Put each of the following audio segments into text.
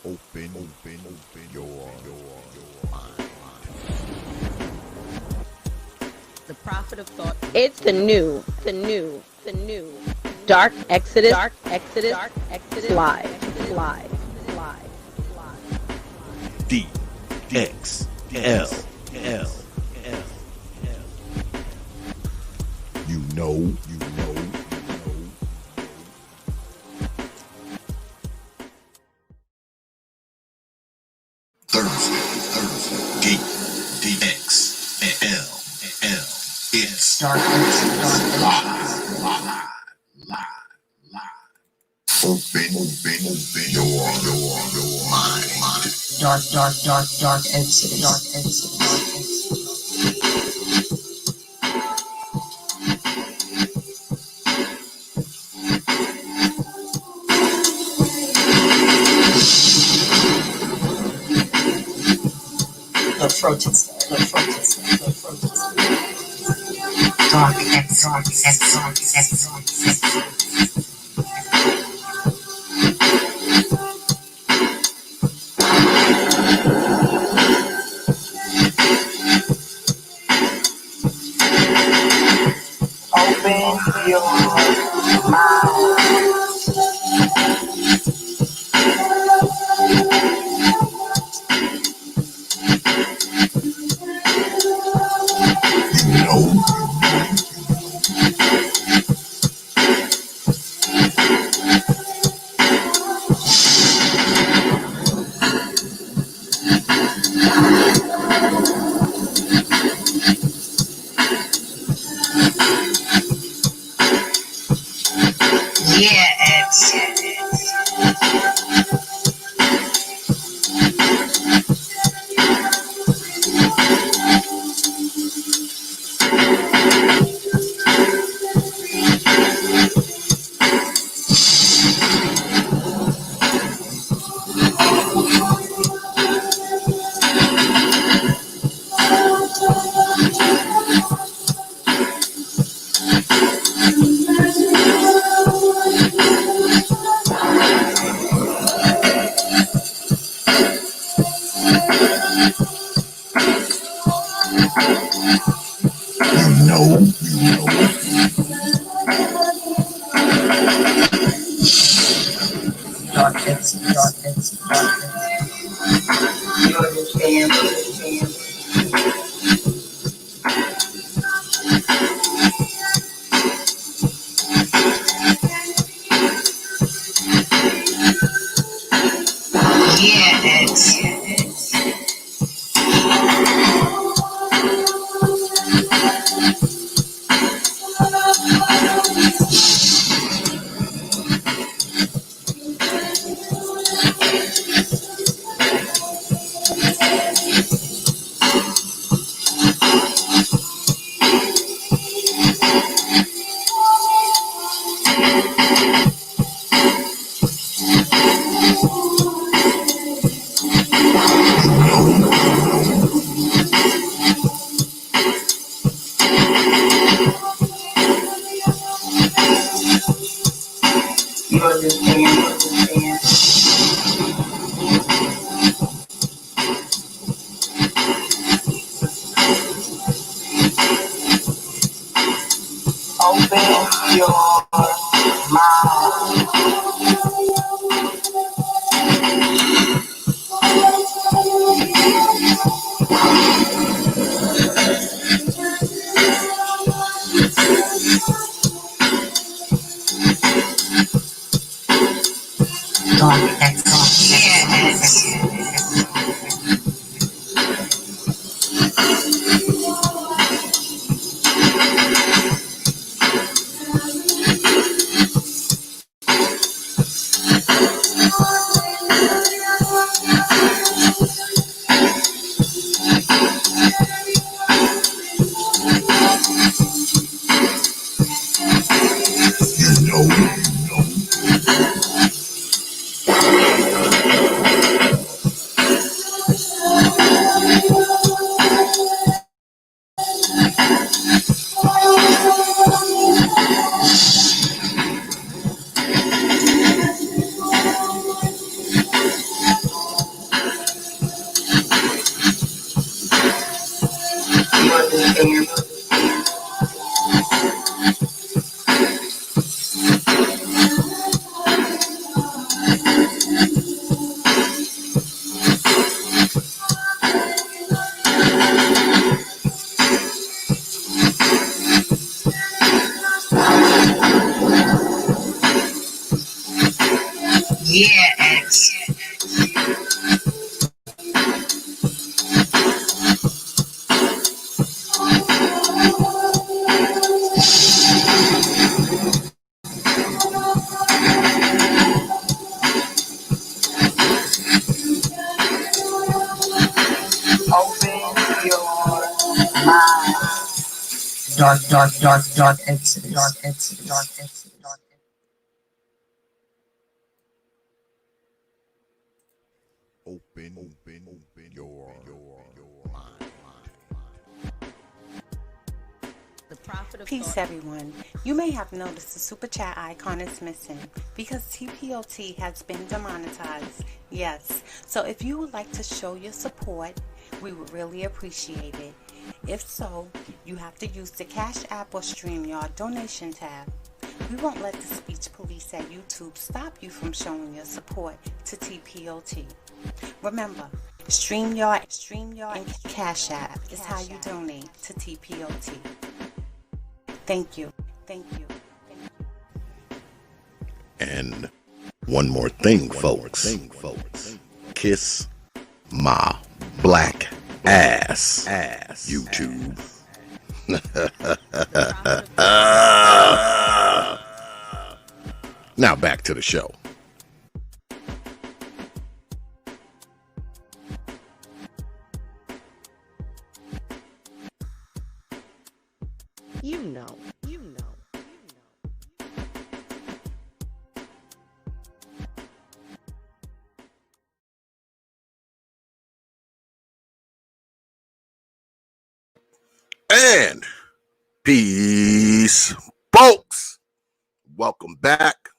Open your mind. The prophet of thought. It's the new dark exodus live. D.X.L. You know. Thursday, D.X.L. It's dark live. Open your mind. Dark exodus. The protest. Dark exodus. Open your mind. Yeah, you know. Dark exodus. You understand? Yeah, you understand? Open your mind. Dark exodus. Yeah, X. Open your mind. Exodus. Open your mind. The profit of Peace, thought. everyone. You may have noticed the super chat icon is missing because T.P.O.T has been demonetized. Yes, so if you would like to show your support, we would really appreciate it. If so, you have to use the Cash App or StreamYard donation tab. We won't let the speech police at YouTube stop you from showing your support to T.P.O.T. Remember, StreamYard and Cash App is how you donate to T.P.O.T. Thank you. And one more thing, folks. Kiss my black ass, YouTube. Now back to the show. You know. And peace, folks. Welcome back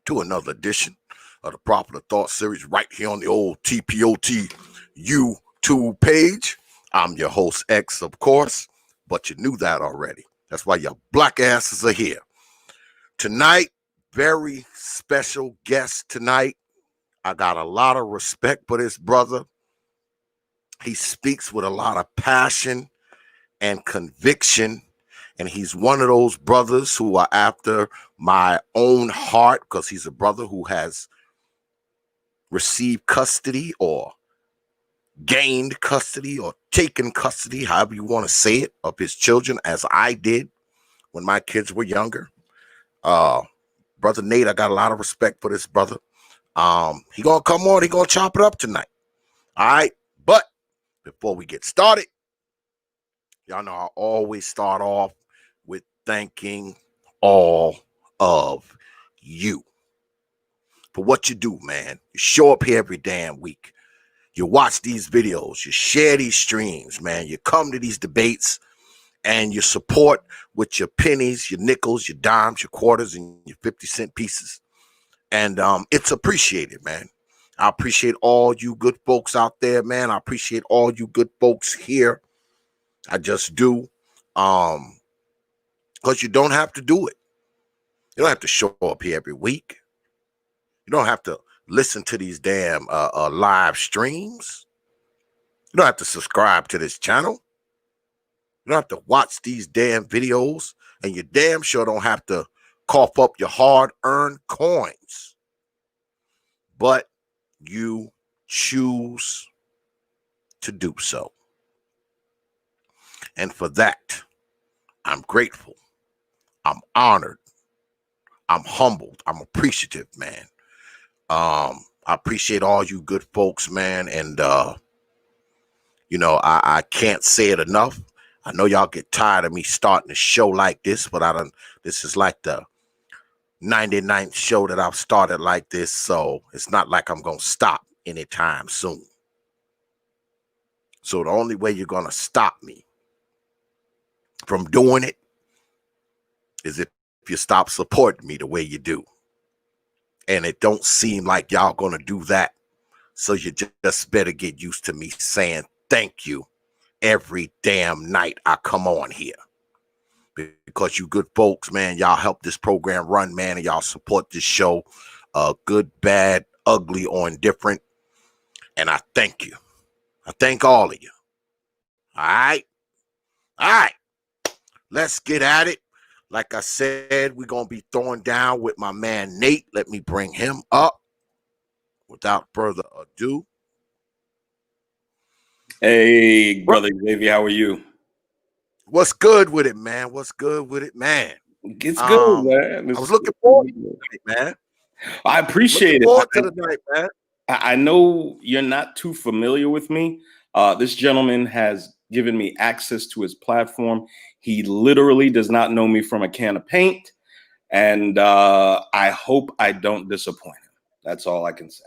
to another edition of the Proper Thought series right here on the old T.P.O.T YouTube page. I'm your host, X, of course, but you knew that already. That's why your black asses are here. Tonight, very special guest tonight. I got a lot of respect for this brother. He speaks with a lot of passion and conviction. And he's one of those brothers who are after my own heart because he's a brother who has received custody or gained custody or taken custody, however you want to say it, of his children, as I did when my kids were younger. Brother Nate, I got a lot of respect for this brother. He gonna come on, he gonna chop it up tonight. All right, but before we get started, y'all know I always start off with thanking all of you for what you do, man. You show up here every damn week. You watch these videos. You share these streams, man. You come to these debates and you support with your pennies, your nickels, your dimes, your quarters, and your 50-cent pieces. And it's appreciated, man. I appreciate all you good folks out there, man. I appreciate all you good folks here. I just do. Because you don't have to do it. You don't have to show up here every week. You don't have to listen to these damn live streams. You don't have to subscribe to this channel. You don't have to watch these damn videos. And you damn sure don't have to cough up your hard-earned coins. But you choose to do so. And for that, I'm grateful. I'm honored. I'm humbled. I'm appreciative, man. I appreciate all you good folks, man. And, I can't say it enough. I know y'all get tired of me starting a show like this, but this is like the 99th show that I've started like this. So it's not like I'm going to stop anytime soon. So the only way you're going to stop me from doing it is if you stop supporting me the way you do. And it don't seem like y'all going to do that. So you just better get used to me saying thank you every damn night I come on here. Because you good folks, man, y'all help this program run, man, and y'all support this show. Good, bad, ugly, or indifferent. And I thank you. I thank all of you. All right? All right. Let's get at it. Like I said, we're going to be throwing down with my man Nate. Let me bring him up without further ado. Hey, brother Xavier, how are you? What's good with it, man? What's good with it, man? It's good, man. I was looking forward to it, man. I appreciate looking it. forward to the night, man. I know you're not too familiar with me. This gentleman has given me access to his platform. He literally does not know me from a can of paint. And I hope I don't disappoint him. That's all I can say.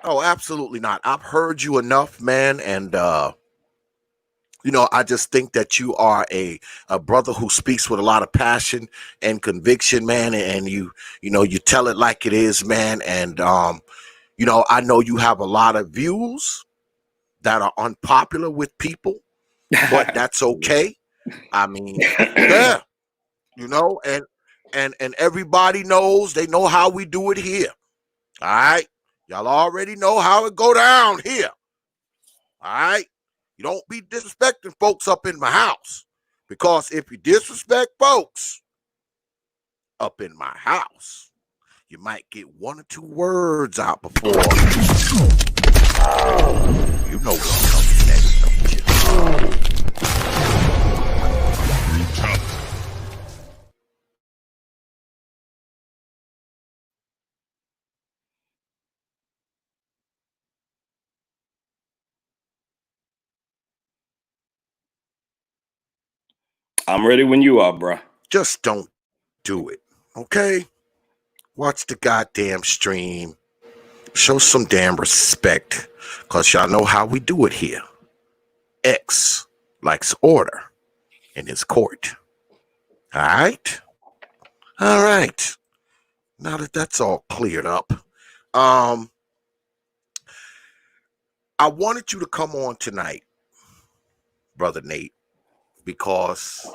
Oh, absolutely not. I've heard you enough, man. And, I just think that you are a brother who speaks with a lot of passion and conviction, man. And you tell it like it is, man. And, I know you have a lot of views that are unpopular with people, but that's okay. I mean, yeah, and everybody knows, they know how we do it here. All right. Y'all already know how it go down here. All right. You don't be disrespecting folks up in my house, because if you disrespect folks up in my house, you might get one or two words out before you know what's coming next, don't you? I'm ready when you are, bro. Just don't do it, okay? Watch the goddamn stream. Show some damn respect, because y'all know how we do it here. X likes order in his court. All right? All right. Now that that's all cleared up, I wanted you to come on tonight, Brother Nate, because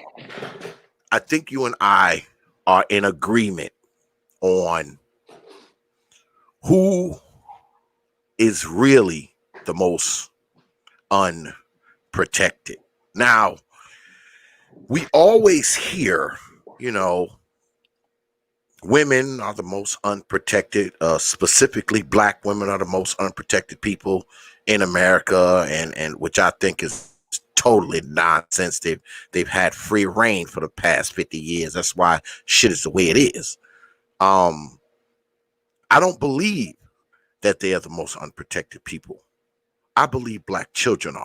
I think you and I are in agreement on who is really the most unprotected. Now, we always hear, women are the most unprotected, specifically black women are the most unprotected people in America, and which I think is totally nonsense. They've had free reign for the past 50 years. That's why shit is the way it is. I don't believe that they are the most unprotected people. I believe black children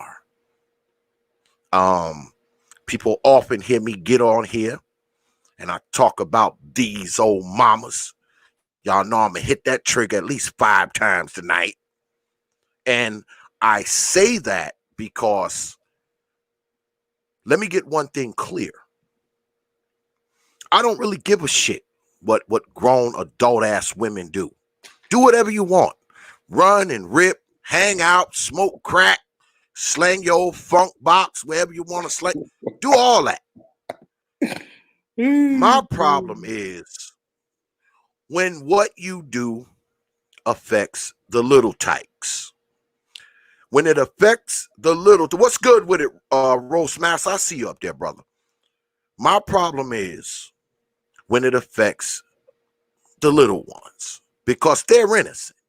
are. People often hear me get on here and I talk about these old mamas. Y'all know I'm gonna hit that trigger at least 5 times tonight. And I say that because, let me get one thing clear. I don't really give a shit what grown adult ass women do. Do whatever you want. Run and rip, hang out, smoke crack, slang your old funk box wherever you want to slang. Do all that. My problem is when what you do affects the little tykes. When it affects the little, what's good with it, Roast Master? I see you up there, brother. My problem is when it affects the little ones, because they're innocent.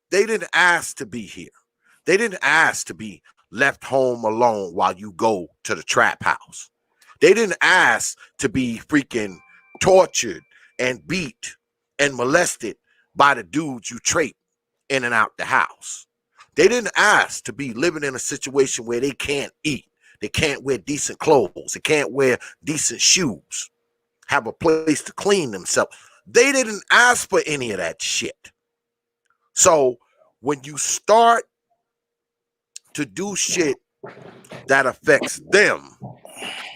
They didn't ask to be here. They didn't ask to be left home alone while you go to the trap house. They didn't ask to be freaking tortured and beat and molested by the dudes you trape in and out the house. They didn't ask to be living in a situation where they can't eat. They can't wear decent clothes. They can't wear decent shoes. Have a place to clean themselves. They didn't ask for any of that shit. So when you start to do shit that affects them,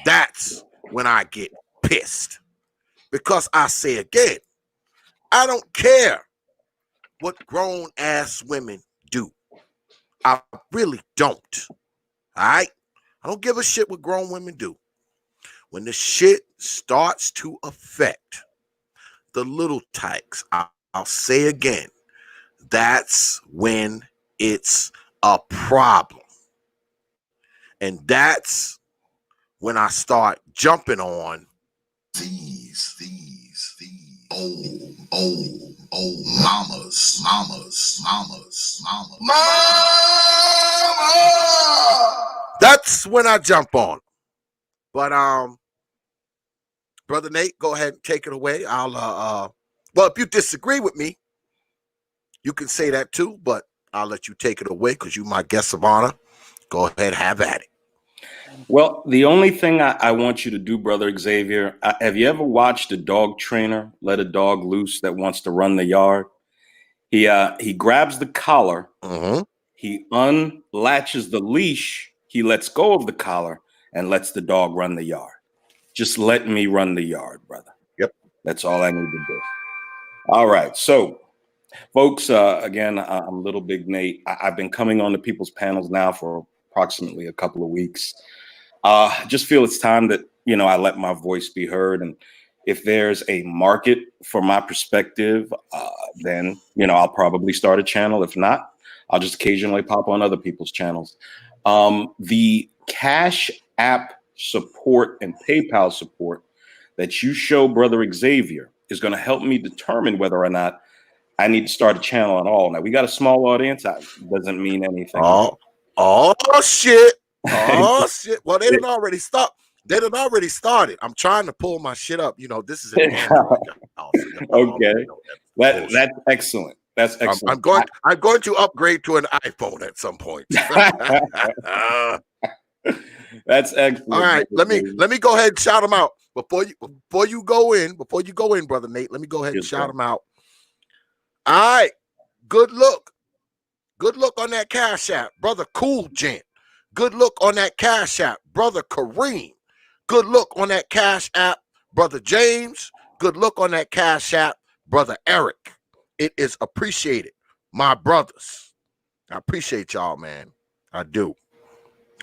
that's when I get pissed. Because I say again, I don't care what grown ass women do. I really don't. All right? I don't give a shit what grown women do. When the shit starts to affect the little tykes, I'll say again, that's when it's a problem. And that's when I start jumping on these old mamas. Mama! That's when I jump on. But Brother Nate, go ahead and take it away. I'll well, if you disagree with me, you can say that too, but I'll let you take it away because you my guest of honor. Go ahead, have at it. Well, the only thing I want you to do, Brother Xavier, have you ever watched a dog trainer let a dog loose that wants to run the yard? He grabs the collar, he unlatches the leash, he lets go of the collar, and lets the dog run the yard. Just let me run the yard, brother. Yep. That's all I need to do. All right. So, folks, again, I'm Little Big Nate. I've been coming on to people's panels now for approximately a couple of weeks. Just feel it's time that, I let my voice be heard. And if there's a market for my perspective, then, I'll probably start a channel. If not, I'll just occasionally pop on other people's channels. The Cash App support and PayPal support that you show Brother Xavier is going to help me determine whether or not I need to start a channel at all. Now, we got a small audience. That doesn't mean anything. Oh shit. Oh shit. Well, they didn't already stop. They done already started. I'm trying to pull my shit up. This is an Android. Okay. That's excellent. That's excellent. I'm going to upgrade to an iPhone at some point. That's excellent. All right. Let me go ahead and shout them out. Before you go in, Brother Nate, let me go ahead and shout them out. All right. Good look. Good look on that Cash App, Brother Cool Gent. Good look on that Cash App, Brother Kareem. Good look on that Cash App, Brother James. Good look on that Cash App, Brother Eric. It is appreciated. My brothers. I appreciate y'all, man. I do.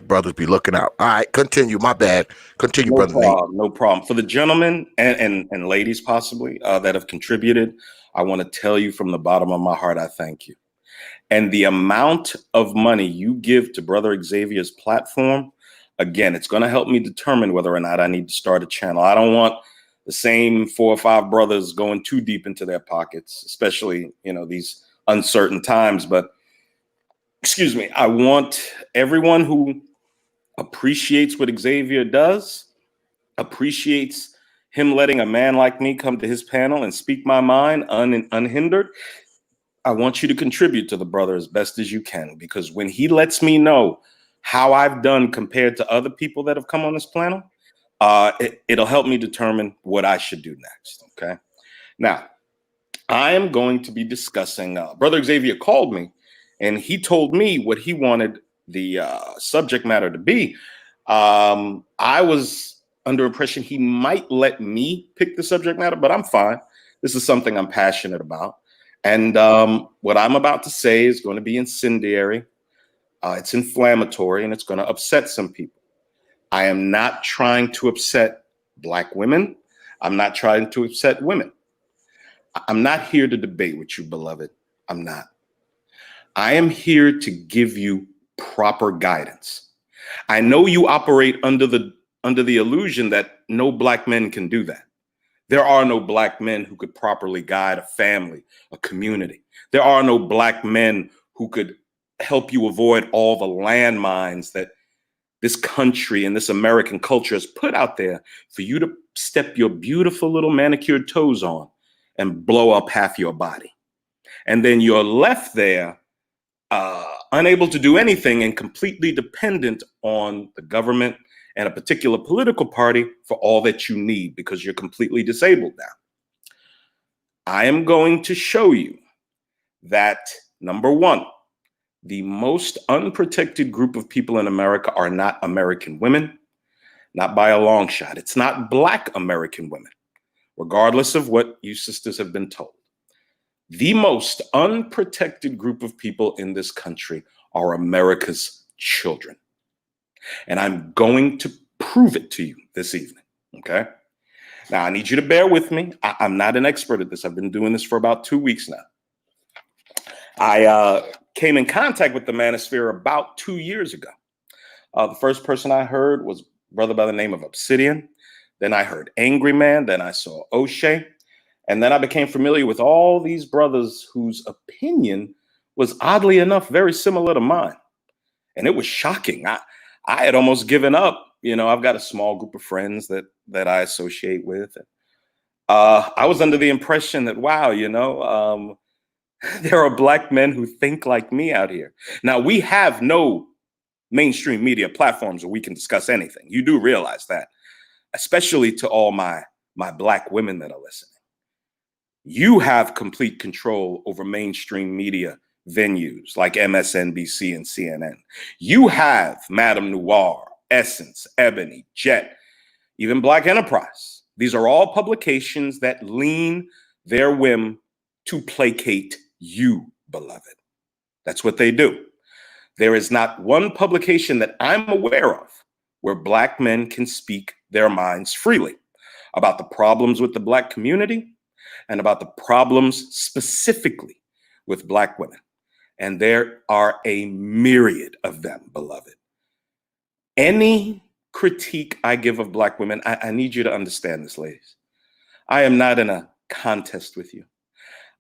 Brothers be looking out. All right, continue. My bad. Continue, Brother Nate. No problem. For the gentlemen and ladies possibly that have contributed, I want to tell you from the bottom of my heart, I thank you. And the amount of money you give to Brother Xavier's platform, again, it's going to help me determine whether or not I need to start a channel. I don't want the same 4 or 5 brothers going too deep into their pockets, especially, these uncertain times. But excuse me, I want everyone who appreciates what Xavier does, appreciates him letting a man like me come to his panel and speak my mind unhindered. I want you to contribute to the brother as best as you can, because when he lets me know how I've done compared to other people that have come on this panel, it'll help me determine what I should do next. Okay. Now, I am going to be discussing, Brother Xavier called me and he told me what he wanted the subject matter to be. I was under impression he might let me pick the subject matter, but I'm fine. This is something I'm passionate about. And what I'm about to say is going to be incendiary. It's inflammatory and it's going to upset some people. I am not trying to upset Black women. I'm not trying to upset women. I'm not here to debate with you, beloved. I'm not. I am here to give you proper guidance. I know you operate under the illusion that no Black men can do that. There are no Black men who could properly guide a family, a community. There are no Black men who could help you avoid all the landmines that this country and this American culture has put out there for you to step your beautiful little manicured toes on and blow up half your body. And then you're left there unable to do anything and completely dependent on the government and a particular political party for all that you need because you're completely disabled now. I am going to show you that, number one, the most unprotected group of people in America are not American women, not by a long shot. It's not Black American women, regardless of what you sisters have been told. The most unprotected group of people in this country are America's children. And I'm going to prove it to you this evening, okay? Now, I need you to bear with me. I'm not an expert at this. I've been doing this for about 2 weeks now. I came in contact with the manosphere about 2 years ago. The first person I heard was a brother by the name of Obsidian. Then I heard Angry Man. Then I saw O'Shea. And then I became familiar with all these brothers whose opinion was oddly enough very similar to mine. And it was shocking. I had almost given up. You know, I've got a small group of friends that I associate with. I was under the impression that, wow, you know, there are Black men who think like me out here. Now, we have no mainstream media platforms where we can discuss anything. You do realize that, especially to all my Black women that are listening. You have complete control over mainstream media venues like MSNBC and CNN. You have Madame Noir, Essence, Ebony, Jet, even Black Enterprise. These are all publications that lean their whim to placate you, beloved. That's what they do. There is not one publication that I'm aware of where Black men can speak their minds freely about the problems with the Black community and about the problems specifically with Black women. And there are a myriad of them, beloved. Any critique I give of Black women, I need you to understand this, ladies. I am not in a contest with you.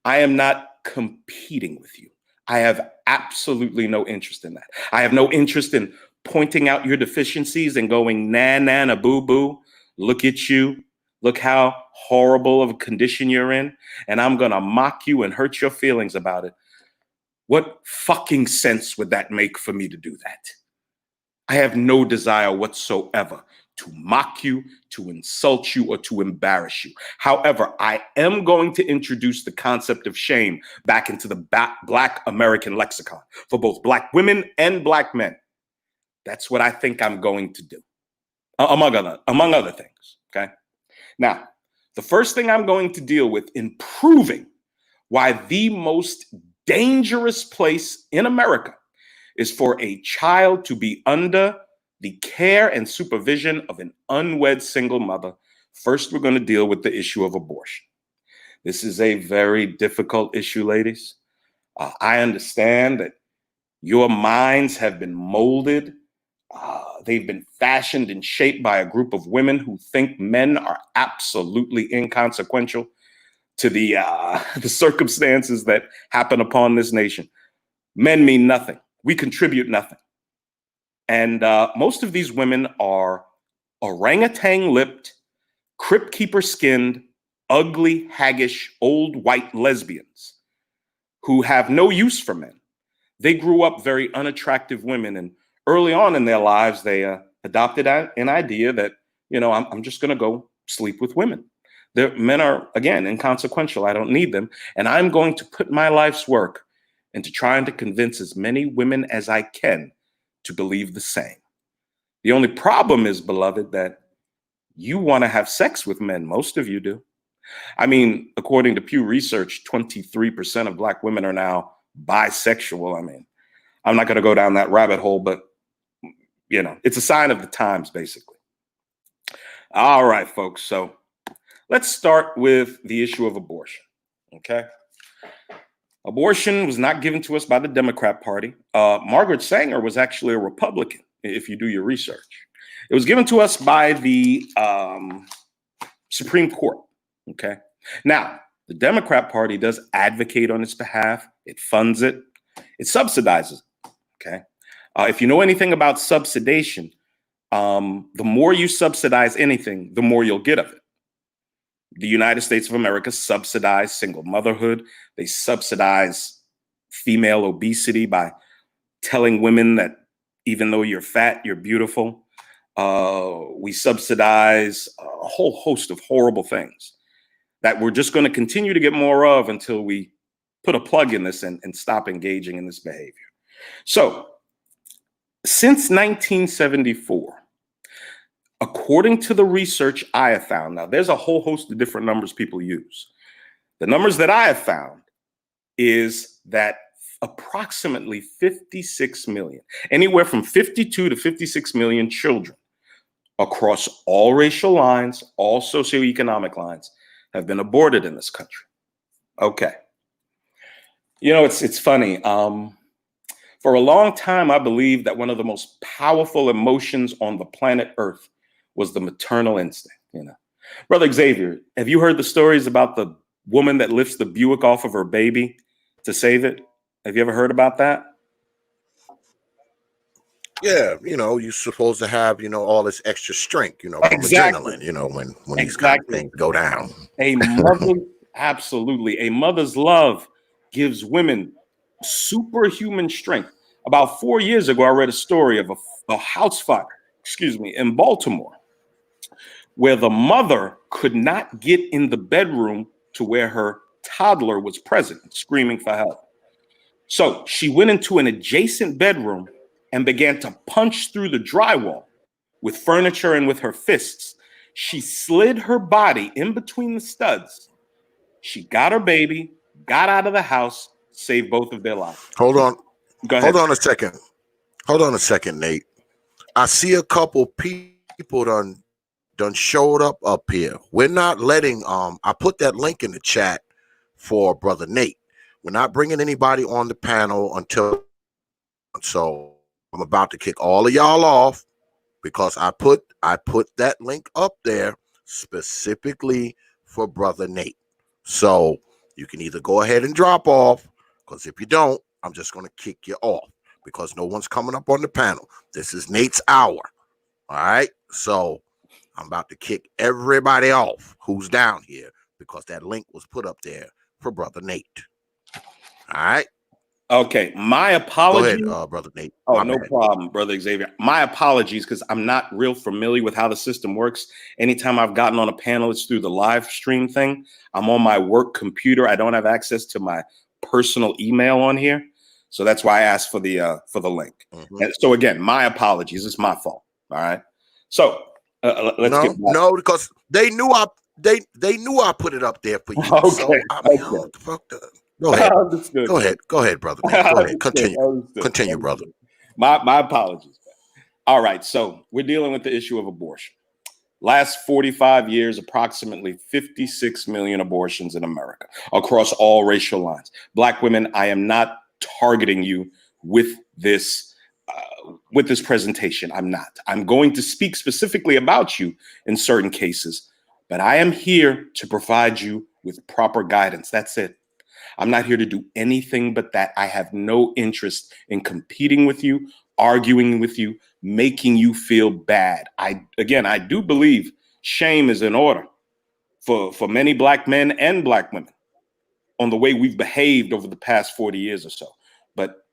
I am not competing with you. I have absolutely no interest in that. I have no interest in pointing out your deficiencies and going, nah, nah, nah, boo, boo. Look at you. Look how horrible of a condition you're in. And I'm going to mock you and hurt your feelings about it. What fucking sense would that make for me to do that? I have no desire whatsoever to mock you, to insult you, or to embarrass you. However, I am going to introduce the concept of shame back into the Black American lexicon for both Black women and Black men. That's what I think I'm going to do, among other things, okay? Now, the first thing I'm going to deal with in proving why the most dangerous place in America is for a child to be under the care and supervision of an unwed single mother. First, we're going to deal with the issue of abortion. This is a very difficult issue, ladies. I understand that your minds have been molded. They've been fashioned and shaped by a group of women who think men are absolutely inconsequential to the circumstances that happen upon this nation. Men mean nothing. We contribute nothing. And most of these women are orangutan-lipped, crypt keeper-skinned, ugly, haggish, old white lesbians who have no use for men. They grew up very unattractive women, and early on in their lives, they adopted an idea that, you know, I'm just going to go sleep with women. Men are, again, inconsequential. I don't need them. And I'm going to put my life's work into trying to convince as many women as I can to believe the same. The only problem is, beloved, that you want to have sex with men. Most of you do. I mean, according to Pew Research, 23% of Black women are now bisexual. I mean, I'm not going to go down that rabbit hole, but, you know, it's a sign of the times, basically. All right, folks. So let's start with the issue of abortion, okay? Abortion was not given to us by the Democrat Party. Margaret Sanger was actually a Republican, if you do your research. It was given to us by the Supreme Court, okay? Now, the Democrat Party does advocate on its behalf. It funds it. It subsidizes it, okay? If you know anything about subsidization, the more you subsidize anything, the more you'll get of it. The United States of America subsidized single motherhood. They subsidize female obesity by telling women that even though you're fat, you're beautiful. We subsidize a whole host of horrible things that we're just going to continue to get more of until we put a plug in this and stop engaging in this behavior. So since 1974, according to the research I have found, now there's a whole host of different numbers people use. The numbers that I have found is that approximately 56 million, anywhere from 52 to 56 million children across all racial lines, all socioeconomic lines, have been aborted in this country. Okay. You know, it's funny. For a long time, I believed that one of the most powerful emotions on the planet Earth was the maternal instinct. You know, Brother Xavier, have you heard the stories about the woman that lifts the Buick off of her baby to save it? Have you ever heard about that? Yeah, you're supposed to have, all this extra strength, from Exactly. adrenaline, when these kind of Exactly. things go down. A mother, absolutely. A mother's love gives women superhuman strength. About 4 years ago, I read a story of a house fire, in Baltimore, where the mother could not get in the bedroom to where her toddler was present, screaming for help. So she went into an adjacent bedroom and began to punch through the drywall with furniture and with her fists. She slid her body in between the studs. She got her baby, got out of the house, saved both of their lives. Hold on. Go ahead. Hold on a second. Hold on a second, Nate. I see a couple people done showed up here. We're not letting I put that link in the chat for Brother Nate. We're not bringing anybody on the panel until, so I'm about to kick all of y'all off because I put that link up there specifically for Brother Nate. So you can either go ahead and drop off, because if you don't, I'm just going to kick you off because no one's coming up on the panel. This is Nate's hour. All right. So I'm about to kick everybody off who's down here because that link was put up there for Brother Nate. All right. Okay. My apologies. Go ahead, Brother Nate. Oh, no problem, Brother Xavier. My apologies, because I'm not real familiar with how the system works. Anytime I've gotten on a panel, it's through the live stream thing. I'm on my work computer. I don't have access to my personal email on here. So that's why I asked for the link. Mm-hmm. And so again, my apologies. It's my fault. All right. So let's get back. No, because they knew I put it up there for you. Okay. So, I mean, what the fuck? Go ahead. Go ahead, brother. Go ahead. Continue, brother. My apologies. All right. So we're dealing with the issue of abortion. Last 45 years, approximately 56 million abortions in America across all racial lines. Black women, I am not targeting you with this presentation. I'm not. I'm going to speak specifically about you in certain cases, but I am here to provide you with proper guidance. That's it. I'm not here to do anything but that. I have no interest in competing with you, arguing with you, making you feel bad. I do believe shame is in order for many Black men and Black women on the way we've behaved over the past 40 years or so. But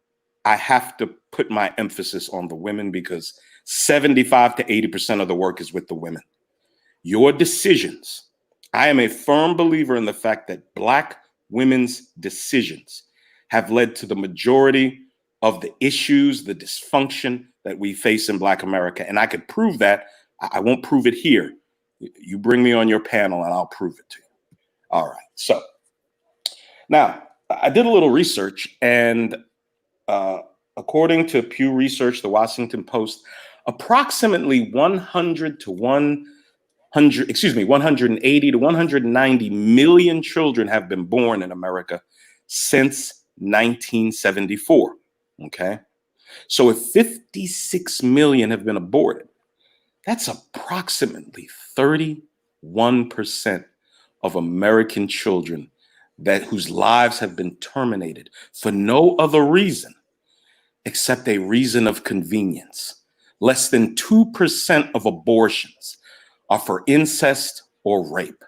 I have to put my emphasis on the women because 75 to 80% of the work is with the women. Your decisions. I am a firm believer in the fact that Black women's decisions have led to the majority of the issues, the dysfunction that we face in Black America. And I could prove that. I won't prove it here. You bring me on your panel and I'll prove it to you. All right. So now I did a little research, and according to Pew Research, the Washington Post, approximately 180 to 190 million children have been born in America since 1974. Okay. So if 56 million have been aborted, that's approximately 31% of American children whose lives have been terminated for no other reason except a reason of convenience. Less than 2% of abortions are for incest or rape.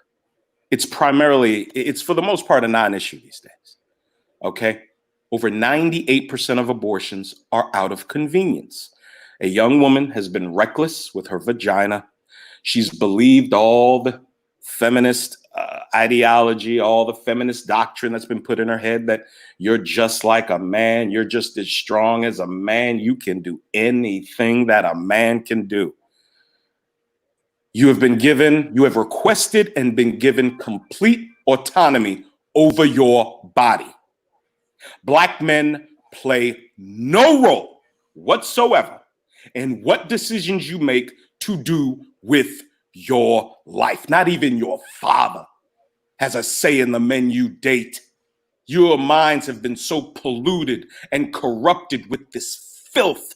It's for the most part a non-issue these days. Okay. Over 98% of abortions are out of convenience. A young woman has been reckless with her vagina. She's believed all the feminist ideology, all the feminist doctrine that's been put in her head that you're just like a man. You're just as strong as a man. You can do anything that a man can do. You have requested and been given complete autonomy over your body. Black men play no role whatsoever in what decisions you make to do with your life. Not even your father has a say in the men you date. Your minds have been so polluted and corrupted with this filth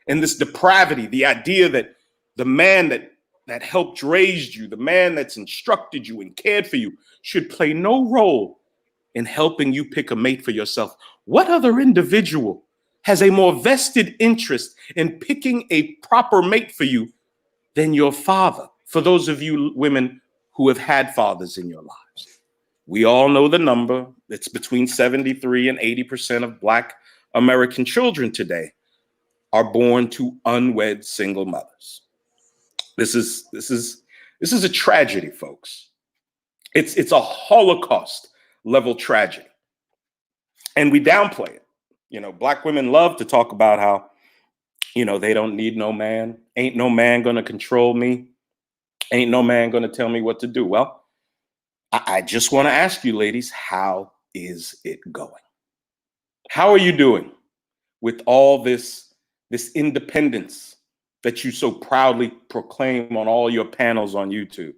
and this depravity. The idea that the man that helped raise you, the man that's instructed you and cared for you, should play no role in helping you pick a mate for yourself. What other individual has a more vested interest in picking a proper mate for you than your father? For those of you women who have had fathers in your lives, we all know the number. It's between 73 and 80% of Black American children today are born to unwed single mothers. This is a tragedy, folks. It's a Holocaust level tragedy. And we downplay it. You know, Black women love to talk about how, you know, they don't need no man. Ain't no man gonna control me. Ain't no man gonna tell me what to do. Well, I just want to ask you, ladies, how is it going? How are you doing with all this independence that you so proudly proclaim on all your panels on YouTube?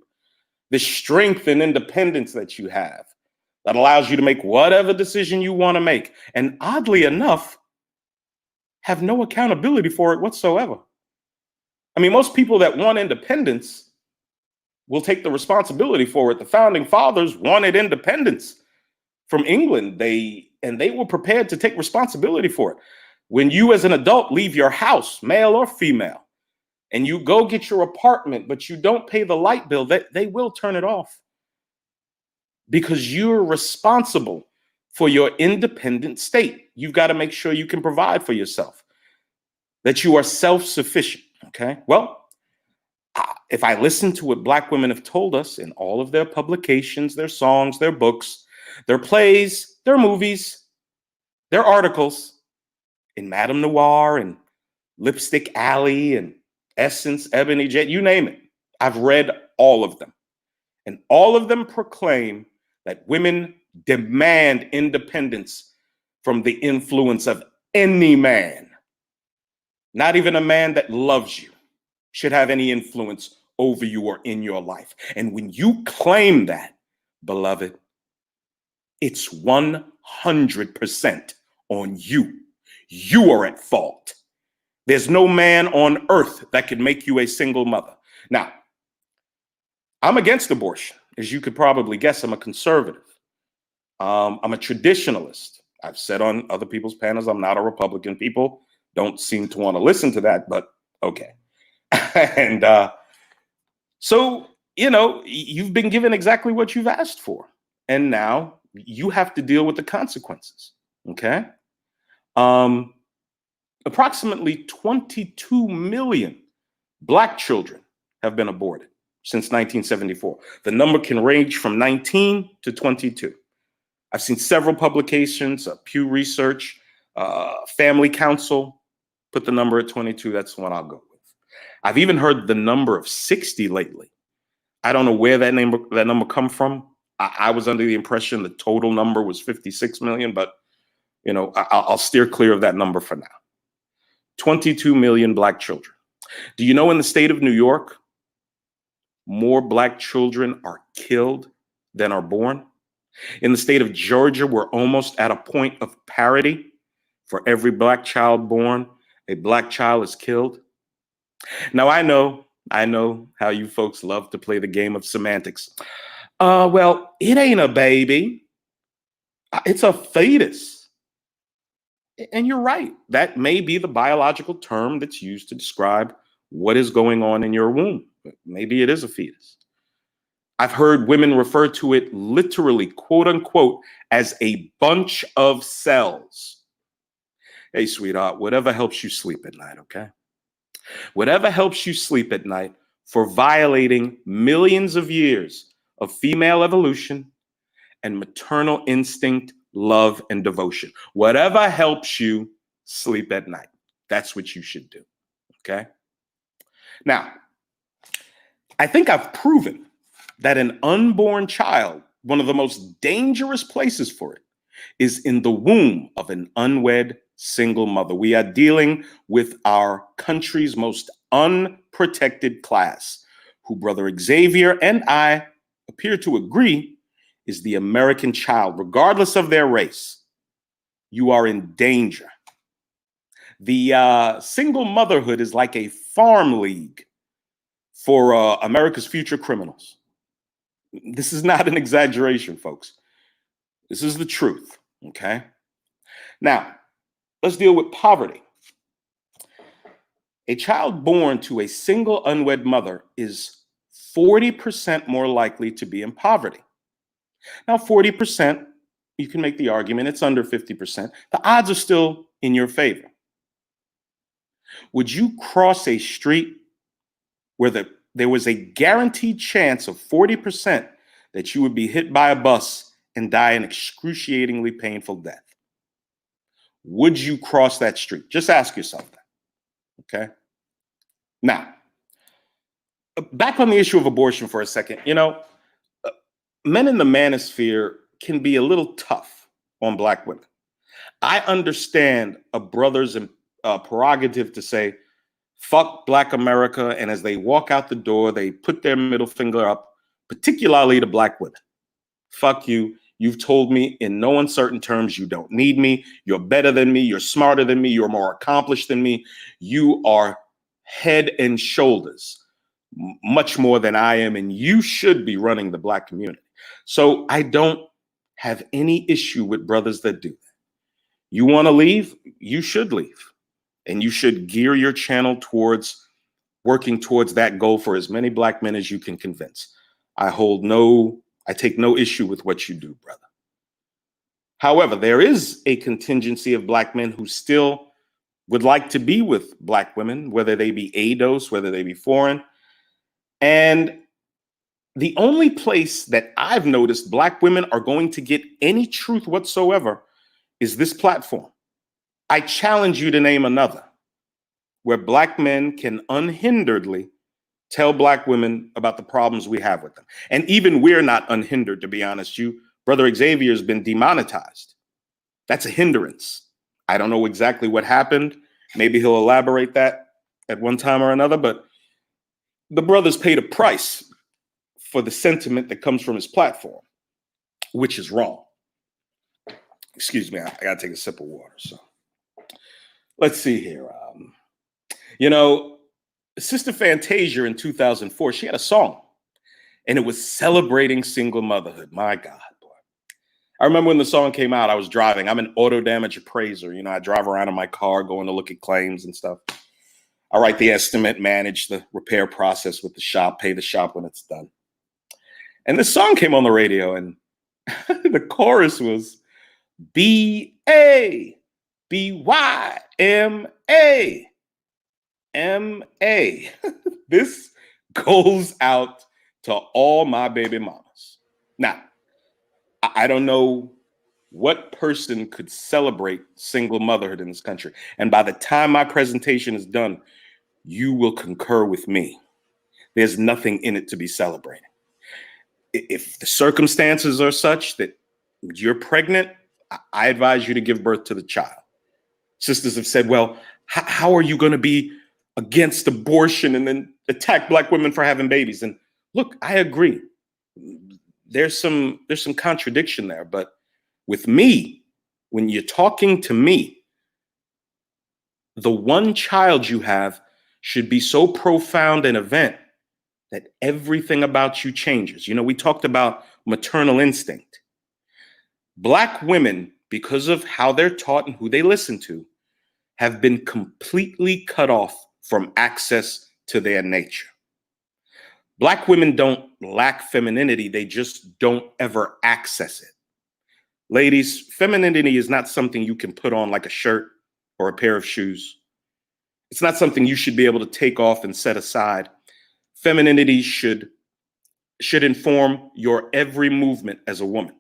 The strength and independence that you have that allows you to make whatever decision you want to make. And oddly enough, have no accountability for it whatsoever. I mean, most people that want independence will take the responsibility for it. The founding fathers wanted independence from England. They were prepared to take responsibility for it. When you as an adult leave your house, male or female, and you go get your apartment, but you don't pay the light bill, they will turn it off because you're responsible for your independent state. You've got to make sure you can provide for yourself, that you are self-sufficient, okay? Well, if I listen to what Black women have told us in all of their publications, their songs, their books, their plays, their movies, their articles in Madame Noir and Lipstick Alley and Essence, Ebony Jet, you name it. I've read all of them. And all of them proclaim that women demand independence from the influence of any man. Not even a man that loves you should have any influence over you or in your life. And when you claim that, beloved, it's 100% on you. You are at fault. There's no man on earth that could make you a single mother. Now, I'm against abortion. As you could probably guess, I'm a conservative. I'm a traditionalist. I've said on other people's panels, I'm not a Republican. People don't seem to want to listen to that, but okay. And so, you know, you've been given exactly what you've asked for. And now you have to deal with the consequences, okay? Approximately 22 million Black children have been aborted since 1974. The number can range from 19 to 22. I've seen several publications, Pew Research, Family Council, put the number at 22. That's the one I'll go with. I've even heard the number of 60 lately. I don't know where that number come from. I was under the impression the total number was 56 million, but you know, I'll steer clear of that number for now. 22 million Black children. Do you know in the state of New York, more Black children are killed than are born? In the state of Georgia, we're almost at a point of parity. For every Black child born, a Black child is killed. Now, I know how you folks love to play the game of semantics. Well, it ain't a baby. It's a fetus. And you're right. That may be the biological term that's used to describe what is going on in your womb. Maybe it is a fetus. I've heard women refer to it literally, quote unquote, as a bunch of cells. Hey, sweetheart, whatever helps you sleep at night, okay? Whatever helps you sleep at night for violating millions of years of female evolution and maternal instinct, love, and devotion. Whatever helps you sleep at night. That's what you should do, okay? Now, I think I've proven that an unborn child, one of the most dangerous places for it is in the womb of an unwed single mother. We are dealing with our country's most unprotected class, who Brother Xavier and I appear to agree is the American child, regardless of their race. You are in danger. The single motherhood is like a farm league for America's future criminals. This is not an exaggeration, folks. This is the truth, okay? Now, let's deal with poverty. A child born to a single unwed mother is 40% more likely to be in poverty. Now, 40%, you can make the argument, it's under 50%. The odds are still in your favor. Would you cross a street where there was a guaranteed chance of 40% that you would be hit by a bus and die an excruciatingly painful death? Would you cross that street? Just ask yourself that, okay? Now, back on the issue of abortion for a second. You know, men in the manosphere can be a little tough on Black women. I understand a brother's prerogative to say, fuck Black America, and as they walk out the door, they put their middle finger up, particularly to Black women. Fuck you. You've told me in no uncertain terms you don't need me. You're better than me. You're smarter than me. You're more accomplished than me. You are head and shoulders much more than I am, and you should be running the Black community. So I don't have any issue with brothers that do that. You want to leave? You should leave. And you should gear your channel towards working towards that goal for as many Black men as you can convince. I take no issue with what you do, brother. However, there is a contingency of Black men who still would like to be with Black women, whether they be ADOS, whether they be foreign. And the only place that I've noticed Black women are going to get any truth whatsoever is this platform. I challenge you to name another where Black men can unhinderedly tell Black women about the problems we have with them. And even we're not unhindered, to be honest. Brother Xavier has been demonetized. That's a hindrance. I don't know exactly what happened. Maybe he'll elaborate that at one time or another, but the brother's paid a price for the sentiment that comes from his platform, which is wrong. Excuse me, I gotta take a sip of water. So let's see here. Sister Fantasia in 2004, she had a song, and it was celebrating single motherhood. My God, boy. I remember when the song came out, I was driving. I'm an auto damage appraiser. You know, I drive around in my car, going to look at claims and stuff. I write the estimate, manage the repair process with the shop, pay the shop when it's done. And this song came on the radio, and the chorus was B-A, B-Y-M-A, M-A. This goes out to all my baby mamas. Now, I don't know what person could celebrate single motherhood in this country. And by the time my presentation is done, you will concur with me. There's nothing in it to be celebrated. If the circumstances are such that you're pregnant, I advise you to give birth to the child. Sisters have said, well, how are you going to be against abortion and then attack Black women for having babies? And look, I agree. There's some contradiction there. But with me, when you're talking to me, the one child you have should be so profound an event that everything about you changes. You know, we talked about maternal instinct. Black women, because of how they're taught and who they listen to, have been completely cut off from access to their nature. Black women don't lack femininity, they just don't ever access it. Ladies, femininity is not something you can put on like a shirt or a pair of shoes. It's not something you should be able to take off and set aside. Femininity should inform your every movement as a woman.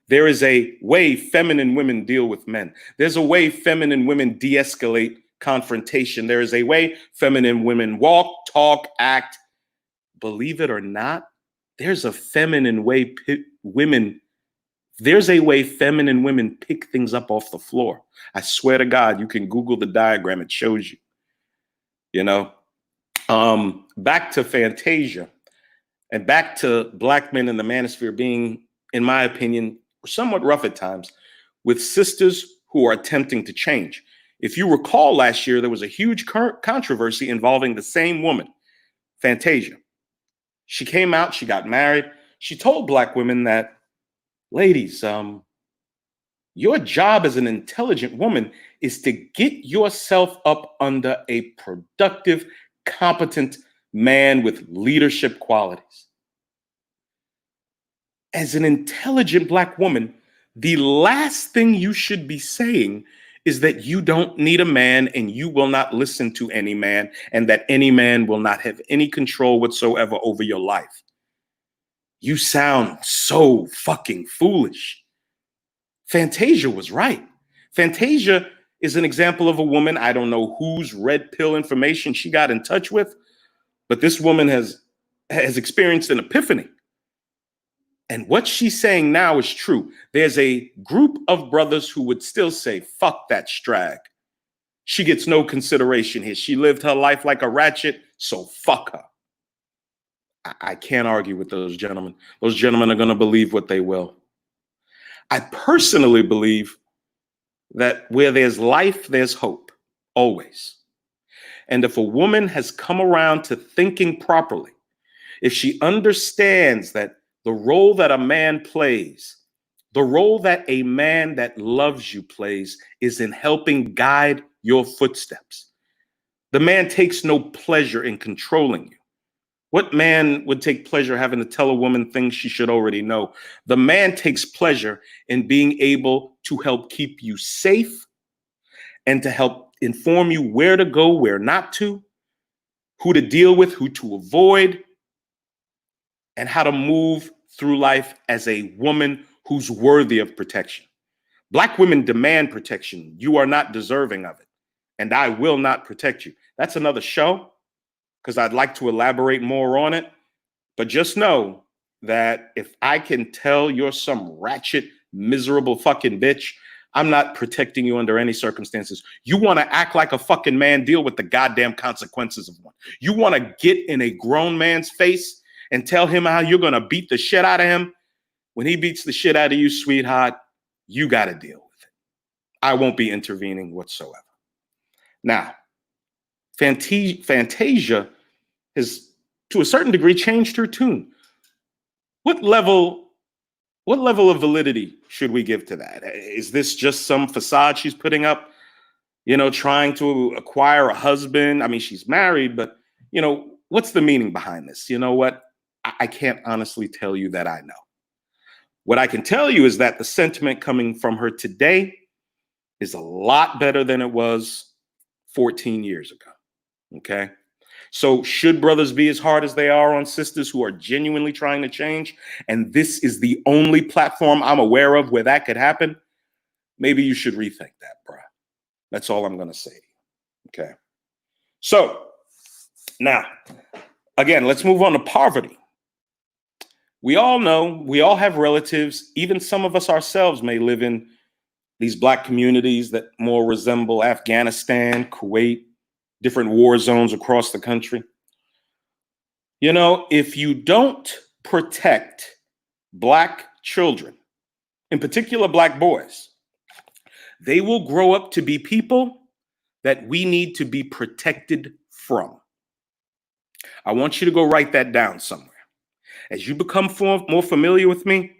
There is a way feminine women deal with men. There's a way feminine women de-escalate confrontation. There is a way feminine women walk, talk, act. Believe it or not, there's a feminine way women There's a way feminine women pick things up off the floor. I swear to God, you can Google the diagram. It shows you, you know. Back to Fantasia and back to black men in the manosphere being, in my opinion, somewhat rough at times with sisters who are attempting to change. If you recall last year, there was a huge controversy involving the same woman, Fantasia. She came out, she got married. She told black women that, ladies, your job as an intelligent woman is to get yourself up under a productive, competent man with leadership qualities. As an intelligent black woman, the last thing you should be saying is that you don't need a man and you will not listen to any man and that any man will not have any control whatsoever over your life. You sound so fucking foolish. Fantasia was right. Fantasia is an example of a woman. I don't know whose red pill information she got in touch with, but this woman has experienced an epiphany. And what she's saying now is true. There's a group of brothers who would still say, fuck that strag. She gets no consideration here. She lived her life like a ratchet, so fuck her. I can't argue with those gentlemen. Those gentlemen are going to believe what they will. I personally believe that where there's life, there's hope, always. And if a woman has come around to thinking properly, if she understands that the role that a man plays, the role that a man that loves you plays, is in helping guide your footsteps. The man takes no pleasure in controlling you. What man would take pleasure having to tell a woman things she should already know? The man takes pleasure in being able to help keep you safe and to help inform you where to go, where not to, who to deal with, who to avoid, and how to move through life as a woman who's worthy of protection. Black women demand protection. You are not deserving of it, and I will not protect you. That's another show, because I'd like to elaborate more on it. But just know that if I can tell you're some ratchet, miserable fucking bitch, I'm not protecting you under any circumstances. You want to act like a fucking man, deal with the goddamn consequences of one. You want to get in a grown man's face and tell him how you're going to beat the shit out of him. When he beats the shit out of you, sweetheart, you got to deal with it. I won't be intervening whatsoever. Now, Fantasia has, to a certain degree, changed her tune. What level of validity should we give to that? Is this just some facade she's putting up, trying to acquire a husband? I mean, she's married, but, what's the meaning behind this? You know what? I can't honestly tell you that I know. What I can tell you is that the sentiment coming from her today is a lot better than it was 14 years ago. Okay. So should brothers be as hard as they are on sisters who are genuinely trying to change? And this is the only platform I'm aware of where that could happen. Maybe you should rethink that, bro. That's all I'm going to say. Okay. So now, again, let's move on to poverty. We all know, we all have relatives. Even some of us ourselves may live in these black communities that more resemble Afghanistan, Kuwait, different war zones across the country. If you don't protect black children, in particular black boys, they will grow up to be people that we need to be protected from. I want you to go write that down somewhere. As you become more familiar with me,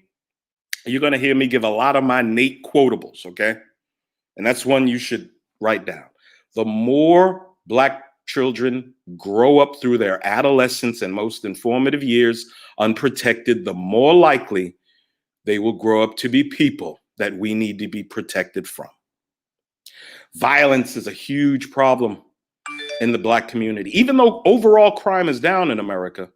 you're going to hear me give a lot of my Nate quotables, okay? And that's one you should write down. The more black children grow up through their adolescence and most informative years unprotected, the more likely they will grow up to be people that we need to be protected from. Violence is a huge problem in the black community. Even though overall crime is down in America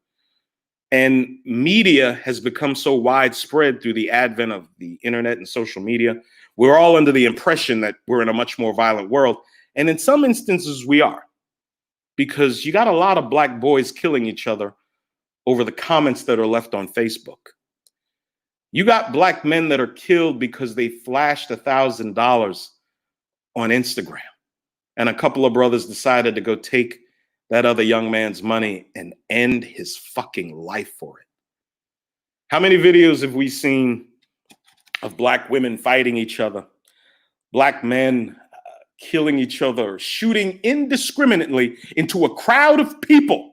and media has become so widespread through the advent of the internet and social media, we're all under the impression that we're in a much more violent world. And in some instances we are, because you got a lot of black boys killing each other over the comments that are left on Facebook. You got black men that are killed because they flashed $1,000 on Instagram. And a couple of brothers decided to go take that other young man's money and end his fucking life for it. How many videos have we seen of black women fighting each other, black men killing each other, shooting indiscriminately into a crowd of people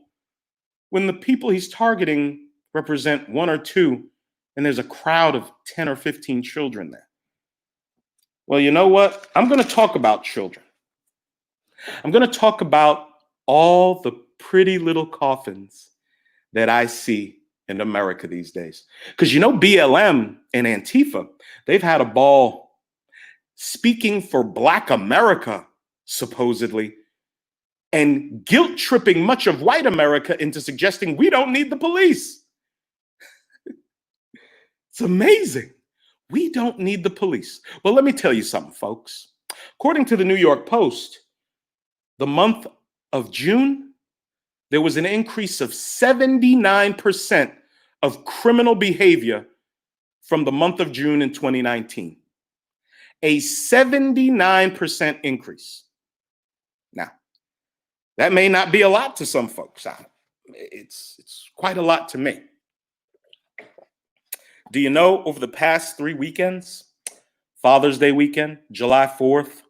when the people he's targeting represent one or two, and there's a crowd of 10 or 15 children there? Well, you know what? I'm going to talk about children. I'm going to talk about all the pretty little coffins that I see in America these days. Because you know, BLM and Antifa, they've had a ball speaking for Black America, supposedly, and guilt tripping much of white America into suggesting we don't need the police. It's amazing. We don't need the police. Well, let me tell you something, folks. According to the New York Post, the month of June, there was an increase of 79% of criminal behavior from the month of June in 2019. A 79% increase. Now, that may not be a lot to some folks. It's quite a lot to me. Do you know, over the past 3 weekends, Father's Day weekend, July 4th,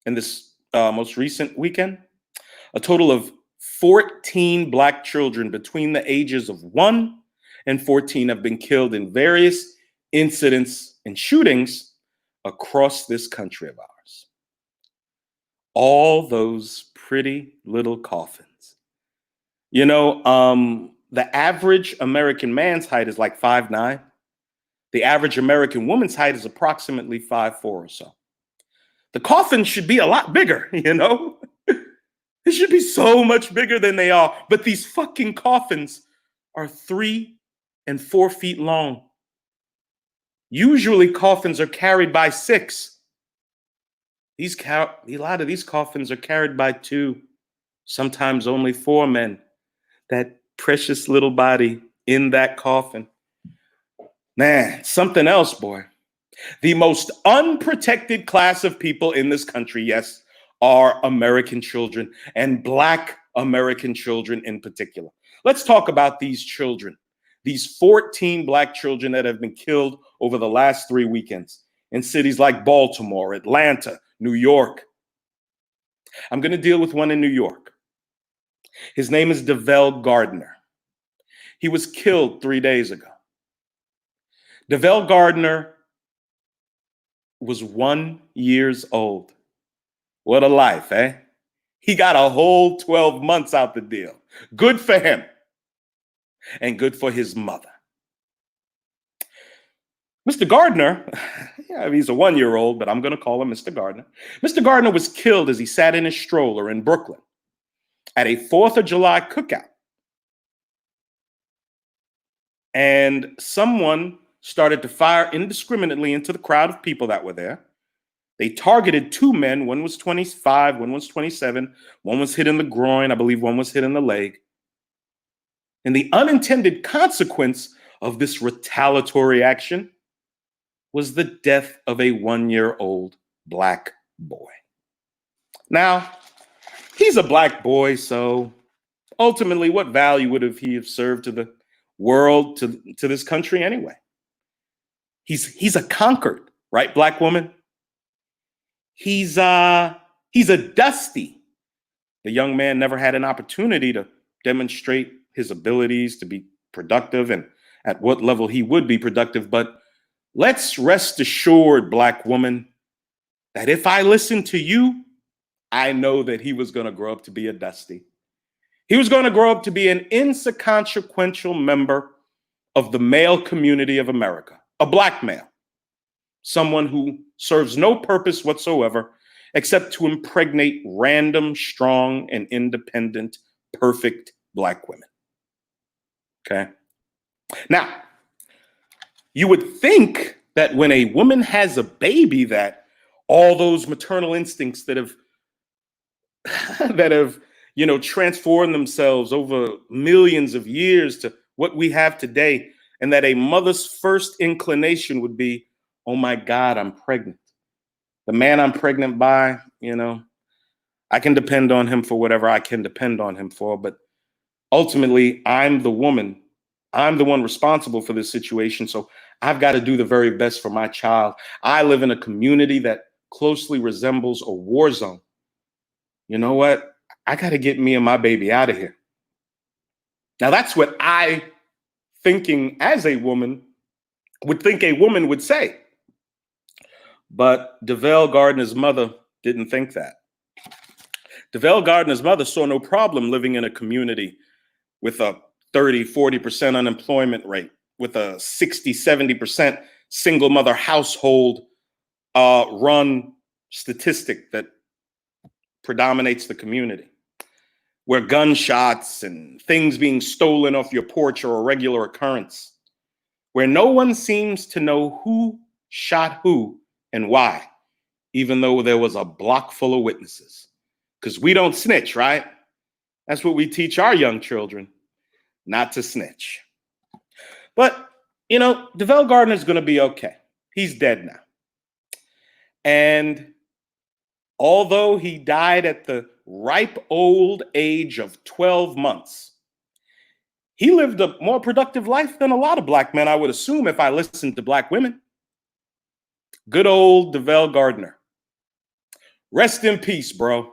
and this most recent weekend, a total of 14 Black children between the ages of 1 and 14 have been killed in various incidents and shootings across this country of ours. All those pretty little coffins. You know, the average American man's height is like 5'9". The average American woman's height is approximately 5'4" or so. The coffins should be a lot bigger, you know? They should be so much bigger than they are. But these fucking coffins are 3 and 4 feet long. Usually coffins are carried by 6. A lot of these coffins are carried by 2, sometimes only 4 men. That precious little body in that coffin. Man, something else, boy. The most unprotected class of people in this country, yes, are American children, and Black American children in particular. Let's talk about these children, these 14 Black children that have been killed over the last 3 weekends in cities like Baltimore, Atlanta, New York. I'm going to deal with one in New York. His name is D.X.L Gardner. He was killed 3 days ago. D.X.L Gardner was 1 year old. What a life, eh? He got a whole 12 months out the deal. Good for him. And good for his mother. Mr. Gardner, yeah, he's a 1 year old, but I'm going to call him Mr. Gardner. Mr. Gardner was killed as he sat in his stroller in Brooklyn at a 4th of July cookout. And someone started to fire indiscriminately into the crowd of people that were there. They targeted 2 men. One was 25, one was 27. One was hit in the groin. I believe one was hit in the leg. And the unintended consequence of this retaliatory action was the death of a 1 year old Black boy. Now, he's a Black boy, so ultimately, what value would he have served to the world, to this country anyway? He's a conquered, right, Black woman? He's a dusty. The young man never had an opportunity to demonstrate his abilities to be productive and at what level he would be productive. But let's rest assured, Black woman, that if I listen to you, I know that he was going to grow up to be a dusty. He was going to grow up to be an inconsequential member of the male community of America, a Black male, someone who serves no purpose whatsoever except to impregnate random, strong, and independent, perfect Black women. Okay? Now, you would think that when a woman has a baby, that all those maternal instincts that have transformed themselves over millions of years to what we have today, and that a mother's first inclination would be, oh my God, I'm pregnant. The man I'm pregnant by, I can depend on him for whatever I can depend on him for, but ultimately, I'm the woman. I'm the one responsible for this situation, so I've got to do the very best for my child. I live in a community that closely resembles a war zone. You know what? I got to get me and my baby out of here. Now, that's what I, thinking as a woman, would think a woman would say. But D.X.L Gardner's mother didn't think that. D.X.L Gardner's mother saw no problem living in a community with a 30-40% unemployment rate, with a 60-70% single mother household run statistic that predominates the community, where gunshots and things being stolen off your porch are a regular occurrence, where no one seems to know who shot who and why, even though there was a block full of witnesses. Because we don't snitch, right? That's what we teach our young children, not to snitch. But, D.X.L Gardner's going to be okay. He's dead now. And although he died at the ripe old age of 12 months, he lived a more productive life than a lot of Black men, I would assume, if I listened to Black women. Good old D.X.L Gardner. Rest in peace, bro.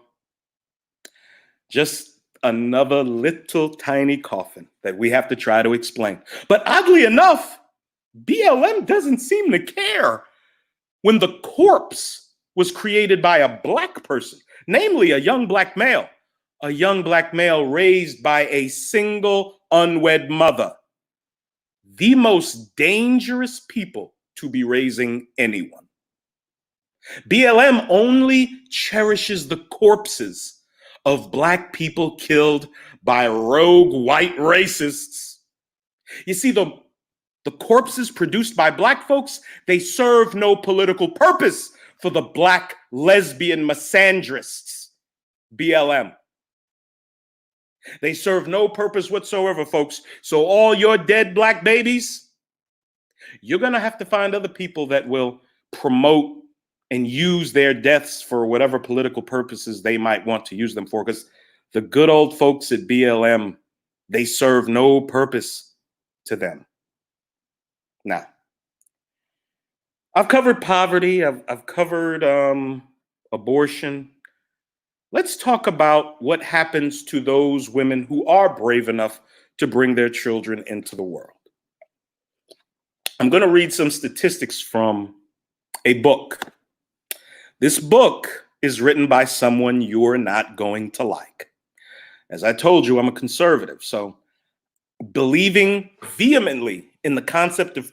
Just another little tiny coffin that we have to try to explain. But oddly enough, BLM doesn't seem to care when the corpse was created by a Black person, namely a young Black male raised by a single unwed mother. The most dangerous people to be raising anyone. BLM only cherishes the corpses of Black people killed by rogue white racists. You see, the corpses produced by Black folks, they serve no political purpose for the Black lesbian misandrists, BLM. They serve no purpose whatsoever, folks. So all your dead Black babies, you're going to have to find other people that will promote and use their deaths for whatever political purposes they might want to use them for. Because the good old folks at BLM, they serve no purpose to them. Now, I've covered poverty. I've covered abortion. Let's talk about what happens to those women who are brave enough to bring their children into the world. I'm going to read some statistics from a book. This book is written by someone you're not going to like. As I told you, I'm a conservative, so believing vehemently in the concept of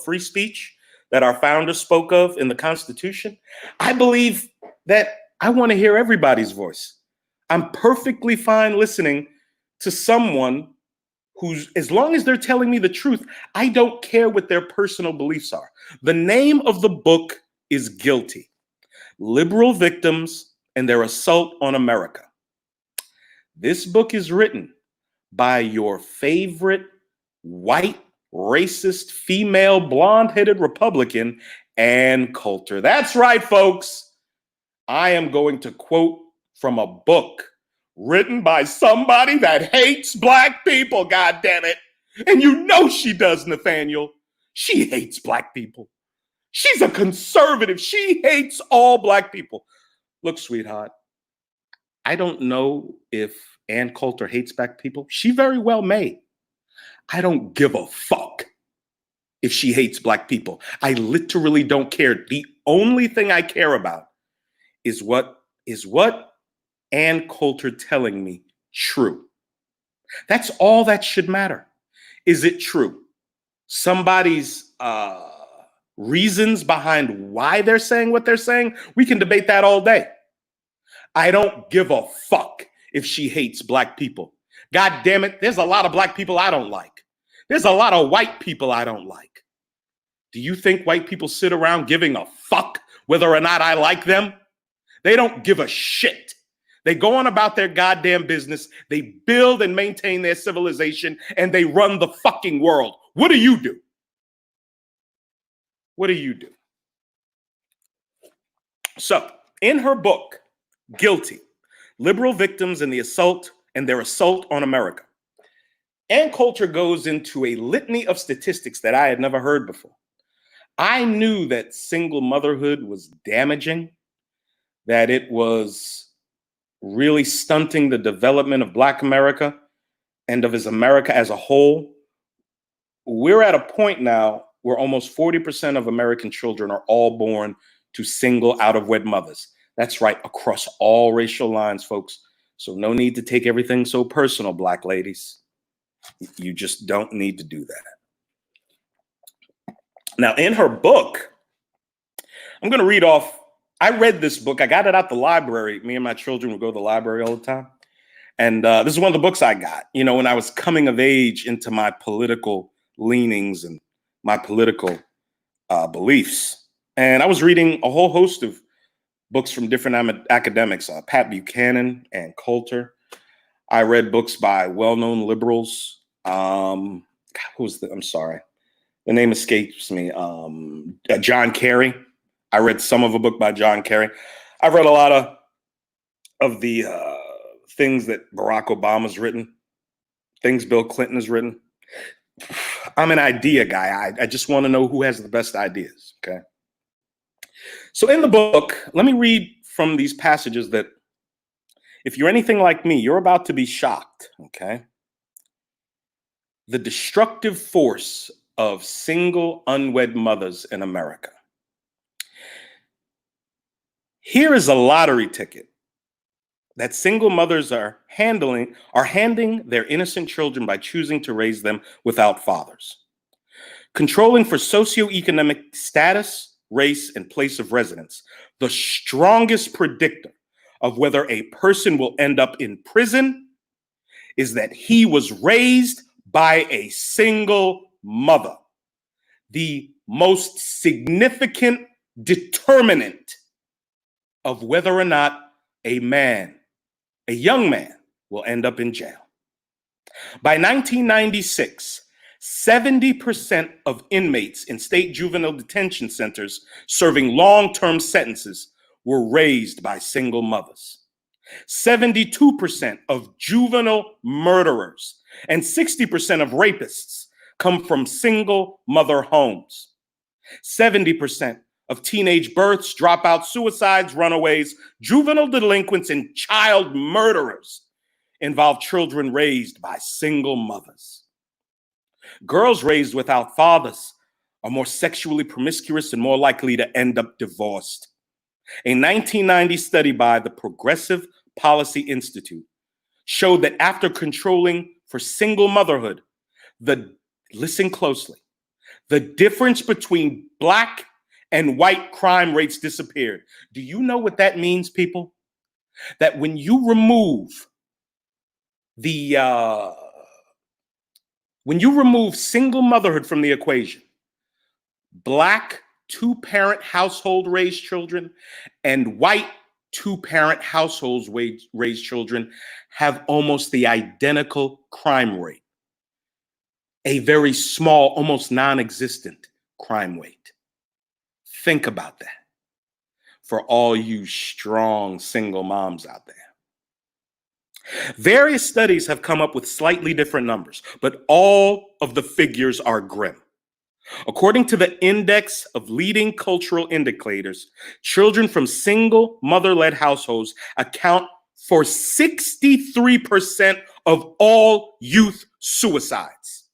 free speech that our founders spoke of in the Constitution, I believe that I want to hear everybody's voice. I'm perfectly fine listening to someone who's, as long as they're telling me the truth, I don't care what their personal beliefs are. The name of the book is Guilty: Liberal Victims and Their Assault on America. This book is written by your favorite white, racist, female, blonde-headed Republican, Ann Coulter. That's right, folks. I am going to quote from a book written by somebody that hates Black people, goddammit. And you know she does, Nathaniel. She hates Black people. She's a conservative. She hates all Black people. Look, sweetheart, I don't know if Ann Coulter hates Black people. She very well may. I don't give a fuck if she hates Black people. I literally don't care. The only thing I care about is what Ann Coulter telling me true. That's all that should matter. Is it true? Somebody's reasons behind why they're saying what they're saying, we can debate that all day. I don't give a fuck if she hates Black people. God damn it, there's a lot of Black people I don't like. There's a lot of white people I don't like. Do you think white people sit around giving a fuck whether or not I like them? They don't give a shit. They go on about their goddamn business. They build and maintain their civilization, and they run the fucking world. What do you do? What do you do? So, in her book, Guilty, Liberal Victims and their Assault on America, Ann Coulter goes into a litany of statistics that I had never heard before. I knew that single motherhood was damaging, that it was really stunting the development of Black America and of America as a whole. We're at a point now where almost 40% of American children are all born to single out-of-wed mothers. That's right, across all racial lines, folks. So no need to take everything so personal, Black ladies. You just don't need to do that. Now, in her book, I'm going to read off. I read this book. I got it out the library. Me and my children would go to the library all the time. And this is one of the books I got, when I was coming of age into my political leanings and my political beliefs. And I was reading a whole host of books from different academics, Pat Buchanan and Coulter. I read books by well-known liberals. I'm sorry. The name escapes me. John Kerry. I read some of a book by John Kerry. I've read a lot of the things that Barack Obama's written, things Bill Clinton has written. I'm an idea guy. I just want to know who has the best ideas, okay? So in the book, let me read from these passages that, if you're anything like me, you're about to be shocked, okay? The destructive force of single unwed mothers in America. Here is a lottery ticket that single mothers are handing their innocent children by choosing to raise them without fathers. Controlling for socioeconomic status, race, and place of residence, the strongest predictor of whether a person will end up in prison is that he was raised by a single mother. The most significant determinant of whether or not a young man, will end up in jail. By 1996, 70% of inmates in state juvenile detention centers serving long-term sentences were raised by single mothers. 72% of juvenile murderers and 60% of rapists come from single mother homes. 70% of teenage births, dropouts, suicides, runaways, juvenile delinquents, and child murderers involve children raised by single mothers. Girls raised without fathers are more sexually promiscuous and more likely to end up divorced. A 1990 study by the Progressive Policy Institute showed that after controlling for single motherhood, listen closely, the difference between Black and white crime rates disappeared. Do you know what that means, people? That when you remove single motherhood from the equation, Black two-parent household raised children and white two-parent households raised children have almost the identical crime rate. A very small, almost non-existent crime rate. Think about that for all you strong single moms out there. Various studies have come up with slightly different numbers, but all of the figures are grim. According to the Index of Leading Cultural Indicators, children from single mother-led households account for 63% of all youth suicides,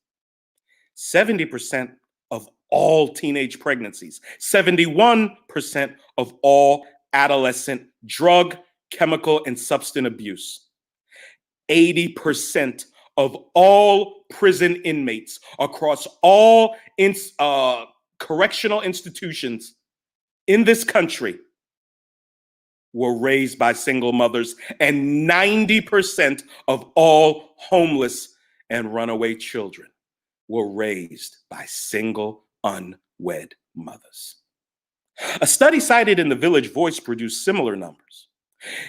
70% of all teenage pregnancies, 71% of all adolescent drug, chemical, and substance abuse, 80% of all prison inmates across all correctional institutions in this country were raised by single mothers, and 90% of all homeless and runaway children were raised by single unwed mothers. A study cited in the Village Voice produced similar numbers.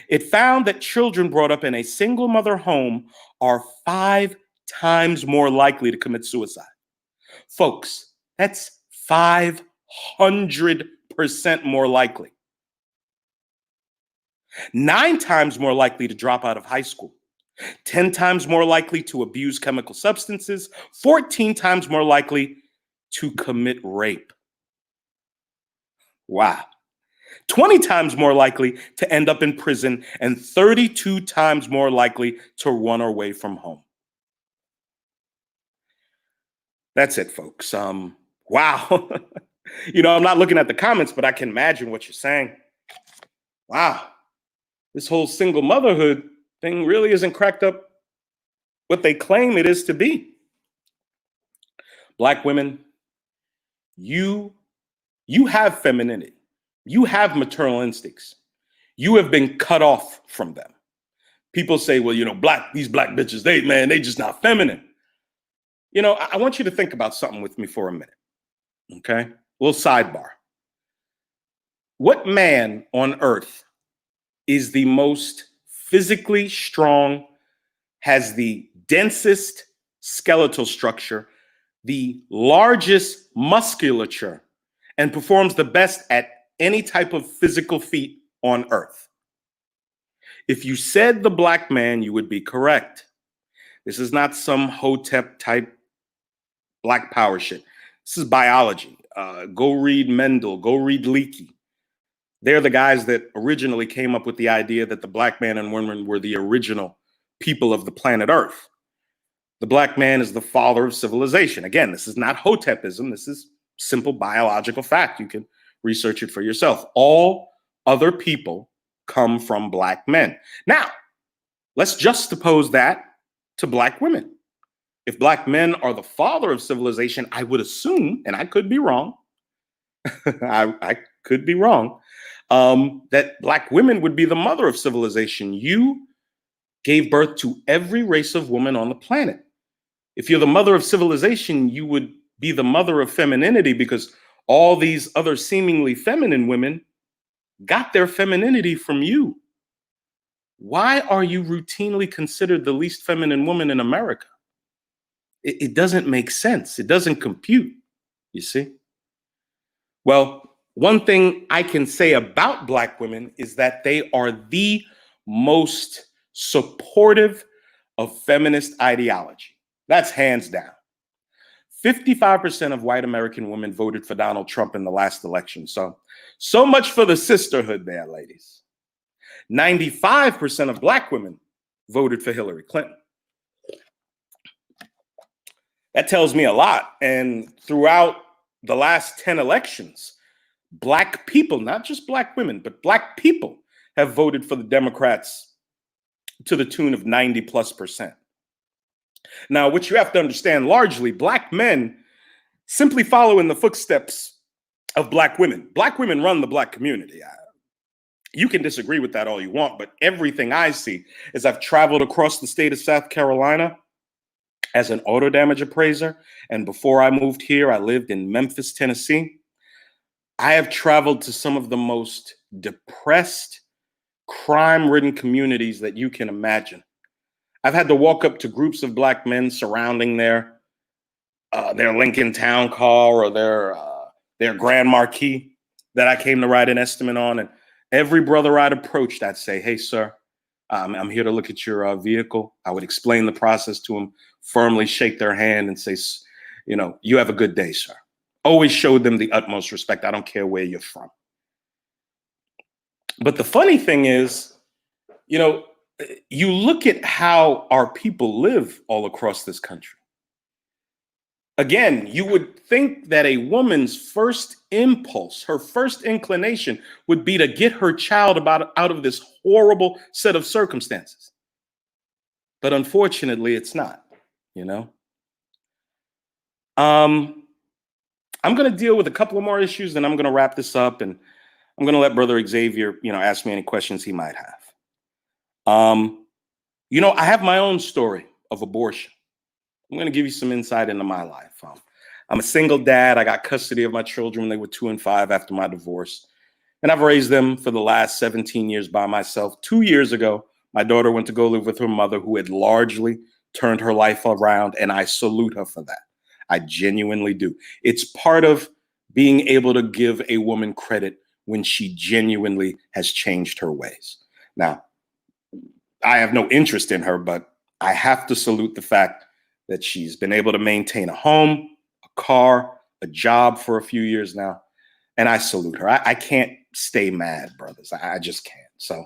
It found that children brought up in a single mother home are 5 times more likely to commit suicide. Folks, that's 500% more likely. 9 times more likely to drop out of high school. 10 times more likely to abuse chemical substances. 14 times more likely to commit rape. Wow. 20 times more likely to end up in prison, and 32 times more likely to run away from home. That's it, folks. Wow. I'm not looking at the comments, but I can imagine what you're saying. Wow. This whole single motherhood thing really isn't cracked up what they claim it is to be. Black women, you have femininity. You have maternal instincts. You have been cut off from them. People say, well, these black bitches, they just not feminine. I want you to think about something with me for a minute. Okay? A little sidebar. What man on earth is the most physically strong, has the densest skeletal structure, the largest musculature, and performs the best at any type of physical feat on earth? If you said the black man, you would be correct. This is not some Hotep type black power shit. This is biology. Go read Mendel, go read Leakey. They're the guys that originally came up with the idea that the black man and woman were the original people of the planet Earth. The black man is the father of civilization. Again, this is not Hotepism. This is simple biological fact. You can research it for yourself. All other people come from black men. Now, let's juxtapose that to black women. If black men are the father of civilization, I would assume, and I could be wrong, I could be wrong, that black women would be the mother of civilization. You gave birth to every race of woman on the planet. If you're the mother of civilization, you would be the mother of femininity, because all these other seemingly feminine women got their femininity from you. Why are you routinely considered the least feminine woman in America? It doesn't make sense. It doesn't compute, you see? Well, one thing I can say about black women is that they are the most supportive of feminist ideology. That's hands down. 55% of white American women voted for Donald Trump in the last election. So much for the sisterhood there, ladies. 95% of black women voted for Hillary Clinton. That tells me a lot. And throughout the last 10 elections, black people, not just black women, but black people have voted for the Democrats to the tune of 90+%. Now, what you have to understand, largely, black men simply follow in the footsteps of black women. Black women run the black community. You can disagree with that all you want, but everything I see is I've traveled across the state of South Carolina as an auto damage appraiser. And before I moved here, I lived in Memphis, Tennessee. I have traveled to some of the most depressed, crime-ridden communities that you can imagine. I've had to walk up to groups of black men surrounding their Lincoln Town Car or their Grand Marquis that I came to write an estimate on. And every brother I'd approached, I'd say, hey, sir, I'm here to look at your vehicle. I would explain the process to them, firmly shake their hand and say, you have a good day, sir. Always showed them the utmost respect. I don't care where you're from. But the funny thing is, you look at how our people live all across this country. Again, you would think that a woman's first impulse, her first inclination would be to get her child out of this horrible set of circumstances. But unfortunately, it's not, I'm going to deal with a couple of more issues, then I'm going to wrap this up, and I'm going to let Brother Xavier, ask me any questions he might have. I have my own story of abortion. I'm going to give you some insight into my life. I'm a single dad. I got custody of my children when they were 2 and 5 after my divorce. And I've raised them for the last 17 years by myself. 2 years ago, my daughter went to go live with her mother, who had largely turned her life around, and I salute her for that. I genuinely do. It's part of being able to give a woman credit when she genuinely has changed her ways. Now, I have no interest in her, but I have to salute the fact that she's been able to maintain a home, a car, a job for a few years now. And I salute her. I can't stay mad, brothers. I just can't. So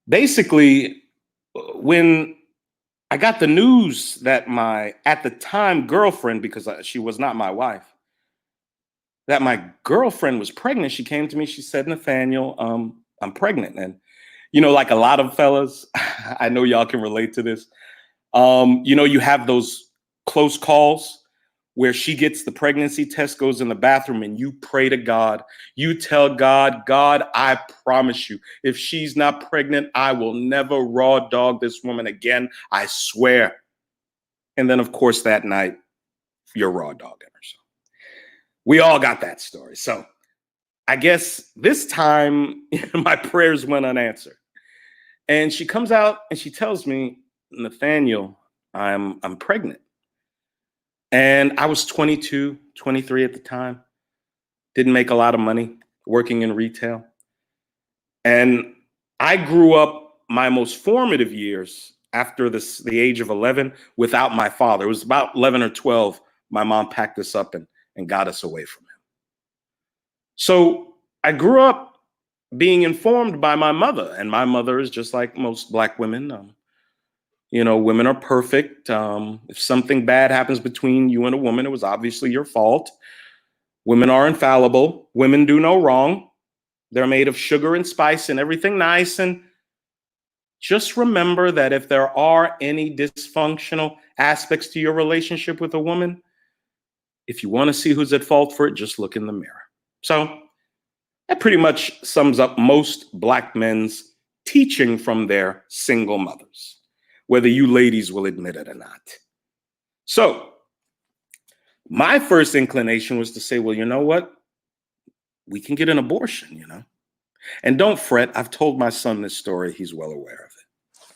basically, when I got the news that my, at the time, girlfriend, because she was not my wife, that my girlfriend was pregnant, she came to me, she said, Nathaniel, I'm pregnant. And, you know, like a lot of fellas, I know y'all can relate to this. You know, you have those close calls where she gets the pregnancy test, goes in the bathroom, and you pray to God. You tell God, God, I promise you, if she's not pregnant, I will never raw dog this woman again. I swear. And then, of course, that night, you're raw dogging her. So we all got that story. So I guess this time my prayers went unanswered. And she comes out and she tells me, Nathaniel, I'm pregnant. And I was 22, 23 at the time. Didn't make a lot of money working in retail. And I grew up my most formative years after the age of 11 without my father. It was about 11 or 12. My mom packed us up and got us away from him. So I grew up being informed by my mother, and my mother is just like most Black women. You know, women are perfect. If something bad happens between you and a woman, it was obviously your fault. Women are infallible. Women do no wrong. They're made of sugar and spice and everything nice. And just remember that if there are any dysfunctional aspects to your relationship with a woman, if you want to see who's at fault for it, just look in the mirror. So that pretty much sums up most Black men's teaching from their single mothers, whether you ladies will admit it or not. So my first inclination was to say, well, you know what? We can get an abortion, you know? And don't fret, I've told my son this story. He's well aware of it.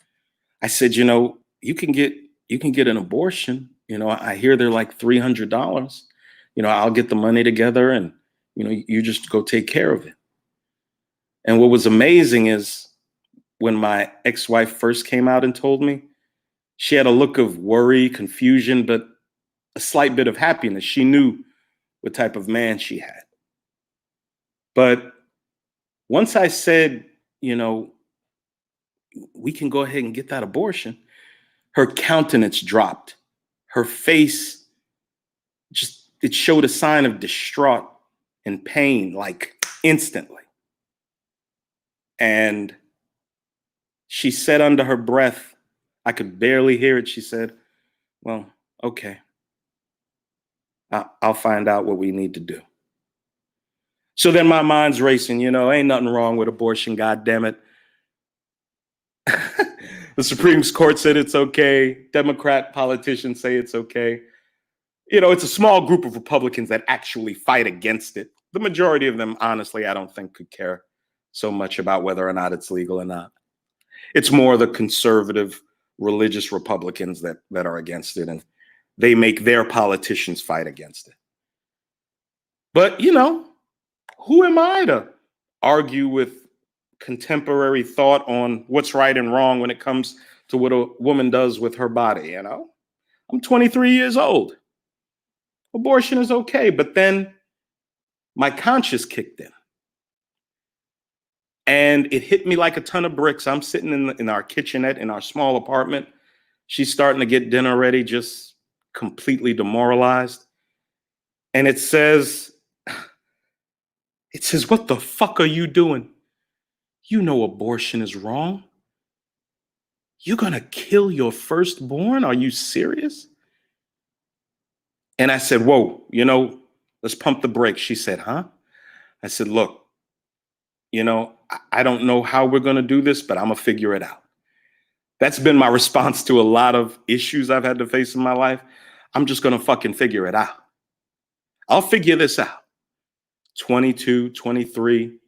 I said, you know, you can get an abortion. You know, I hear they're like $300. You know, I'll get the money together and, you know, you just go take care of it. And what was amazing is when my ex-wife first came out and told me, she had a look of worry, confusion, but a slight bit of happiness. She knew what type of man she had. But once I said, you know, we can go ahead and get that abortion, her countenance dropped. Her face it showed a sign of distraught and pain, like instantly. And she said under her breath, I could barely hear it. She said, well, okay, I'll find out what we need to do. So then my mind's racing, you know, ain't nothing wrong with abortion, God damn it. The Supreme Court said it's okay. Democrat politicians say it's okay. You know, it's a small group of Republicans that actually fight against it. The majority of them, honestly, I don't think could care so much about whether or not it's legal or not. It's more the conservative, religious Republicans that are against it, and they make their politicians fight against it. But, you know, who am I to argue with contemporary thought on what's right and wrong when it comes to what a woman does with her body? You know, I'm 23 years old. Abortion is okay. But then my conscience kicked in. And it hit me like a ton of bricks. I'm sitting in our kitchenette in our small apartment. She's starting to get dinner ready, just completely demoralized. And it says, what the fuck are you doing? You know abortion is wrong. You're going to kill your firstborn? Are you serious? And I said, whoa, you know, let's pump the brakes. She said, huh? I said, look, you know, I don't know how we're going to do this, but I'm going to figure it out. That's been my response to a lot of issues I've had to face in my life. I'm just going to fucking figure it out. I'll figure this out. 22, 23,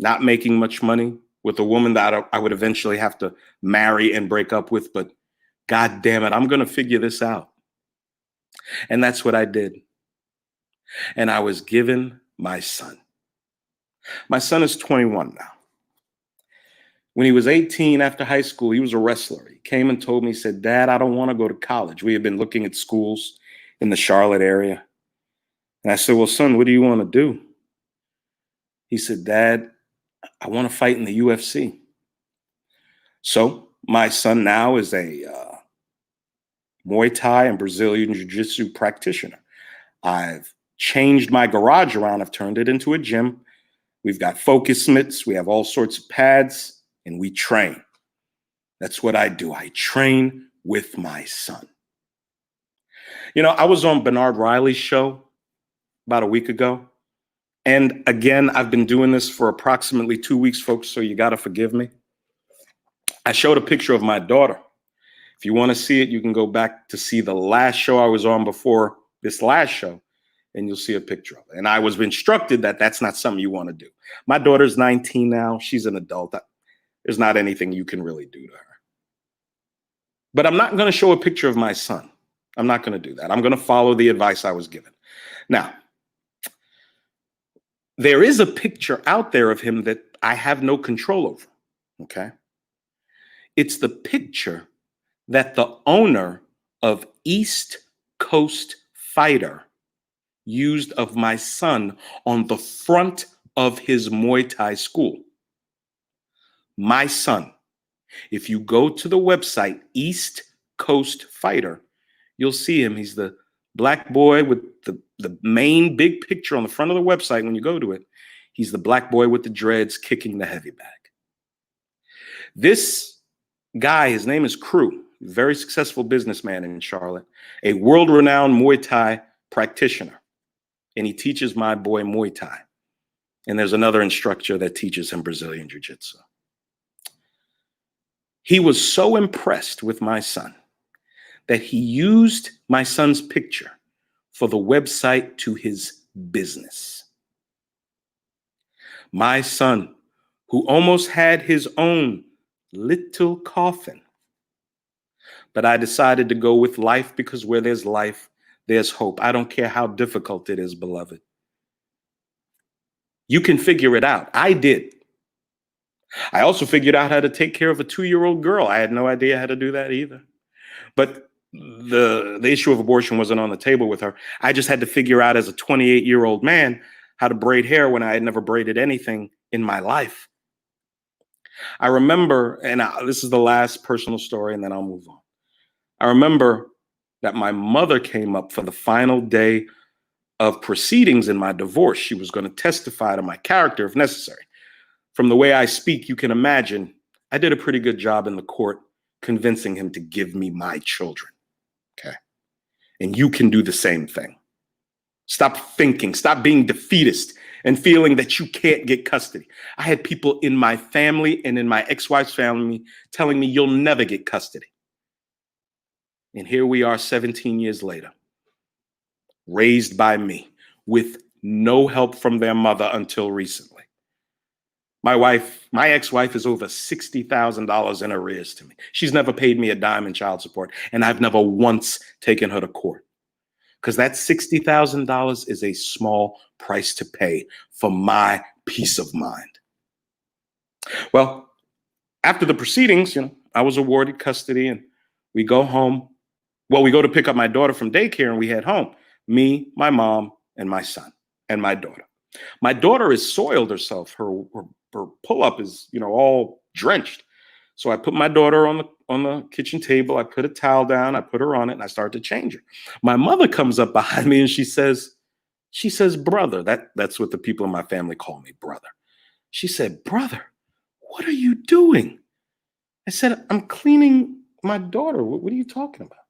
not making much money, with a woman that I would eventually have to marry and break up with. But God damn it, I'm going to figure this out. And that's what I did. And I was given my son. My son is 21 now. When he was 18 after high school, he was a wrestler. He came and told me, he said, Dad, I don't want to go to college. We had been looking at schools in the Charlotte area. And I said, well, son, what do you want to do? He said, Dad, I want to fight in the UFC. So my son now is a Muay Thai and Brazilian Jiu-Jitsu practitioner. I've changed my garage around. I've turned it into a gym. We've got focus mitts. We have all sorts of pads, and we train. That's what I do. I train with my son. You know, I was on Bernard Riley's show about a week ago. And again, I've been doing this for approximately 2 weeks, folks, so you got to forgive me. I showed a picture of my daughter. If you want to see it, you can go back to see the last show I was on before this last show, and you'll see a picture of it. And I was instructed that that's not something you want to do. My daughter's 19 now. She's an adult. There's not anything you can really do to her. But I'm not going to show a picture of my son. I'm not going to do that. I'm going to follow the advice I was given. Now, there is a picture out there of him that I have no control over, okay? It's the picture that the owner of East Coast Fighter used of my son on the front of his Muay Thai school. My son, if you go to the website East Coast Fighter, you'll see him. He's the black boy with the main big picture on the front of the website when you go to it. He's the black boy with the dreads kicking the heavy bag. This guy, his name is Crew, very successful businessman in Charlotte, a world-renowned Muay Thai practitioner. And he teaches my boy Muay Thai. And there's another instructor that teaches him Brazilian Jiu-Jitsu. He was so impressed with my son that he used my son's picture for the website to his business. My son, who almost had his own little coffin, but I decided to go with life because where there's life, there's hope. I don't care how difficult it is, beloved. You can figure it out. I did. I also figured out how to take care of a 2-year-old girl. I had no idea how to do that either. But the issue of abortion wasn't on the table with her. I just had to figure out as a 28-year-old man how to braid hair when I had never braided anything in my life. I remember, and this is the last personal story, and then I'll move on. I remember that my mother came up for the final day of proceedings in my divorce. She was going to testify to my character if necessary. From the way I speak, you can imagine I did a pretty good job in the court convincing him to give me my children. Okay. And you can do the same thing. Stop thinking, stop being defeatist and feeling that you can't get custody. I had people in my family and in my ex-wife's family telling me you'll never get custody. And here we are 17 years later, raised by me with no help from their mother until recently. My ex-wife is over $60,000 in arrears to me. She's never paid me a dime in child support, and I've never once taken her to court. Because that $60,000 is a small price to pay for my peace of mind. Well, after the proceedings, I was awarded custody, and we go home. Well, we go to pick up my daughter from daycare, and we head home. Me, my mom, and my son, and my daughter. My daughter has soiled herself. Her pull-up is, all drenched. So I put my daughter on the kitchen table. I put a towel down. I put her on it, and I start to change her. My mother comes up behind me, and she says, brother. That's what the people in my family call me, brother. She said, brother, what are you doing? I said, I'm cleaning my daughter. What are you talking about?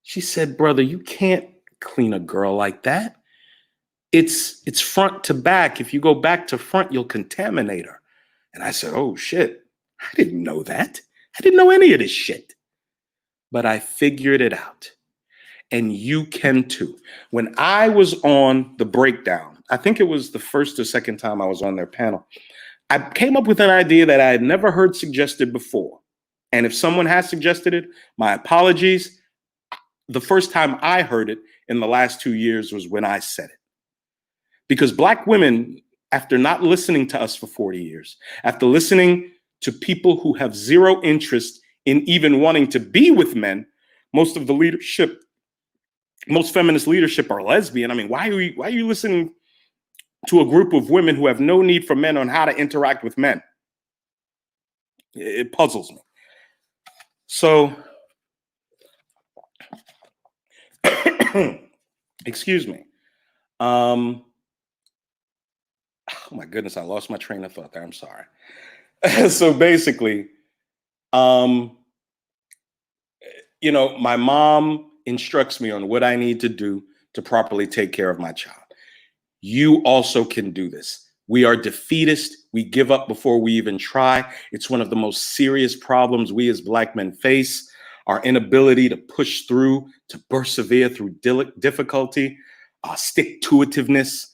She said, brother, you can't clean a girl like that. It's front to back. If you go back to front, you'll contaminate her. And I said, oh, shit. I didn't know that. I didn't know any of this shit. But I figured it out. And you can too. When I was on the breakdown, I think it was the first or second time I was on their panel, I came up with an idea that I had never heard suggested before. And if someone has suggested it, my apologies. the first time I heard it in the last 2 years was when I said it. Because Black women, after not listening to us for 40 years, after listening to people who have zero interest in even wanting to be with men, most of the leadership, most feminist leadership are lesbian. I mean, why are you listening to a group of women who have no need for men on how to interact with men? It puzzles me. So, excuse me. Oh my goodness, I lost my train of thought there. I'm sorry. So basically, my mom instructs me on what I need to do to properly take care of my child. You also can do this. We are defeatist. We give up before we even try. It's one of the most serious problems we as Black men face, our inability to push through, to persevere through difficulty, stick-to-itiveness.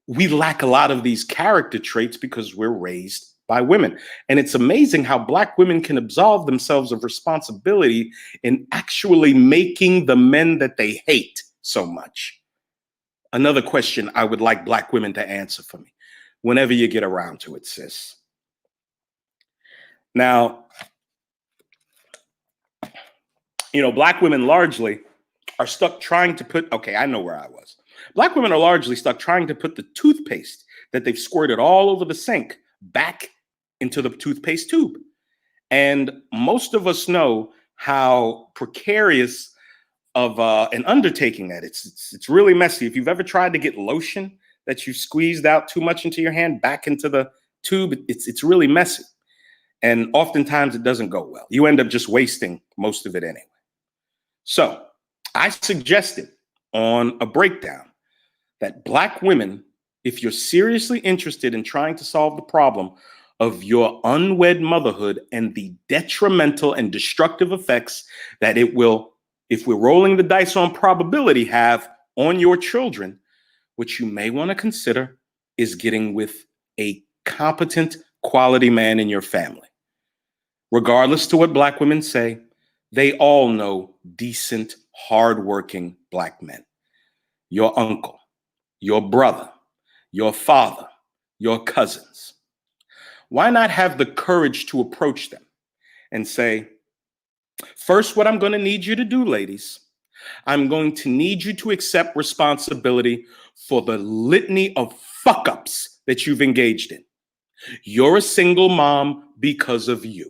We lack a lot of these character traits because we're raised by women. And it's amazing how Black women can absolve themselves of responsibility in actually making the men that they hate so much. Another question I would like Black women to answer for me whenever you get around to it, sis. Now, Black women largely are stuck trying to put, okay, I know where I was. Black women are largely stuck trying to put the toothpaste that they've squirted all over the sink back into the toothpaste tube. And most of us know how precarious of an undertaking that it's really messy. If you've ever tried to get lotion that you squeezed out too much into your hand back into the tube, it's really messy. And oftentimes it doesn't go well. You end up just wasting most of it anyway. So I suggested on a breakdown that Black women, if you're seriously interested in trying to solve the problem of your unwed motherhood and the detrimental and destructive effects that it will, if we're rolling the dice on probability, have on your children, what you may want to consider is getting with a competent, quality man in your family. Regardless to what Black women say, they all know decent, hardworking Black men. Your uncle, your brother, your father, your cousins. Why not have the courage to approach them and say, first, what I'm going to need you to do, ladies, I'm going to need you to accept responsibility for the litany of fuck-ups that you've engaged in. You're a single mom because of you,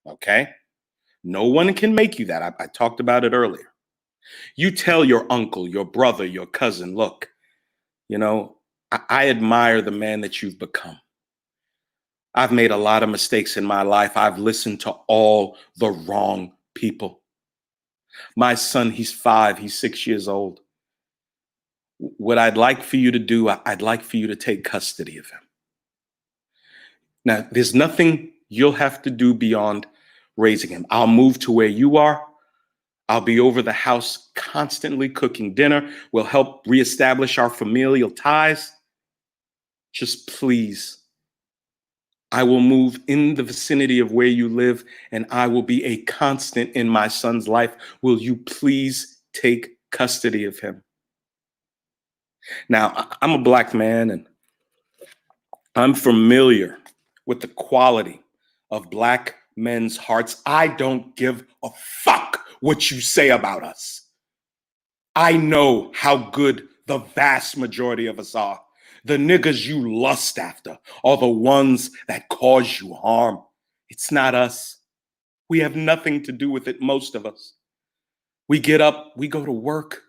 okay? No one can make you that. I talked about it earlier. You tell your uncle, your brother, your cousin, look, I admire the man that you've become. I've made a lot of mistakes in my life. I've listened to all the wrong people. My son, he's 5, he's 6 years old. What I'd like for you to do, I'd like for you to take custody of him. Now, there's nothing you'll have to do beyond raising him. I'll move to where you are. I'll be over the house constantly cooking dinner. We'll help reestablish our familial ties. Just please, I will move in the vicinity of where you live, and I will be a constant in my son's life. Will you please take custody of him? Now, I'm a Black man, and I'm familiar with the quality of Black men's hearts. I don't give a fuck what you say about us. I know how good the vast majority of us are. The niggas you lust after are the ones that cause you harm. It's not us. We have nothing to do with it, most of us. We get up, we go to work.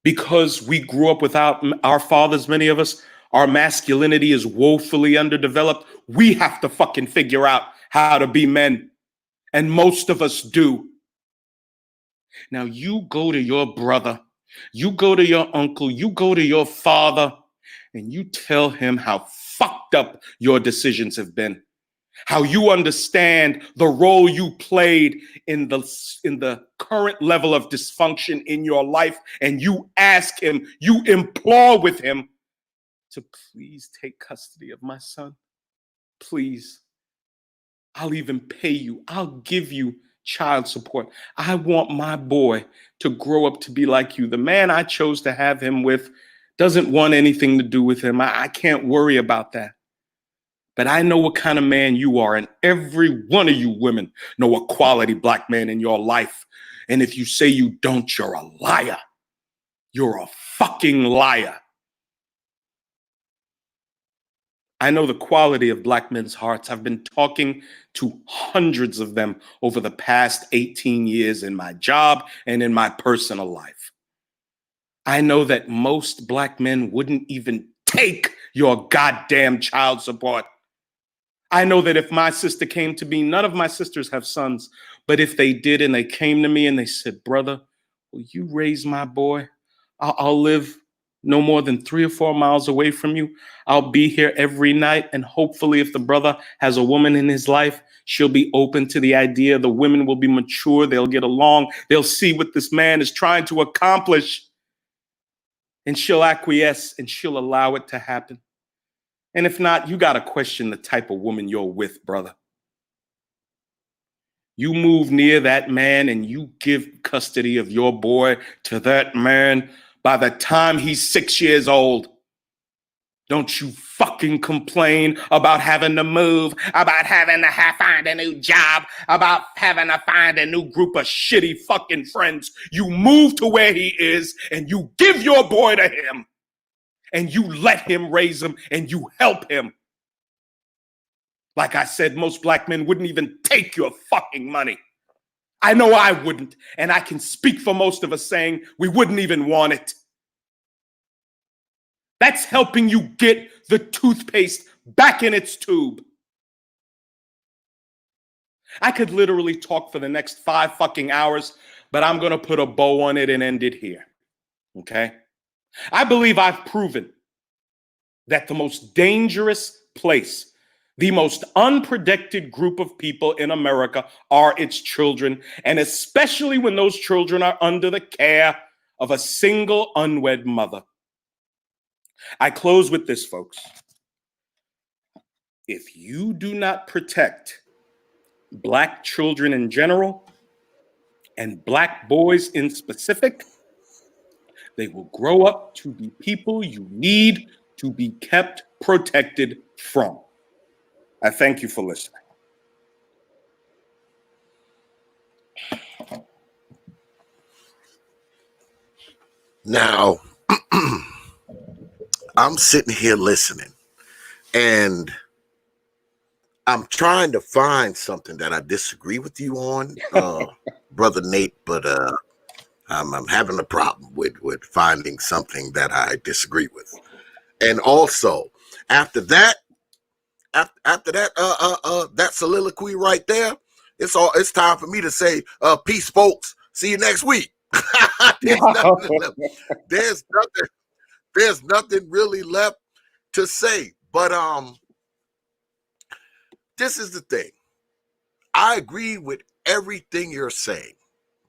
Because we grew up without our fathers, many of us, our masculinity is woefully underdeveloped. We have to fucking figure out how to be men. And most of us do. Now you go to your brother, you go to your uncle, you go to your father, and you tell him how fucked up your decisions have been, how you understand the role you played in the current level of dysfunction in your life, and you ask him, you implore with him to please take custody of my son. Please. I'll even pay you. I'll give you child support. I want my boy to grow up to be like you. The man I chose to have him with doesn't want anything to do with him. I can't worry about that. But I know what kind of man you are, and every one of you women know a quality black man in your life. And if you say you don't, you're a liar. You're a fucking liar. I know the quality of black men's hearts. I've been talking to hundreds of them over the past 18 years in my job and in my personal life. I know that most black men wouldn't even take your goddamn child support. I know that if my sister came to me, none of my sisters have sons, but if they did and they came to me and they said, brother, will you raise my boy? I'll live no more than 3 or 4 miles away from you. I'll be here every night. And hopefully if the brother has a woman in his life, she'll be open to the idea. The women will be mature. They'll get along. They'll see what this man is trying to accomplish. And she'll acquiesce and she'll allow it to happen. And if not, you got to question the type of woman you're with, brother. You move near that man and you give custody of your boy to that man by the time he's 6 years old. Don't you fucking complain about having to move, about having to find a new job, about having to find a new group of shitty fucking friends. You move to where he is and you give your boy to him. And you let him raise him and you help him. Like I said, most black men wouldn't even take your fucking money. I know I wouldn't. And I can speak for most of us saying we wouldn't even want it. That's helping you get the toothpaste back in its tube. I could literally talk for the next 5 fucking hours, but I'm going to put a bow on it and end it here. Okay? I believe I've proven that the most dangerous place, the most unprotected group of people in America are its children, and especially when those children are under the care of a single unwed mother. I close with this, folks. If you do not protect black children in general and black boys in specific, they will grow up to be people you need to be kept protected from. I thank you for listening. Now, I'm sitting here listening, and I'm trying to find something that I disagree with you on, Brother Nate, but I'm having a problem with finding something that I disagree with. And also, after that that soliloquy right there, it's time for me to say, peace, folks. See you next week. There's nothing really left to say. But this is the thing. I agree with everything you're saying,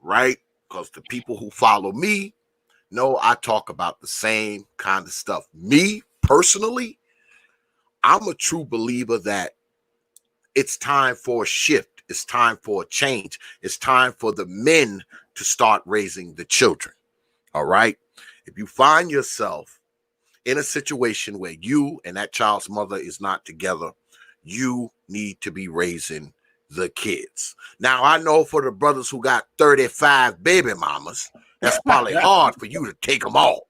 right? Because the people who follow me know I talk about the same kind of stuff. Me, personally, I'm a true believer that it's time for a shift. It's time for a change. It's time for the men to start raising the children. All right? If you find yourself in a situation where you and that child's mother is not together, you need to be raising the kids. Now, I know for the brothers who got 35 baby mamas, that's probably hard for you to take them all.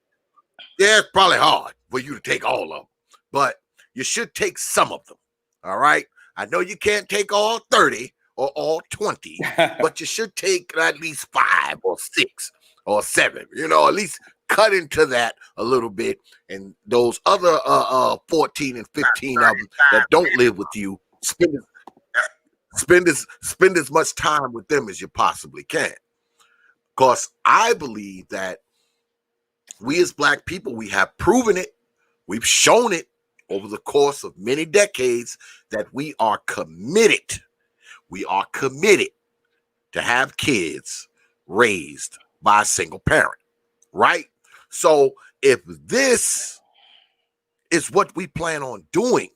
Yeah, it's probably hard for you to take all of them, but you should take some of them. All right? I know you can't take all 30 or all 20, but you should take at least 5 or 6 or 7, at least cut into that a little bit. And those other 14 and 15 of them that don't live with you, spend as much time with them as you possibly can. Because I believe that we as black people, we have proven it. We've shown it over the course of many decades that we are committed. We are committed to have kids raised by a single parent, right? So if this is what we plan on doing,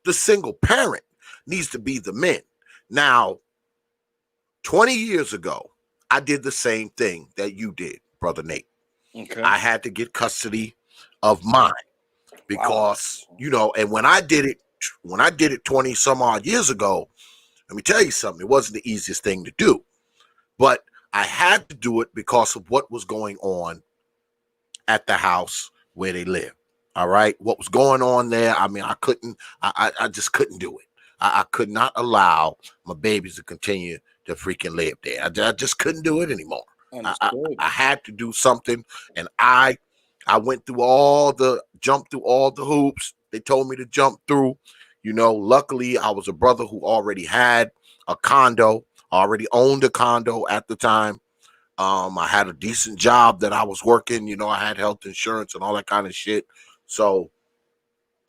the single parent needs to be the men. Now, 20 years ago, I did the same thing that you did, Brother Nate. Okay. I had to get custody of mine because, you know, and when I did it 20 some odd years ago, let me tell you something, it wasn't the easiest thing to do. But I had to do it because of what was going on at the house where they live. All right. What was going on there? I mean, I just couldn't do it. I could not allow my babies to continue to freaking live there. I just couldn't do it anymore. I had to do something, and I jumped through all the hoops they told me to jump through. You know, luckily I was a brother who already had a condo, already owned a condo at the time. I had a decent job that I was working, you know, I had health insurance and all that kind of shit. So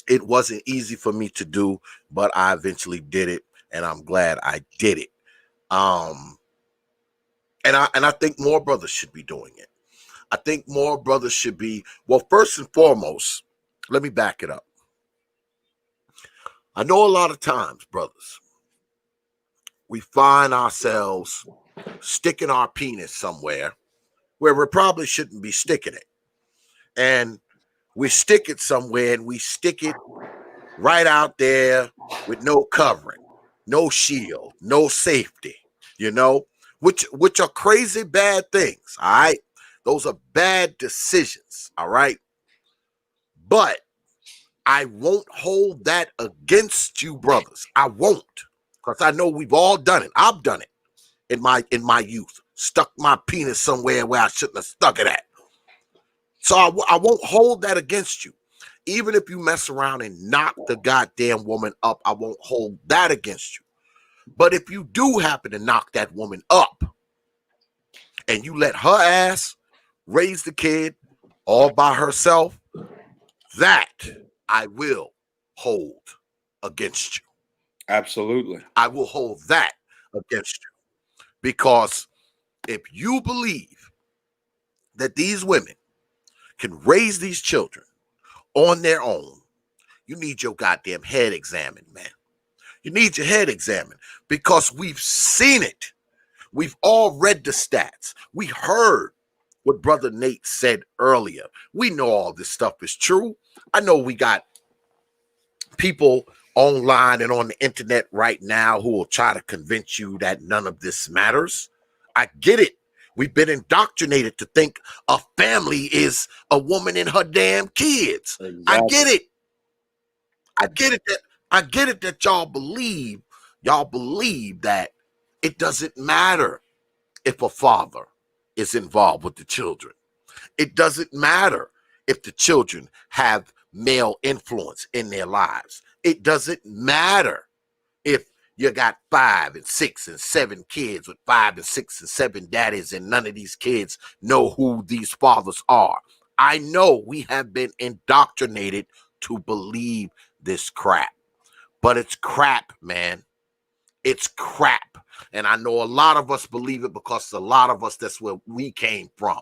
it wasn't easy for me to do, but I eventually did it, and I'm glad I did it. And I think more brothers should be doing it. I think more brothers should be, well, first and foremost, let me back it up. I know a lot of times, brothers, we find ourselves sticking our penis somewhere where we probably shouldn't be sticking it. And we stick it somewhere, and we stick it right out there with no covering, no shield, no safety, you know, which are crazy bad things. All right. Those are bad decisions. All right. But I won't hold that against you, brothers. I won't, because I know we've all done it. I've done it in my youth. Stuck my penis somewhere where I shouldn't have stuck it at. So I won't hold that against you. Even if you mess around and knock the goddamn woman up, I won't hold that against you. But if you do happen to knock that woman up and you let her ass raise the kid all by herself, that I will hold against you. Absolutely. I will hold that against you. Because if you believe that these women can raise these children on their own, you need your goddamn head examined, man. You need your head examined, because we've seen it. We've all read the stats. We heard what Brother Nate said earlier. We know all this stuff is true. I know we got people online and on the internet right now who will try to convince you that none of this matters. I get it. We've been indoctrinated to think a family is a woman and her damn kids. Exactly. I get it. I get it that y'all believe that it doesn't matter if a father is involved with the children. It doesn't matter if the children have male influence in their lives. It doesn't matter if you got 5 and 6 and 7 kids with 5 and 6 and 7 daddies, and none of these kids know who these fathers are. I know we have been indoctrinated to believe this crap, but it's crap, man. It's crap. And I know a lot of us believe it because a lot of us, that's where we came from.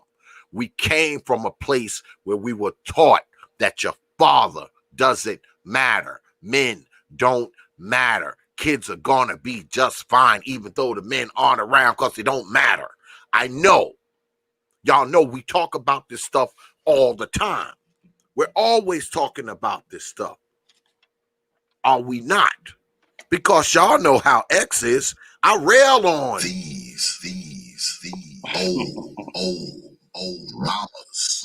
We came from a place where we were taught that your father doesn't matter. Men don't matter. Kids are going to be just fine, even though the men aren't around, because they don't matter. I know. Y'all know we talk about this stuff all the time. We're always talking about this stuff. Are we not? Because y'all know how X is. I rail on these old mamas.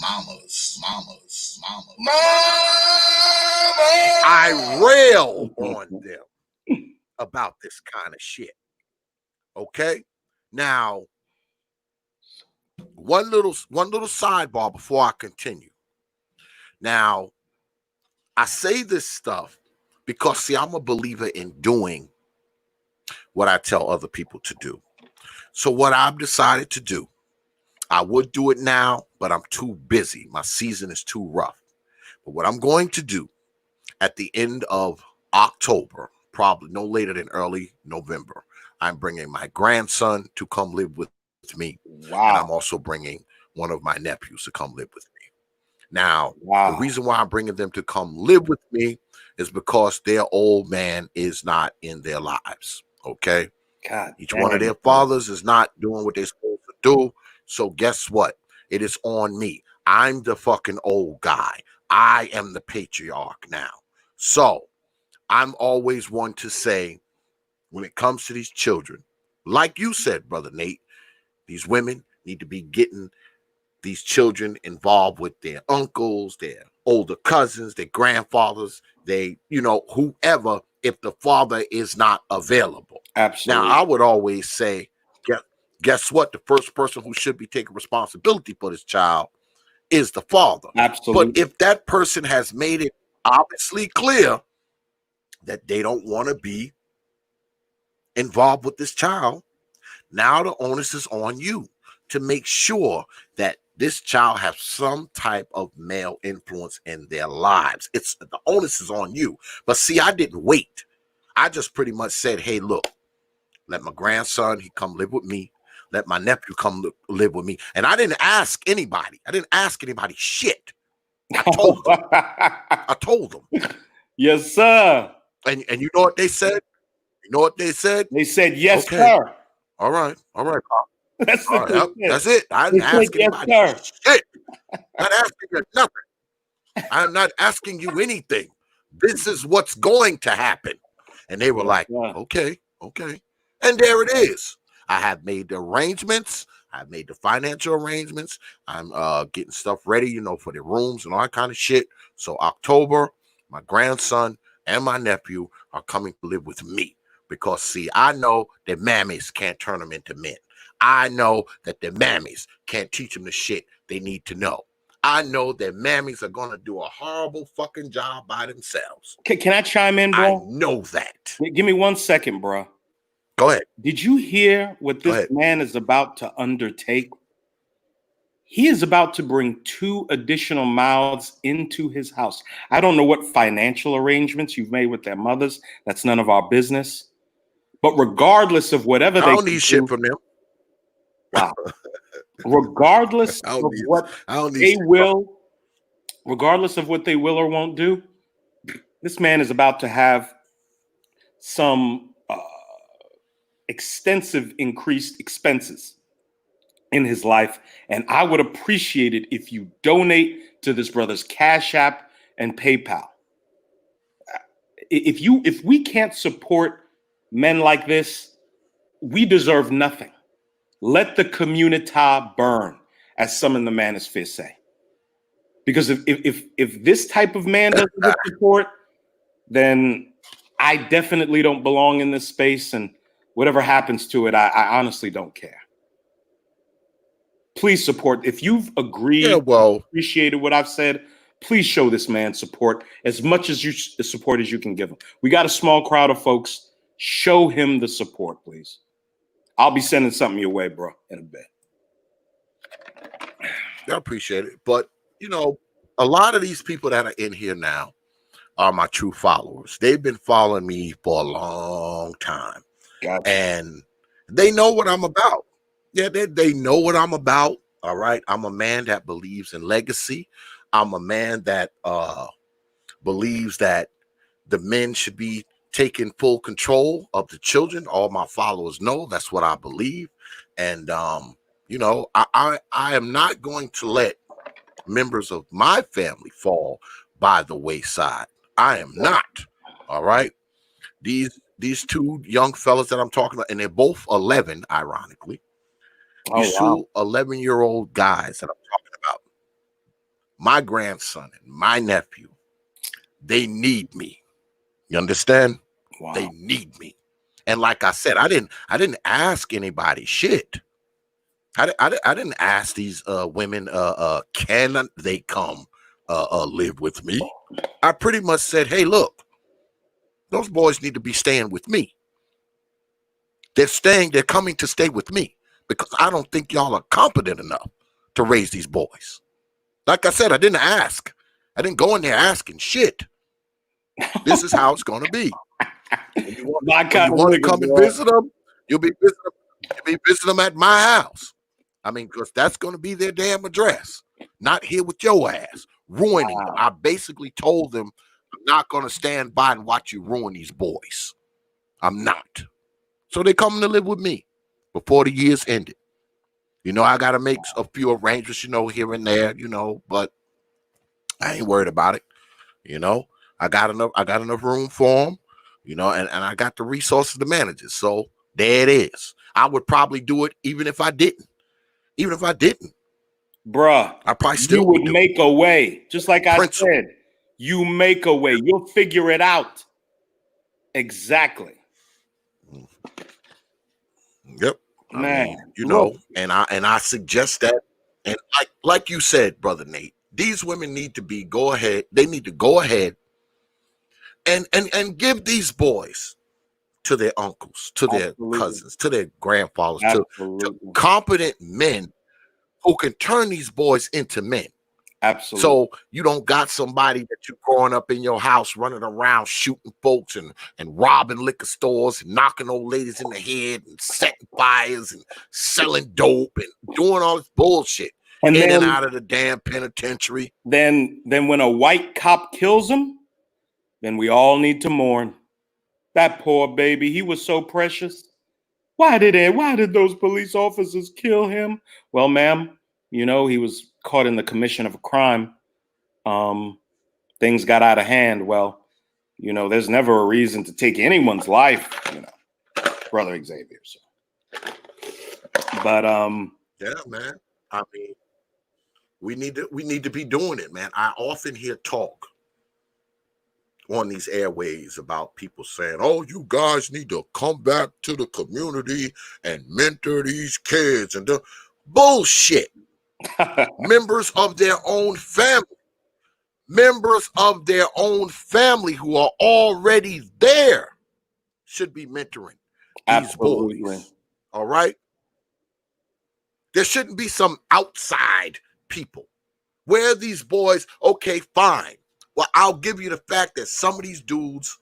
I rail on them about this kind of shit. Okay? Now, one little sidebar before I continue. Now, I say this stuff because, see, I'm a believer in doing what I tell other people to do. So what I've decided to do, I would do it now, but I'm too busy. My season is too rough. But what I'm going to do at the end of October, probably no later than early November, I'm bringing my grandson to come live with me. Wow. And I'm also bringing one of my nephews to come live with me. Now, The reason why I'm bringing them to come live with me is because their old man is not in their lives. Okay. God Each one of damn. their fathers is not doing what they're supposed to do. So guess what? It is on me. I'm the fucking old guy. I am the patriarch now. So I'm always one to say, when it comes to these children, like you said, Brother Nate, these women need to be getting these children involved with their uncles, their older cousins, their grandfathers, whoever, if the father is not available. Now, Absolutely. I would always say, guess what? The first person who should be taking responsibility for this child is the father. But Absolutely. if that person has made it obviously clear that they don't want to be involved with this child, now the onus is on you to make sure that this child has some type of male influence in their lives. It's the onus is on you. But see, I didn't wait. I just pretty much said, hey, look, let my grandson, he come live with me. Let my nephew come live with me. And I didn't ask anybody. I didn't ask anybody shit. I told them. I told them. Yes, sir. And you know what they said? You know what they said? They said, yes, Okay. sir. All right. All right. That's All what right. they said. That's it. I They didn't said, ask yes, anybody sir. shit. Not asking you nothing. I'm not asking you anything. This is what's going to happen. And they were like, okay. And there it is. I have made the arrangements. I've made the financial arrangements. I'm getting stuff ready, for the rooms and all that kind of shit. So October, my grandson and my nephew are coming to live with me. Because, see, I know that mammies can't turn them into men. I know that the mammies can't teach them the shit they need to know. I know that mammies are going to do a horrible fucking job by themselves. Can I chime in, bro? I know that. Give me 1 second, bro. Go ahead. Did you hear what this man is about to undertake? He is about to bring 2 additional mouths into his house. I don't know what financial arrangements you've made with their mothers. That's none of our business. But regardless of whatever I don't need shit from them. Wow. Regardless of what they will, regardless of what they will or won't do, this man is about to have some extensive increased expenses in his life. And I would appreciate it if you donate to this brother's Cash App and PayPal. If we can't support men like this, we deserve nothing. Let the community burn, as some in the manosphere say. Because if this type of man doesn't get support, then I definitely don't belong in this space, and whatever happens to it, I honestly don't care. Please support. If you've agreed, appreciated what I've said, please show this man support as much as support as you can give him. We got a small crowd of folks. Show him the support, please. I'll be sending something your way, bro, in a bit. I appreciate it. But, a lot of these people that are in here now are my true followers. They've been following me for a long time. Gotcha. And they know what I'm about. Yeah, they know what I'm about. All right. I'm a man that believes in legacy. I'm a man that believes that the men should be taking full control of the children. All my followers know that's what I believe. And I am not going to let members of my family fall by the wayside. I am not. All right. These 2 young fellas that I'm talking about, and they're both 11, ironically. These 2 11-year-old guys that I'm talking about, my grandson and my nephew, they need me. You understand? Wow. They need me. And like I said, I didn't ask anybody shit. I didn't ask these women, can they come live with me? I pretty much said, hey, look, those boys need to be staying with me. They're coming to stay with me because I don't think y'all are competent enough to raise these boys. Like I said, I didn't ask. I didn't go in there asking shit. This is how it's going to be. When you want to come and visit them, you'll be visiting them at my house. I mean, because that's going to be their damn address. Not here with your ass, ruining them. I basically told them, I'm not going to stand by and watch you ruin these boys. I'm not. So they coming to live with me before the year's ended. You know, I got to make a few arrangements, you know, here and there, you know, but I ain't worried about it. You know, I got enough room for them, you know, and I got the resources to manage it. So there it is. I would probably do it even if I didn't. Even if I didn't. Bruh, I probably you still would do make a way. Just like I Principle. said, you make a way. You'll figure it out. Exactly. Yep. Man, I mean, you look. know, and I suggest that. And like you said, Brother Nate, these women need to go ahead. They need to go ahead and give these boys to their uncles, to their cousins, to their grandfathers, to competent men who can turn these boys into men. Absolutely. So you don't got somebody that you're growing up in your house running around shooting folks and robbing liquor stores and knocking old ladies in the head and setting fires and selling dope and doing all this bullshit. And in then, and out of the damn penitentiary. Then when a white cop kills him, then we all need to mourn. That poor baby, he was so precious. Why did those police officers kill him? Well, ma'am, you know, he was caught in the commission of a crime. Things got out of hand. Well, you know, there's never a reason to take anyone's life, you know, Brother Xavier. So. But yeah, man. I mean, we need to be doing it, man. I often hear talk on these airways about people saying, "Oh, you guys need to come back to the community and mentor these kids," and the bullshit. Members of their own family who are already there should be mentoring these boys. All right? There shouldn't be some outside people. Where are these boys? Okay, fine. Well, I'll give you the fact that some of these dudes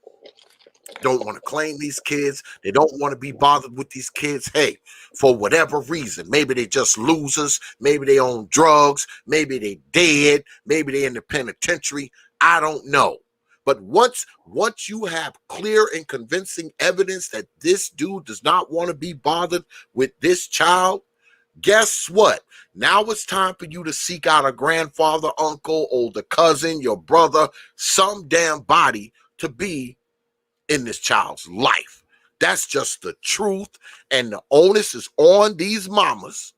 don't want to claim these kids. They don't want to be bothered with these kids. Hey, for whatever reason, maybe they just losers. Maybe they own drugs. Maybe they dead. Maybe they in the penitentiary. I don't know. But once you have clear and convincing evidence that this dude does not want to be bothered with this child, guess what? Now it's time for you to seek out a grandfather, uncle, older cousin, your brother, some damn body to be in this child's life. That's just the truth. And the onus is on these mamas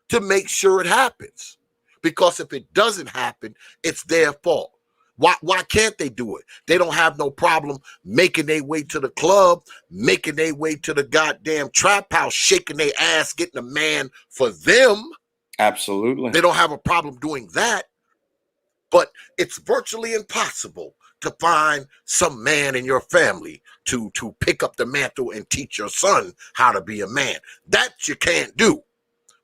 to make sure it happens. Because if it doesn't happen, it's their fault. Why can't they do it? They don't have no problem making their way to the club, making their way to the goddamn trap house, shaking their ass, getting a man for them. Absolutely. They don't have a problem doing that. But it's virtually impossible to find some man in your family to pick up the mantle and teach your son how to be a man. That you can't do.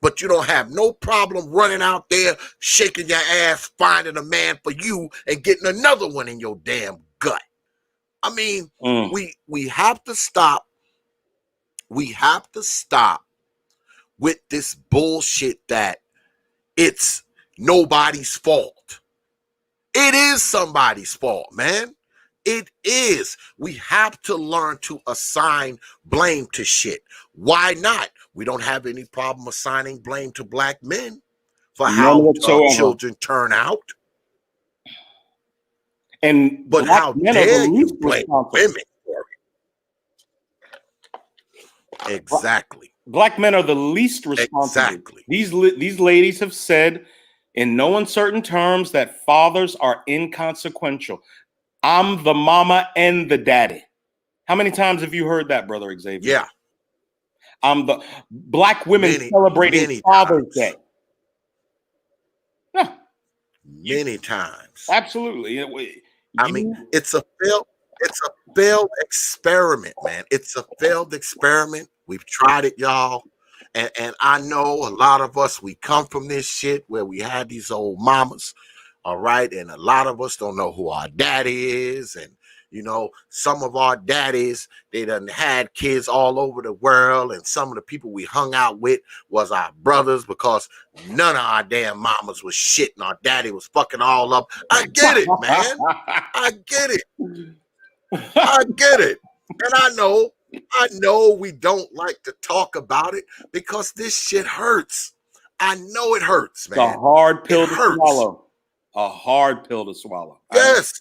But you don't have no problem running out there, shaking your ass, finding a man for you and getting another one in your damn gut. I mean, we have to stop. We have to stop with this bullshit that it's nobody's fault. It is somebody's fault, man. It is. We have to learn to assign blame to shit. Why not? We don't have any problem assigning blame to black men for how children turn out. But how dare you blame women for it? Exactly. Black men are the least responsible. Exactly. These ladies have said in no uncertain terms that fathers are inconsequential. I'm the mama and the daddy. How many times have you heard that, Brother Xavier? Yeah. I'm the black women celebrating Father's Day. Yeah. Many times. Absolutely. I mean, it's a failed experiment, man. It's a failed experiment. We've tried it, y'all. And I know a lot of us, we come from this shit where we had these old mamas, all right? And a lot of us don't know who our daddy is. And, you know, some of our daddies, they done had kids all over the world. And some of the people we hung out with was our brothers because none of our damn mamas was shit and our daddy was fucking all up. I get it, man. I get it. I get it. And I know I know we don't like to talk about it because this shit hurts. I know it hurts, It's a man. hard It pill to hurts. swallow. A hard pill to swallow. Yes.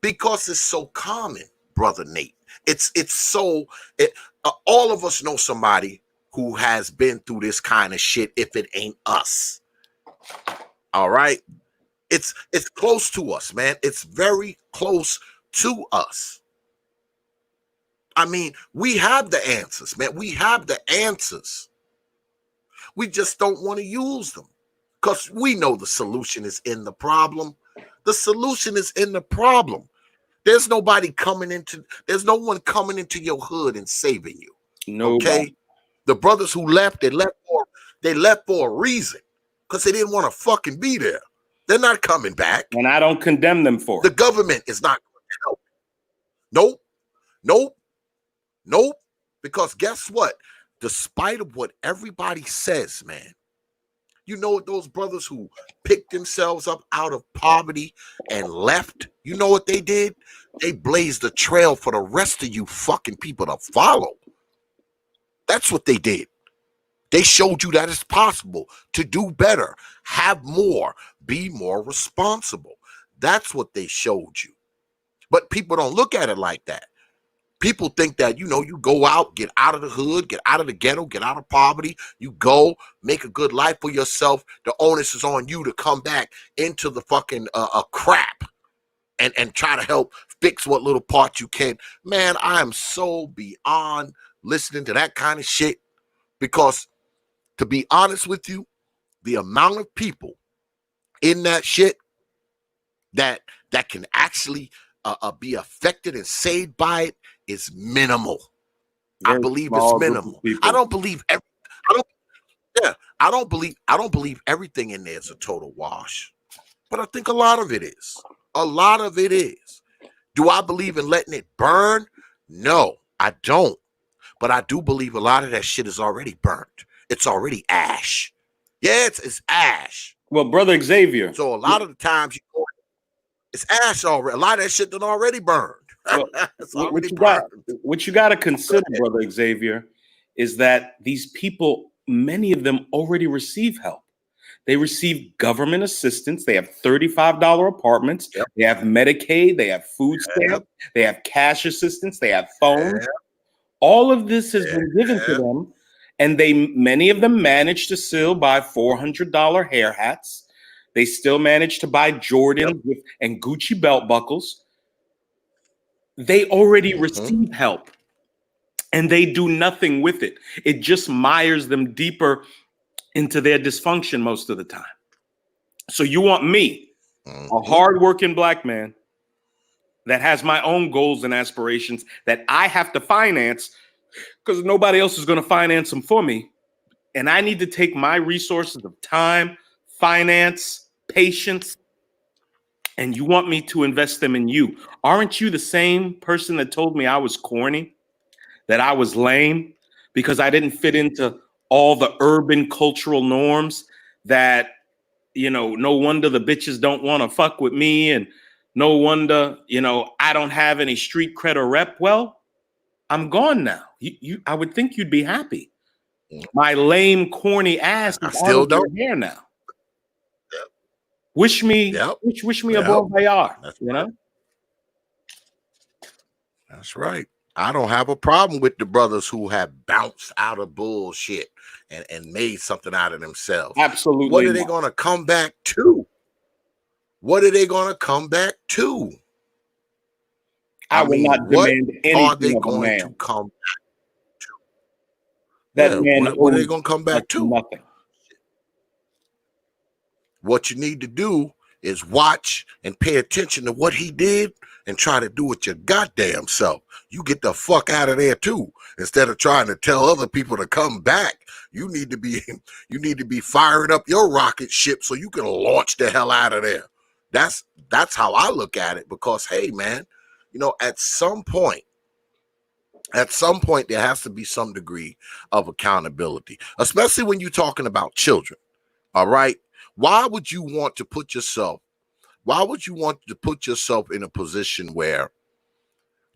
Because it's so common, brother Nate. It's so all of us know somebody who has been through this kind of shit if it ain't us. All right? It's close to us, man. It's very close to us. I mean, we have the answers, man. We have the answers. We just don't want to use them because we know the solution is in the problem. The solution is in the problem. There's no one coming into your hood and saving you. Nobody. Okay? The brothers who left, they left for a reason because they didn't want to fucking be there. They're not coming back. And I don't condemn them for The it. government is not going to help. Nope. Nope. Nope. Because guess what? Despite of what everybody says, man, you know what those brothers who picked themselves up out of poverty and left, you know what they did? They blazed a trail for the rest of you fucking people to follow. That's what they did. They showed you that it's possible to do better, have more, be more responsible. That's what they showed you. But people don't look at it like that. People think that, you go out, get out of the hood, get out of the ghetto, get out of poverty. You go, make a good life for yourself. The onus is on you to come back into the fucking crap and try to help fix what little part you can. Man, I am so beyond listening to that kind of shit because, to be honest with you, the amount of people in that shit that can actually be affected and saved by it is minimal. I believe it's minimal. I don't believe everything in there is a total wash. But I think a lot of it is. A lot of it is. Do I believe in letting it burn? No, I don't. But I do believe a lot of that shit is already burnt. It's already ash. Yeah, it's ash. Well, Brother Xavier. So a lot of the times it's ash already. A lot of that shit done already burned. Well, what you got to consider, Brother Xavier, is that these people, many of them already receive help. They receive government assistance. They have $35 apartments. Yep. They have Medicaid. They have food stamps. They have cash assistance. They have phones. Yep. All of this has been given to them. And many of them manage to still buy $400 hair hats. They still manage to buy Jordans and Gucci belt buckles. They already receive help and they do nothing with it. It just mires them deeper into their dysfunction most of the time. So you want me, a hardworking black man that has my own goals and aspirations that I have to finance because nobody else is going to finance them for me. And I need to take my resources of time, finance, patience, and you want me to invest them in you. Aren't you the same person that told me I was corny, that I was lame because I didn't fit into all the urban cultural norms, that, no wonder the bitches don't want to fuck with me, and no wonder, I don't have any street cred or rep? Well, I'm gone now. I would think you'd be happy. My lame, corny ass is still out of your hair now. Wish me a bon voyage, know? That's right. I don't have a problem with the brothers who have bounced out of bullshit and made something out of themselves. Absolutely. What are they going to come back to? What are they going to come back to? I will not demand anything are they of going a man to come back to? That man, what are they going to come back to? Nothing. What you need to do is watch and pay attention to what he did and try to do it your goddamn self. You get the fuck out of there too. Instead of trying to tell other people to come back, you need to be firing up your rocket ship so you can launch the hell out of there. That's how I look at it, because hey man, at some point there has to be some degree of accountability, especially when you're talking about children. All right? Why would you want to put yourself in a position where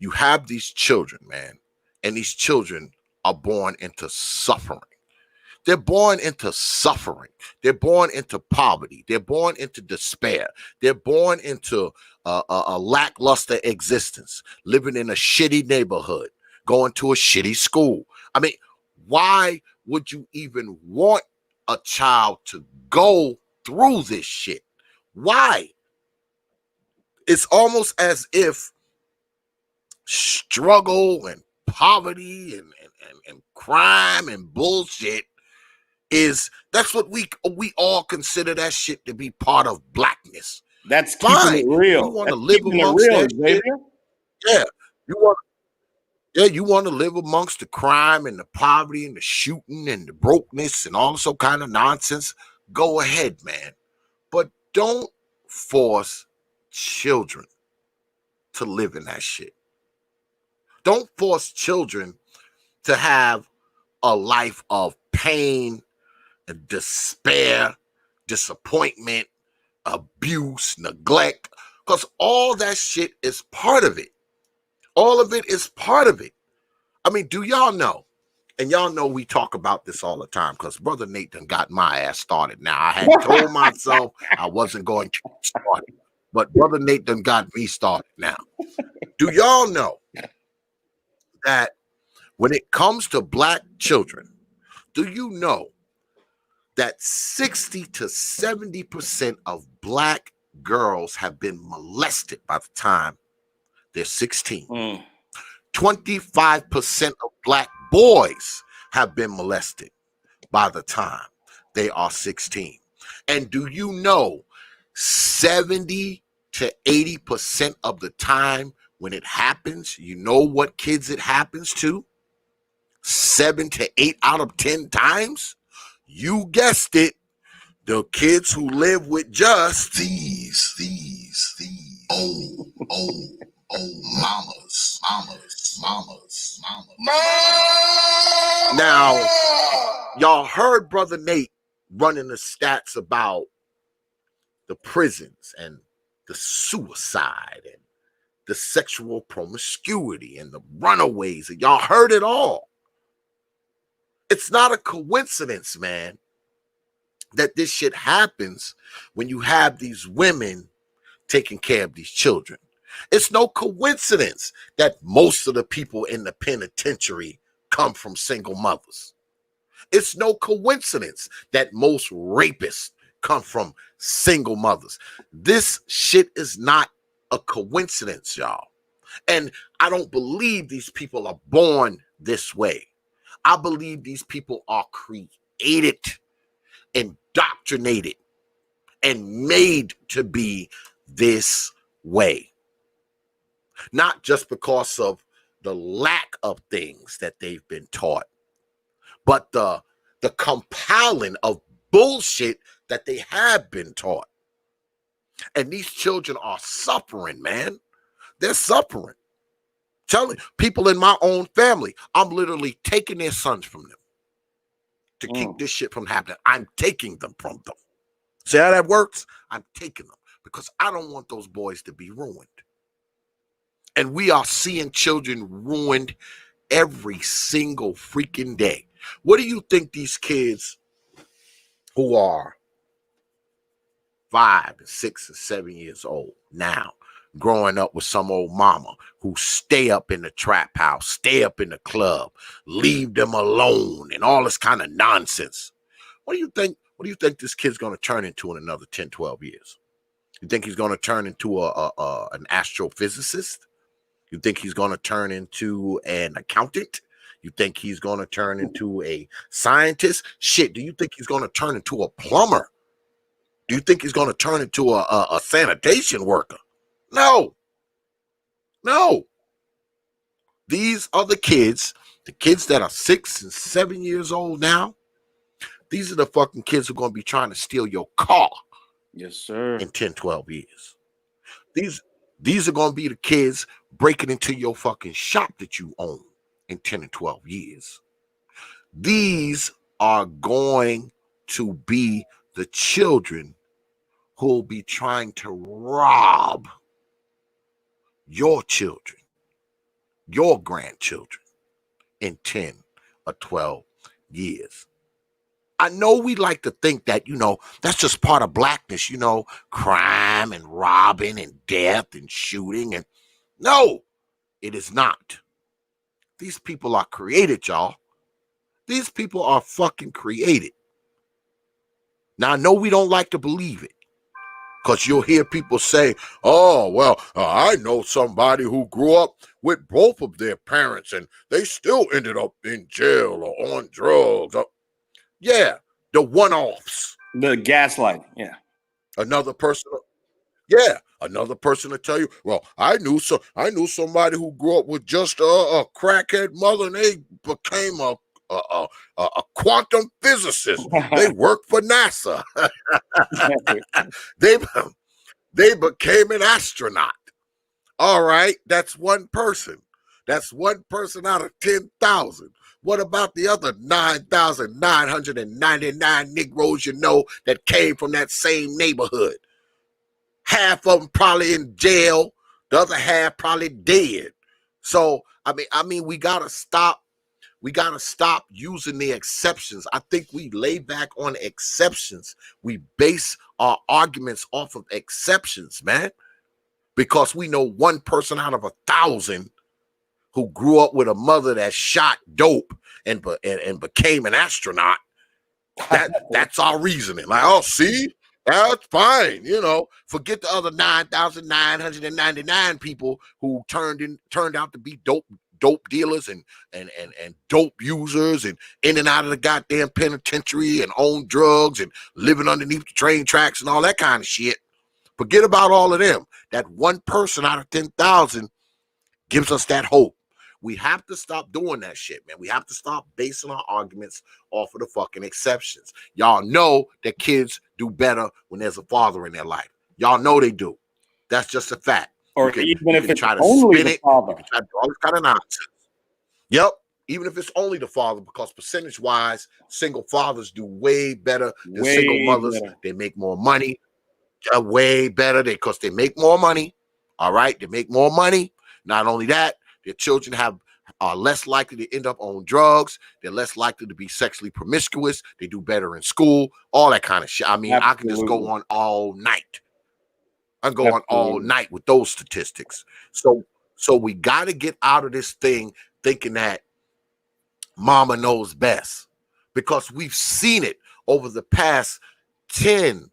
You have these children, man, and these children are born into suffering. They're born into suffering. They're born into poverty. They're born into despair. They're born into a lackluster existence, living in a shitty neighborhood, going to a shitty school. I mean, why would you even want a child to go through this shit? Why? It's almost as if struggle and poverty and crime and bullshit that's what we all consider that shit to be part of blackness. That's Fine. keeping it real. You want to That's live keeping it amongst real, that shit? Xavier. Yeah. You want to live amongst the crime and the poverty and the shooting and the brokenness and all some kind of nonsense. Go ahead, man. But don't force children to live in that shit. Don't force children to have a life of pain and despair, disappointment, abuse, neglect, because all that shit is part of it. All of it is part of it. I mean, do y'all know? And y'all know we talk about this all the time because Brother Nate done got my ass started. Now, I had told myself I wasn't going to start it, but Brother Nate done got me started now. Do y'all know that when it comes to black children, do you know that 60 to 70% of black girls have been molested by the time they're 16? 25% of black boys have been molested by the time they are 16. And do you know 70 to 80% of the time when it happens, you know what kids it happens to? 7 to 8 out of 10 times? You guessed it. The kids who live with just these mamas. Now, y'all heard Brother Nate running the stats about the prisons and the suicide and the sexual promiscuity and the runaways, and y'all heard it all. It's not a coincidence, man, that this shit happens when you have these women taking care of these children. It's no coincidence that most of the people in the penitentiary come from single mothers. It's no coincidence that most rapists come from single mothers. This shit is not a coincidence, y'all. And I don't believe these people are born this way. I believe these people are created, indoctrinated, and made to be this way. Not just because of the lack of things that they've been taught, but the compiling of bullshit that they have been taught. And these children are suffering, man. They're suffering. Telling people in my own family, I'm literally taking their sons from them to keep this shit from happening. I'm taking them from them. See how that works? I'm taking them because I don't want those boys to be ruined. And we are seeing children ruined every single freaking day. What do you think these kids who are 5 and 6 and 7 years old now, growing up with some old mama who stay up in the trap house, stay up in the club, leave them alone, and all this kind of nonsense? What do you think? What do you think this kid's going to turn into in another 10, 12 years? You think he's going to turn into an astrophysicist? You think he's going to turn into an accountant? You think he's going to turn into a scientist? Shit, do you think he's going to turn into a plumber? Do you think he's going to turn into a sanitation worker? No. No. These are the kids that are 6 and 7 years old now. These are the fucking kids who are going to be trying to steal your car. Yes, sir. In 10, 12 years. These are going to be the kids breaking into your fucking shop that you own in 10 and 12 years. These are going to be the children who will be trying to rob your children your grandchildren in 10 or 12 years. I know we like to think that, that's just part of blackness, crime and robbing and death and shooting. And no, it is not. These people are created, y'all. These people are fucking created. Now, I know we don't like to believe it, because you'll hear people say, oh, well, I know somebody who grew up with both of their parents and they still ended up in jail or on drugs. Yeah, the one-offs. The gaslighting, yeah. Another person will tell you, well, I knew somebody who grew up with just a crackhead mother and they became a quantum physicist. They worked for NASA. They became an astronaut. All right, that's one person. That's one person out of 10,000. What about the other 9,999 Negroes that came from that same neighborhood? Half of them probably in jail, the other half probably dead. So I mean, we gotta stop using the exceptions. I think we lay back on exceptions. We base our arguments off of exceptions, man, because we know one person out of 1,000 who grew up with a mother that shot dope and became an astronaut. That's our reasoning. Like, oh, see, that's fine. Forget the other 9,999 people who turned out to be dope dealers and dope users and in and out of the goddamn penitentiary and own drugs and living underneath the train tracks and all that kind of shit. Forget about all of them. That one person out of 10,000 gives us that hope. We have to stop doing that shit, man. We have to stop basing our arguments off of the fucking exceptions. Y'all know that kids do better when there's a father in their life. Y'all know they do. That's just a fact. Or even if it's only the father. You can try to do all this kind of nonsense. Yep. Even if it's only the father, because percentage-wise, single fathers do way better than single mothers. They make more money. Way better because they make more money. All right. They make more money. Not only that, their children are less likely to end up on drugs. They're less likely to be sexually promiscuous. They do better in school. All that kind of shit. I mean, I could just go on all night. I can go on all night with those statistics. So we got to get out of this thing thinking that mama knows best, because we've seen it over the past 10,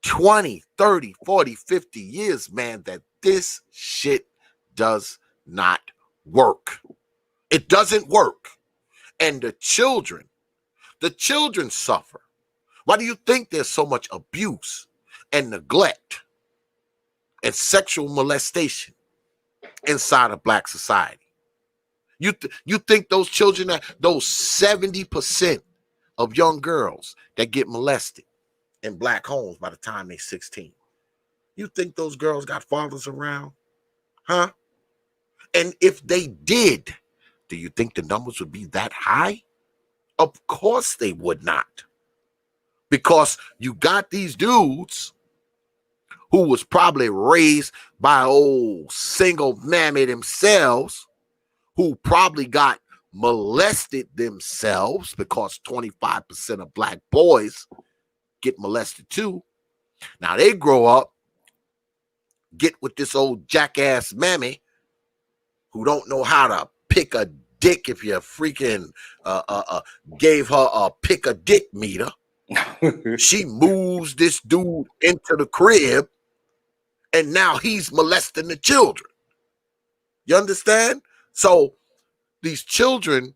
20, 30, 40, 50 years, man, that this shit does not work. It doesn't work. And the children suffer. Why do you think there's so much abuse and neglect and sexual molestation inside of Black society? You think those children, those 70% of young girls that get molested in Black homes by the time they're 16, you think those girls got fathers around? Huh? And if they did, do you think the numbers would be that high? Of course they would not. Because you got these dudes who was probably raised by old single mammy themselves, who probably got molested themselves, because 25% of Black boys get molested too. Now they grow up, get with this old jackass mammy who don't know how to pick a dick if you freaking gave her a pick a dick meter. She moves this dude into the crib, and now he's molesting the children. You understand? So these children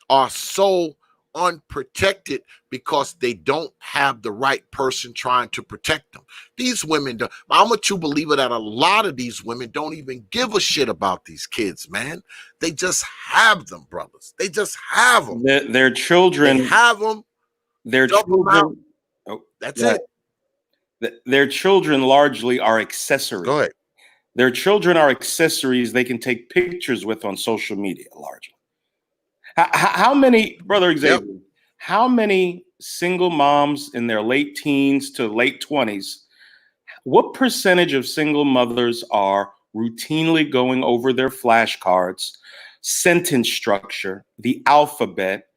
are so unprotected because they don't have the right person trying to protect them. These women, I'm a true believer that a lot of these women don't even give a shit about these kids, man. They just have them, brothers. They just have them. Their children. They have them. Their children. That's it. Their children largely are accessories. Go ahead. Their children are accessories they can take pictures with on social media, largely. How many, Brother Xavier, how many single moms in their late teens to late 20s, what percentage of single mothers are routinely going over their flashcards, sentence structure, the alphabet,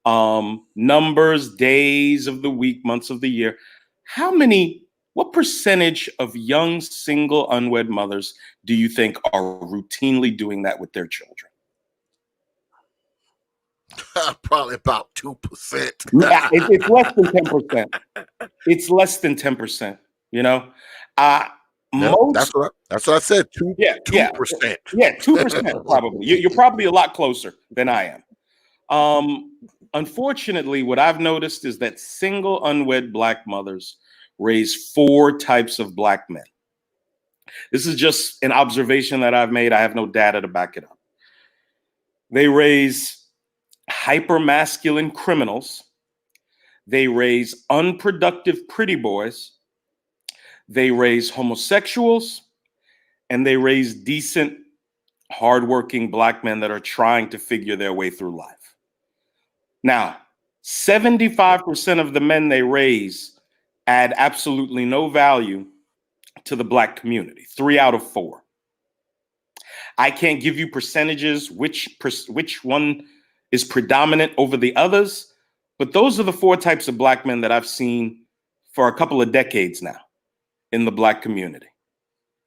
numbers, days of the week, months of the year. What percentage of young single unwed mothers do you think are routinely doing that with their children? Probably about 2%. It's less than 10%. It's less than 10%, you know? That's what I said. 2%. Yeah, 2% probably. You're probably a lot closer than I am. Unfortunately, what I've noticed is that single unwed Black mothers raise 4 types of Black men. This is just an observation that I've made. I have no data to back it up. They raise hypermasculine criminals. They raise unproductive pretty boys. They raise homosexuals. And they raise decent, hardworking Black men that are trying to figure their way through life. Now, 75% of the men they raise add absolutely no value to the Black community. 3 out of 4. I can't give you percentages, which one is predominant over the others, but those are the 4 types of Black men that I've seen for a couple of decades now in the Black community.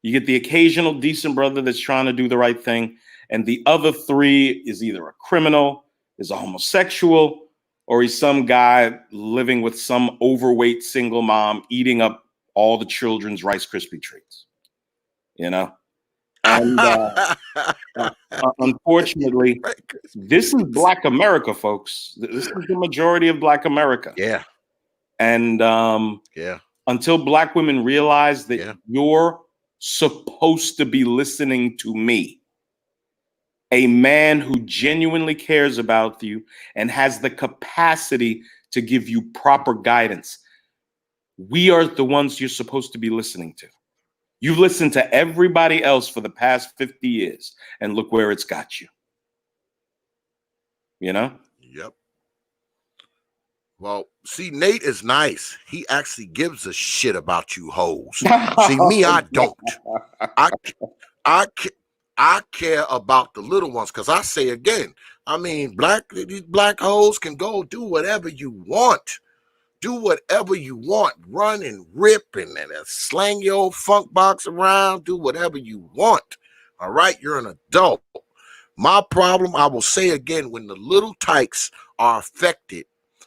You get the occasional decent brother that's trying to do the right thing, and the other 3 is either a criminal, is a homosexual, or he's some guy living with some overweight single mom eating up all the children's Rice Krispie treats, you know? And unfortunately, this is Black America, folks. This is the majority of Black America. Yeah. And until Black women realize that you're supposed to be listening to me, a man who genuinely cares about you and has the capacity to give you proper guidance, we are the ones you're supposed to be listening to. You've listened to everybody else for the past 50 years, and look where it's got you. You know? Yep. Well, see, Nate is nice. He actually gives a shit about you hoes. See, me, I don't. I care about the little ones, because I say again, I mean, these black hoes can go do whatever you want. Do whatever you want. Run and rip and slang your old funk box around. Do whatever you want. All right? You're an adult. My problem, I will say again, when the little tykes are affected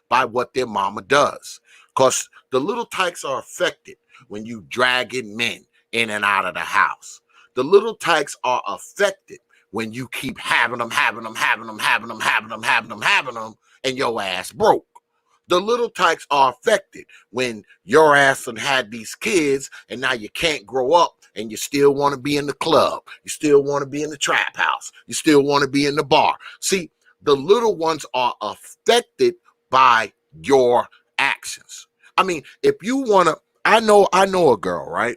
by what their mama does. Because the little tykes are affected when you dragging men in and out of the house. The little tykes are affected when you keep having them, and your ass broke. The little tykes are affected when your ass done had these kids and now you can't grow up and you still want to be in the club. You still want to be in the trap house. You still want to be in the bar. See, the little ones are affected by your actions. I mean, if you want to, I know a girl, right?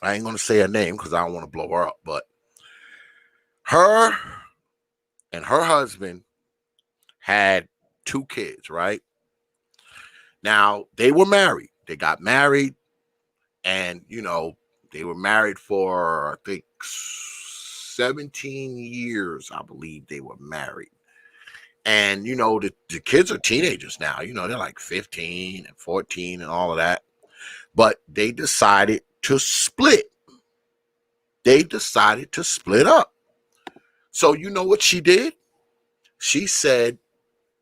I ain't going to say her name because I don't want to blow her up, but her and her husband had 2 kids, right? Now, they were married. They got married, and, you know, they were married for, I think, 17 years, I believe they were married. And, you know, the kids are teenagers now. You know, they're like 15 and 14 and all of that. But they decided to split. They decided to split up. So you know what she did? She said,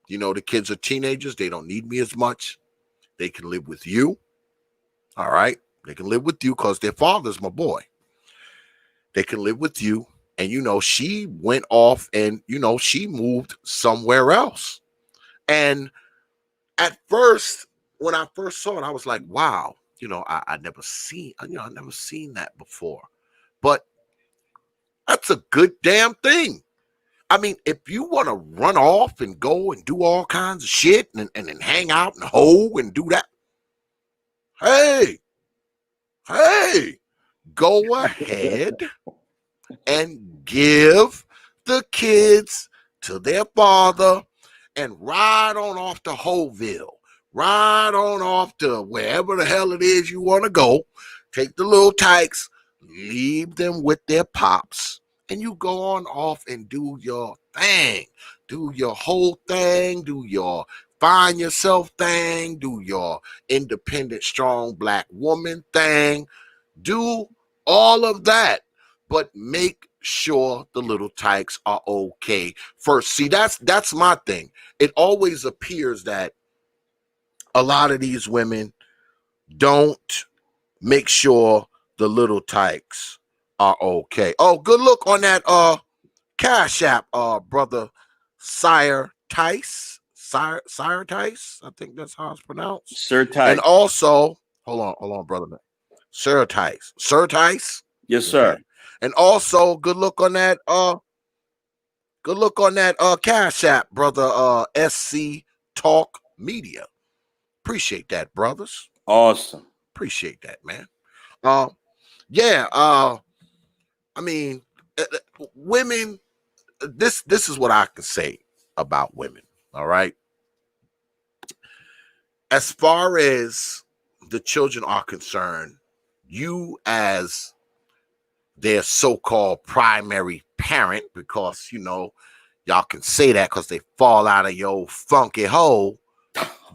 you know, the kids are teenagers. They don't need me as much. They can live with you. All right? They can live with you because their father's my boy. They can live with you. And, you know, she went off and, you know, she moved somewhere else. And at first, when I first saw it, I was like, wow, you know, I never seen that before. But that's a good damn thing. I mean, if you want to run off and go and do all kinds of shit and hang out and hoe and do that, hey, go ahead and give the kids to their father and ride on off to Hoville. Ride on off to wherever the hell it is you want to go. Take the little tykes, leave them with their pops, and you go on off and do your thing. Do your whole thing. Do your find yourself thing. Do your independent, strong black woman thing. Do all of that, but make sure the little tykes are okay first. See, that's my thing. It always appears that a lot of these women don't make sure the little tykes are okay. Oh, good look on that Cash App, brother Sire Tice. Sire Tice, I think that's how it's pronounced. Sir Tice. And also, hold on, brother. Sir Tice. Sir Tice? Yes, sir. Okay. And also, good look on that Cash App, brother SC Talk Media. Appreciate that, brothers. Awesome. Appreciate that, man. Yeah, I mean, women, this is what I can say about women, all right? As far as the children are concerned, you as their so-called primary parent, because, you know, y'all can say that because they fall out of your funky hole,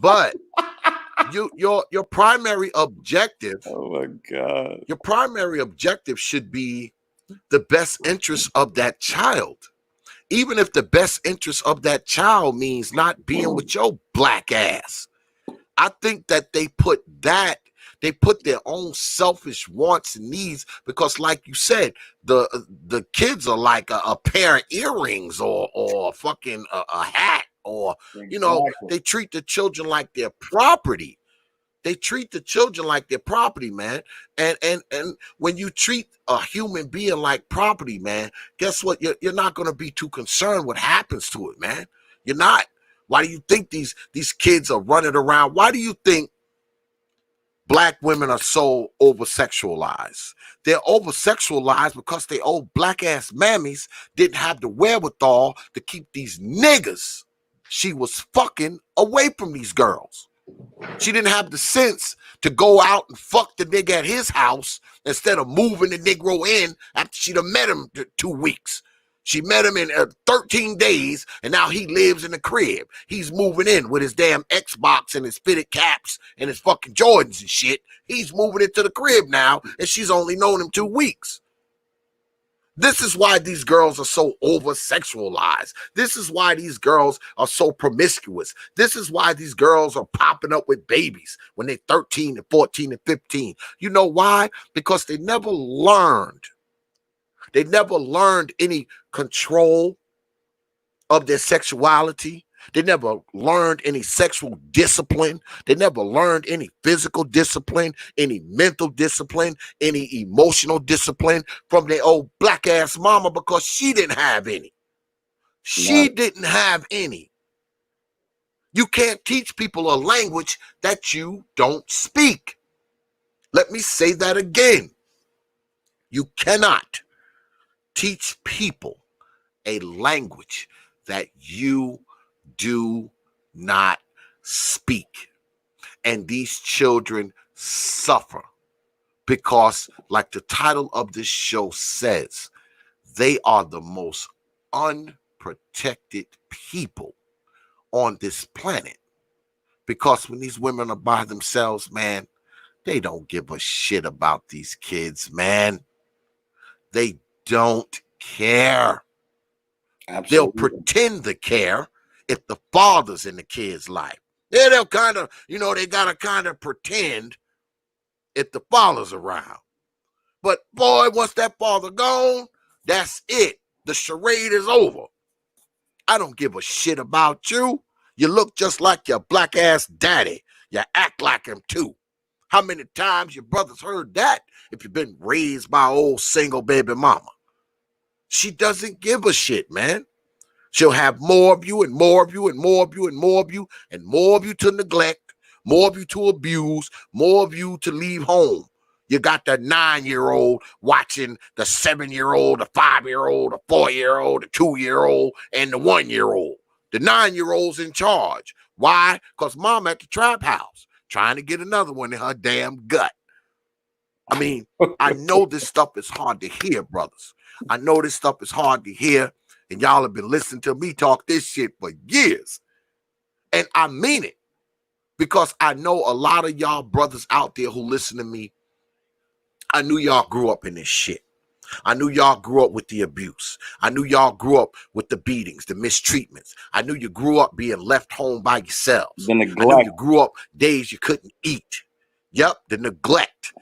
but your primary objective, oh my God, your primary objective should be the best interest of that child. Even if the best interest of that child means not being with your black ass. I think that they put their own selfish wants and needs, because like you said, the kids are like a pair of earrings or fucking a hat, or exactly. You know, they treat the children like their property. They treat the children like their property, man. And when you treat a human being like property, man, guess what? You're not going to be too concerned what happens to it, man. You're not. Why do you think these kids are running around? Why do you think black women are so over-sexualized? They're over-sexualized because they old black-ass mammies didn't have the wherewithal to keep these niggas she was fucking away from these girls. She didn't have the sense to go out and fuck the nigga at his house instead of moving the Negro in after she'd have met him 2 weeks. She met him in 13 days, and now he lives in the crib. He's moving in with his damn Xbox and his fitted caps and his fucking Jordans and shit. He's moving into the crib now, and she's only known him 2 weeks. This is why these girls are so over-sexualized. This is why these girls are so promiscuous. This is why these girls are popping up with babies when they're 13 and 14 and 15. You know why? Because they never learned. They never learned any control of their sexuality. They never learned any sexual discipline. They never learned any physical discipline, any mental discipline, any emotional discipline from their old black ass mama, because she didn't have any. She didn't have any. You can't teach people a language that you don't speak. Let me say that again. You cannot teach people a language that you do not speak. And these children suffer because, like the title of this show says, they are the most unprotected people on this planet. Because when these women are by themselves, man, they don't give a shit about these kids, man. They don't care. Absolutely. They'll pretend to care if the father's in the kid's life. Yeah, they'll kind of, they gotta kind of pretend if the father's around. But boy, once that father gone, that's it. The charade is over. I don't give a shit about you. You look just like your black ass daddy. You act like him too. How many times your brothers heard that if you've been raised by old single baby mama? She doesn't give a shit, man. She'll have more of you and more of you and more of you and more of you and more of you to neglect, more of you to abuse, more of you to leave home. You got the 9-year-old watching the 7-year-old, the 5-year-old, the 4-year-old, the 2-year-old, and the 1-year-old. The 9-year-old's in charge. Why? Because mom at the trap house trying to get another one in her damn gut. I mean, I know this stuff is hard to hear, brothers. I know this stuff is hard to hear, and y'all have been listening to me talk this shit for years. And I mean it, because I know a lot of y'all brothers out there who listen to me. I knew y'all grew up in this shit. I knew y'all grew up with the abuse. I knew y'all grew up with the beatings, the mistreatments. I knew you grew up being left home by yourselves. The neglect. I knew you grew up days you couldn't eat. Yep, the neglect.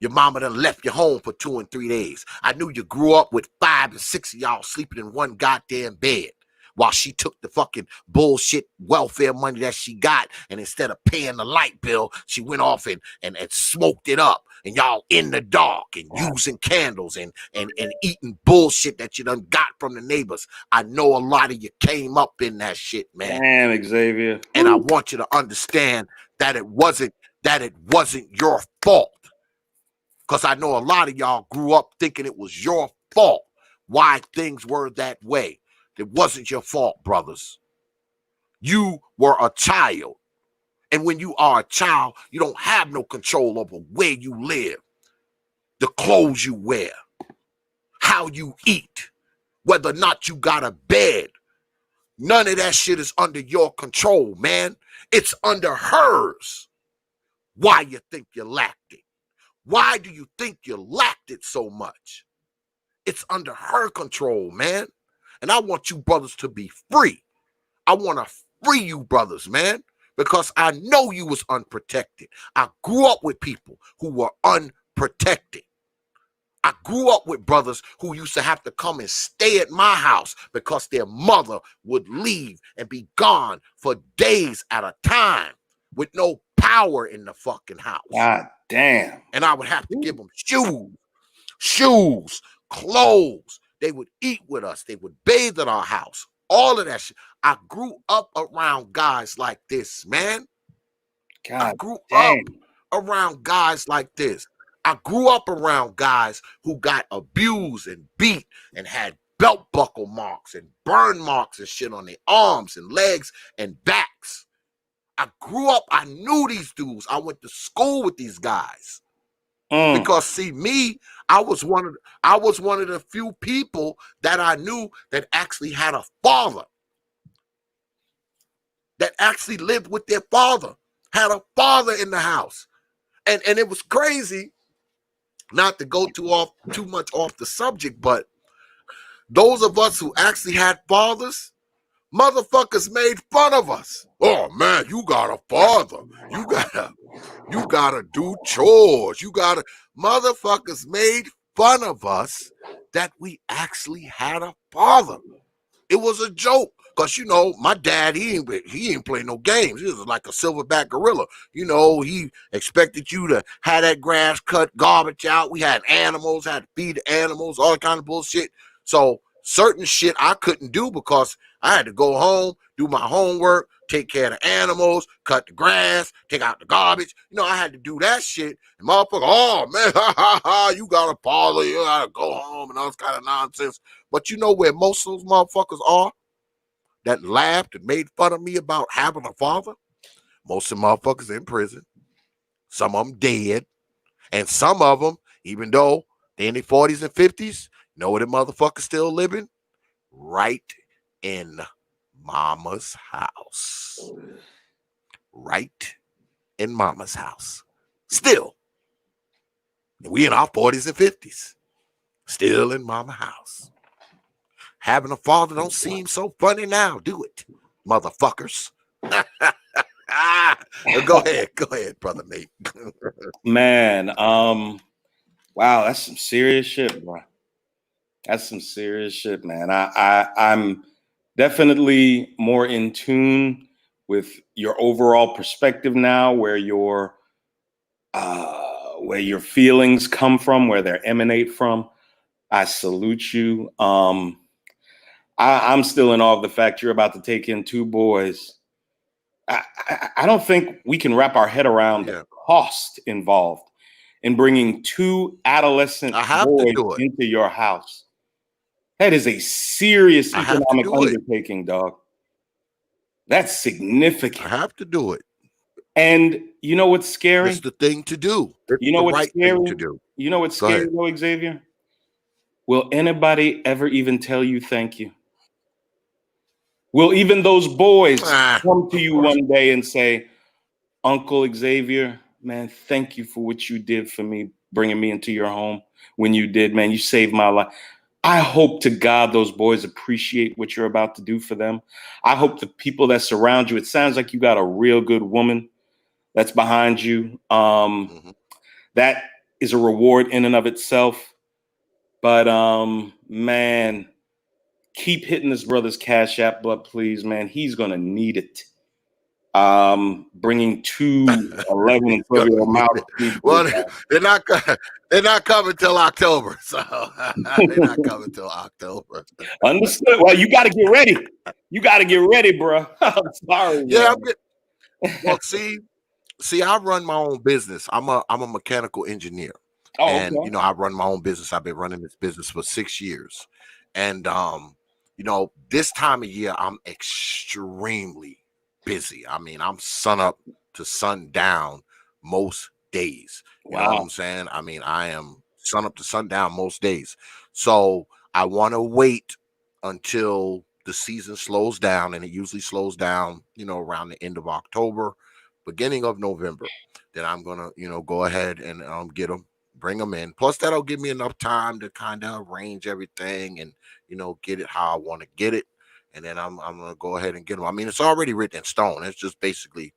Your mama done left you home for 2 and 3 days. I knew you grew up with 5 and 6 of y'all sleeping in one goddamn bed while she took the fucking bullshit welfare money that she got, and instead of paying the light bill, she went off and smoked it up, and y'all in the dark and using candles and eating bullshit that you done got from the neighbors. I know a lot of you came up in that shit, man. Damn, Xavier. And I want you to understand that it wasn't your fault. Because I know a lot of y'all grew up thinking it was your fault why things were that way. It wasn't your fault, brothers. You were a child. And when you are a child, you don't have no control over where you live, the clothes you wear, how you eat, whether or not you got a bed. None of that shit is under your control, man. It's under hers. Why you think you lacked it? Why do you think you lacked it so much? It's under her control, man. And I want you brothers to be free. I want to free you brothers, man, because I know you was unprotected. I grew up with people who were unprotected. I grew up with brothers who used to have to come and stay at my house because their mother would leave and be gone for days at a time with no power in the fucking house. God damn. And I would have to give them shoes, clothes. They would eat with us. They would bathe at our house. All of that shit. I grew up around guys like this, man. God I grew damn. up around guys like this. I grew up around guys who got abused and beat and had belt buckle marks and burn marks and shit on their arms and legs and backs. I grew up, I knew these dudes. I went to school with these guys. Because see, me, I was one of the few people that I knew that actually had a father, that actually lived with their father, had a father in the house. And it was crazy, not to go too much off the subject, but those of us who actually had fathers, motherfuckers made fun of us. Oh man, you got a father. You gotta do chores. Motherfuckers made fun of us that we actually had a father. It was a joke. Because, you know, my dad, he ain't play no games. He was like a silverback gorilla. You know, he expected you to have that grass cut, garbage out. We had animals, had to feed the animals, all kind of bullshit. So certain shit I couldn't do because I had to go home, do my homework, take care of the animals, cut the grass, take out the garbage. You know, I had to do that shit. And motherfucker, oh man, ha ha ha, you got a father, you gotta go home and all this kind of nonsense. But you know where most of those motherfuckers are that laughed and made fun of me about having a father? Most of the motherfuckers in prison. Some of them dead. And some of them, even though they're in their 40s and 50s, you know where the motherfuckers still living? Right in mama's house. Right in mama's house. Still. And we in our 40s and 50s. Still in mama's house. Having a father don't seem so funny now, do it, motherfuckers? Go ahead, brother Nate. Man, wow, that's some serious shit, bro. That's some serious shit, man. I'm definitely more in tune with your overall perspective now, where your feelings come from, where they emanate from. I salute you. I'm still in awe of the fact you're about to take in 2 boys. I don't think we can wrap our head around the cost involved in bringing 2 adolescent boys into your house. That is a serious economic undertaking, dog. That's significant. I have to do it. And you know what's scary? It's the thing to do. It's You know the what's right scary? thing to do. You know what's Go scary ahead. though, Xavier? Will anybody ever even tell you thank you? Will even those boys come to Of you course. one day and say, Uncle Xavier, man, thank you for what you did for me, bringing me into your home when you did, man. You saved my life. I hope to God those boys appreciate what you're about to do for them. I hope the people that surround you, it sounds like you got a real good woman that's behind you. Mhm. That is a reward in and of itself. But man, keep hitting this brother's Cash App, but please, man, he's gonna need it. Bringing two 11 and 12-year-old Need mouths it. to people. Well, they're not they're not coming till October, so they're not coming till October. Understood. Well, you got to get ready. You got to get ready, bro. I'm sorry, Yeah, man. well, see, I run my own business. I'm a mechanical engineer, Oh, and okay. I run my own business. I've been running this business for 6 years, and this time of year I'm extremely busy. I mean, I'm sun up to sundown most days. You know what Wow. I'm saying? I mean, I am sun up to sundown most days. So I want to wait until the season slows down, and it usually slows down, around the end of October, beginning of November. Then I'm gonna, go ahead and get them, bring them in. Plus, that'll give me enough time to kind of arrange everything and get it how I want to get it. And then I'm gonna go ahead and get them. I mean, it's already written in stone. It's just basically,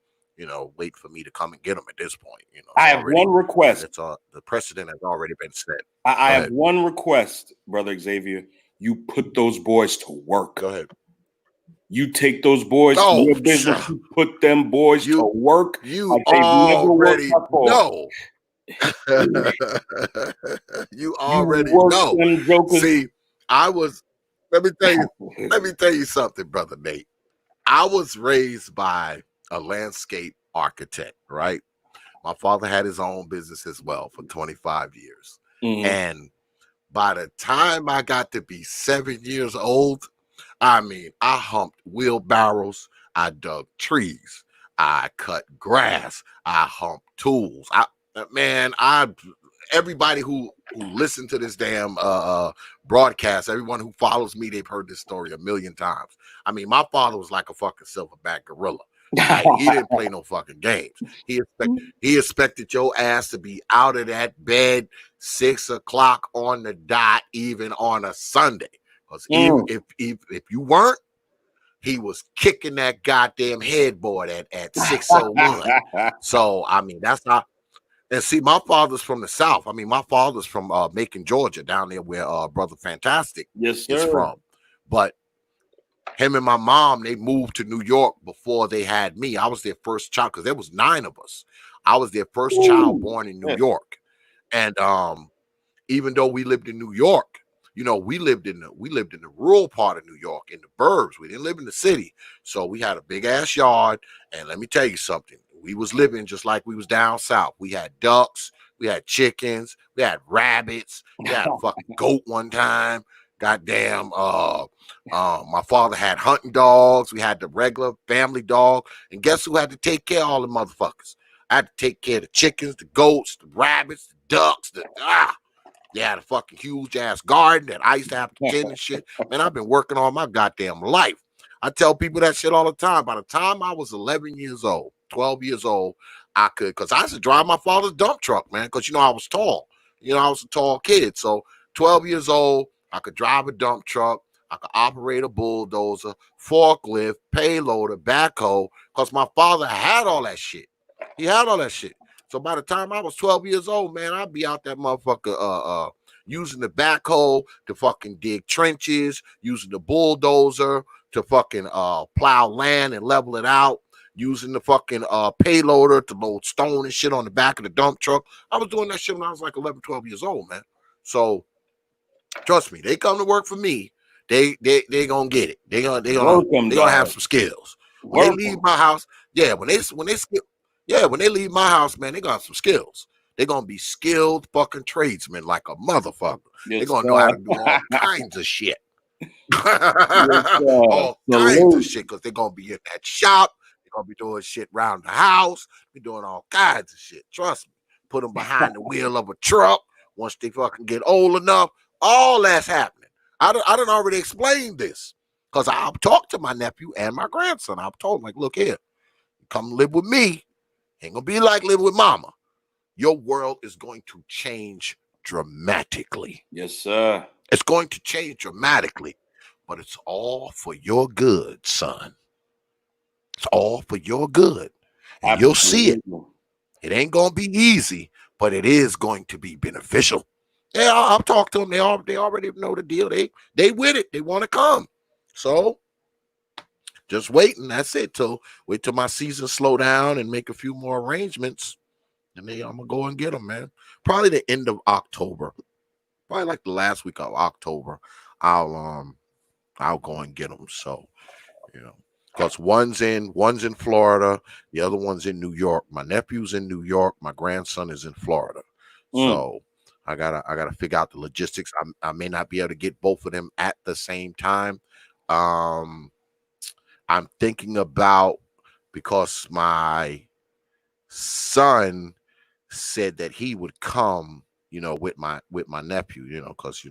wait for me to come and get them at this point. It's I have already, one request. it's the precedent has already been set. I Go have ahead. one request, brother Xavier. You put those boys to work. Go ahead. You take those boys to Oh, your business. You put them boys to work you like they've never worked already before. know. You You already work know. them jokers. See, I was. Let me tell you. Let me tell you something, brother Nate. I was raised by a landscape architect, right? My father had his own business as well for 25 years. Mhm. And by the time I got to be 7 years old, I mean, I humped wheelbarrows, I dug trees, I cut grass, I humped tools. Everybody who listened to this damn broadcast, everyone who follows me, they've heard this story a million times. I mean, my father was like a fucking silverback gorilla. Right? He didn't play no fucking games. He expected your ass to be out of that bed 6 o'clock on the dot, even on a Sunday. Because even if you weren't, he was kicking that goddamn headboard at 6:01. So I mean, that's not. And see, my father's from the South. I mean, my father's from Macon, Georgia, down there where Brother Fantastic Yes, is sir. from. But him and my mom, they moved to New York before they had me. I was their first child because there was 9 of us. I was their first child born in New York. And even though we lived in New York, we lived in the rural part of New York, in the burbs. We didn't live in the city. So we had a big ass yard. And let me tell you something. We was living just like we was down south. We had ducks, we had chickens, we had rabbits, we had a fucking goat one time. Goddamn, my father had hunting dogs. We had the regular family dog. And guess who had to take care of all the motherfuckers? I had to take care of the chickens, the goats, the rabbits, the ducks, They had a fucking huge ass garden that I used to have to tend and shit. Man, I've been working all my goddamn life. I tell people that shit all the time. By the time I was 11 years old, 12 years old, because I used to drive my father's dump truck, man, because, I was tall. I was a tall kid. So 12 years old, I could drive a dump truck. I could operate a bulldozer, forklift, payloader, backhoe, because my father had all that shit. He had all that shit. So by the time I was 12 years old, man, I'd be out that motherfucker using the backhoe to fucking dig trenches, using the bulldozer to fucking plow land and level it out, using the fucking payloader to load stone and shit on the back of the dump truck. I was doing that shit when I was like 11, 12 years old, man. So trust me, they come to work for me, they gonna get it. They gonna have some skills. When they leave my house, when they leave my house, man, they got some skills. They're gonna be skilled fucking tradesmen like a motherfucker. They're gonna know how to do all kinds of shit. All kinds of shit, because they're gonna be in that shop. They're gonna be doing shit around the house. Be doing all kinds of shit. Trust me. Put them behind the wheel of a truck once they fucking get old enough. All that's happening. I done already explained this because I'll talk to my nephew and my grandson. I've told him, like, look here, come live with me. Ain't gonna be like living with mama. Your world is going to change dramatically. Yes, sir. It's going to change dramatically, but it's all for your good, son. It's all for your good. And you'll see it. Absolutely. It ain't gonna be easy, but it is going to be beneficial. Yeah, I'll talk to them. They already know the deal. They with it. They want to come. So just waiting. That's it. Wait till my season slow down and make a few more arrangements. And then I'm gonna go and get them, man. Probably the end of October. Probably like the last week of October. I'll go and get them. So, you know, because one's in Florida, the other one's in New York. My nephew's in New York. My grandson is in Florida. So I gotta figure out the logistics. I may not be able to get both of them at the same time. I'm thinking about, because my son said that he would come, with my nephew, because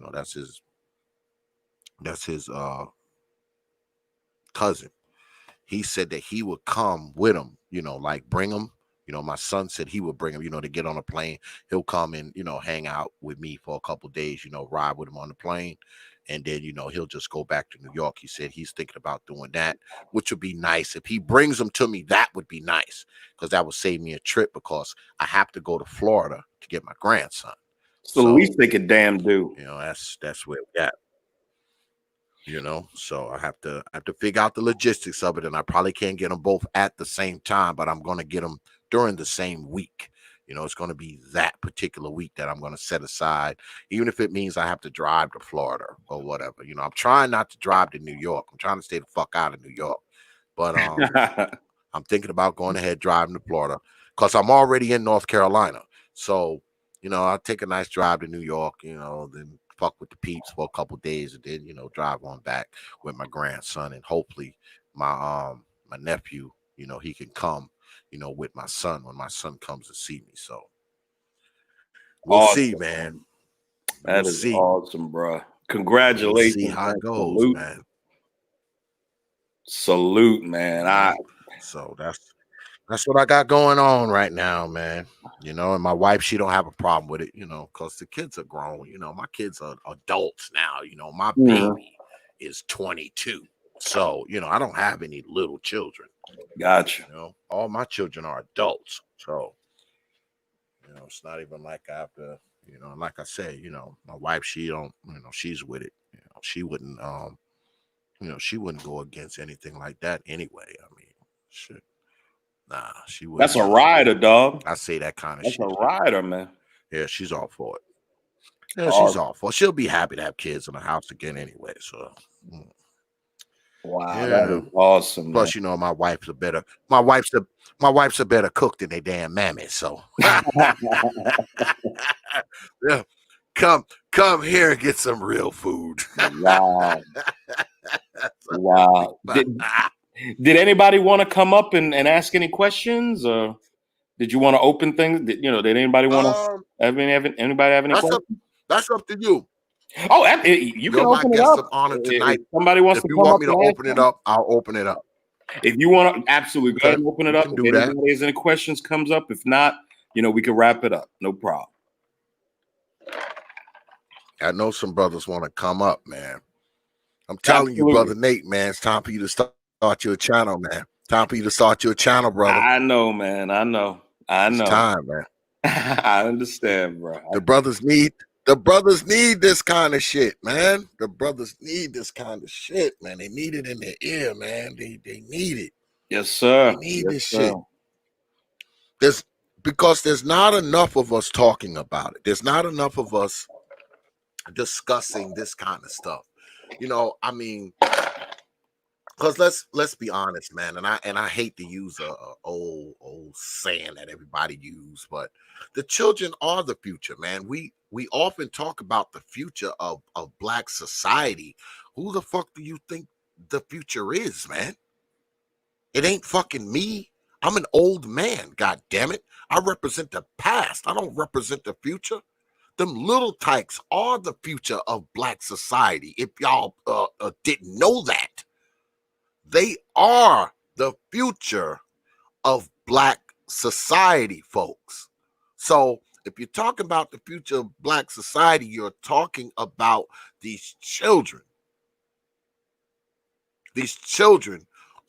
that's his cousin. He said that he would come with him, like bring him. My son said he would bring him, to get on a plane. He'll come and, hang out with me for a couple days, ride with him on the plane. And then, he'll just go back to New York. He said he's thinking about doing that, which would be nice. If he brings them to me, that would be nice, because that would save me a trip, because I have to go to Florida to get my grandson. So the least they could damn do. That's where we at. So I have to figure out the logistics of it, and I probably can't get them both at the same time, but I'm going to get them during the same week. It's going to be that particular week that I'm going to set aside, even if it means I have to drive to Florida or whatever. I'm trying not to drive to New York. I'm trying to stay the fuck out of New York, but I'm thinking about going ahead driving to Florida, because I'm already in North Carolina. So, I'll take a nice drive to New York, then fuck with the peeps for a couple days, and then, drive on back with my grandson, and hopefully my nephew, he can come, with my son when my son comes to see me. So we'll see, man. That is awesome, bro. Congratulations. We'll see how it goes, man. Salute, man. So that's what I got going on right now, man. And my wife, she don't have a problem with it, because the kids are grown. My kids are adults now. My baby is 22. So, I don't have any little children. Gotcha. All my children are adults. So, it's not even like I have to, like I said, my wife, she don't, she's with it. She wouldn't, she wouldn't go against anything like that anyway. I mean, shit. Nah, she would. That's a rider, dog. I say that kind of shit. That's a rider, man. Yeah, she's all for it. Yeah, she's all for it. She'll be happy to have kids in the house again anyway. So, wow, that is awesome. Plus, man. my wife's a better cook than they damn mammy. So, yeah, come here and get some real food. Wow, wow. Did anybody want to come up and ask any questions, or did you want to open things? Did anybody want to anybody have any questions? That's up to you. Oh, you can open it up. Of honor tonight. If somebody wants to come up, me to open it up, I'll open it up. If you want to, absolutely go ahead and open it up. If anybody has any questions, comes up. If not, we can wrap it up. No problem. I know some brothers want to come up, man. I'm telling you, brother Nate, man, it's time for you to start your channel, man. Time for you to start your channel, brother. I know, man. I know. It's time, man. I understand, bro. The brothers need this kind of shit, man. The brothers need this kind of shit, man. They need it in their ear, man. They need it. Yes, sir. They need this shit. Because there's not enough of us talking about it. There's not enough of us discussing this kind of stuff. I mean, because let's be honest, man, and I hate to use a old saying that everybody use, but the children are the future, man. We often talk about the future of Black society. Who the fuck do you think the future is, man? It ain't fucking me. I'm an old man, god damn it. I represent the past. I don't represent the future. Them little tykes are the future of black society. If y'all didn't know that, they are the future of black society, folks. So if you're talking about the future of black society, you're talking about these children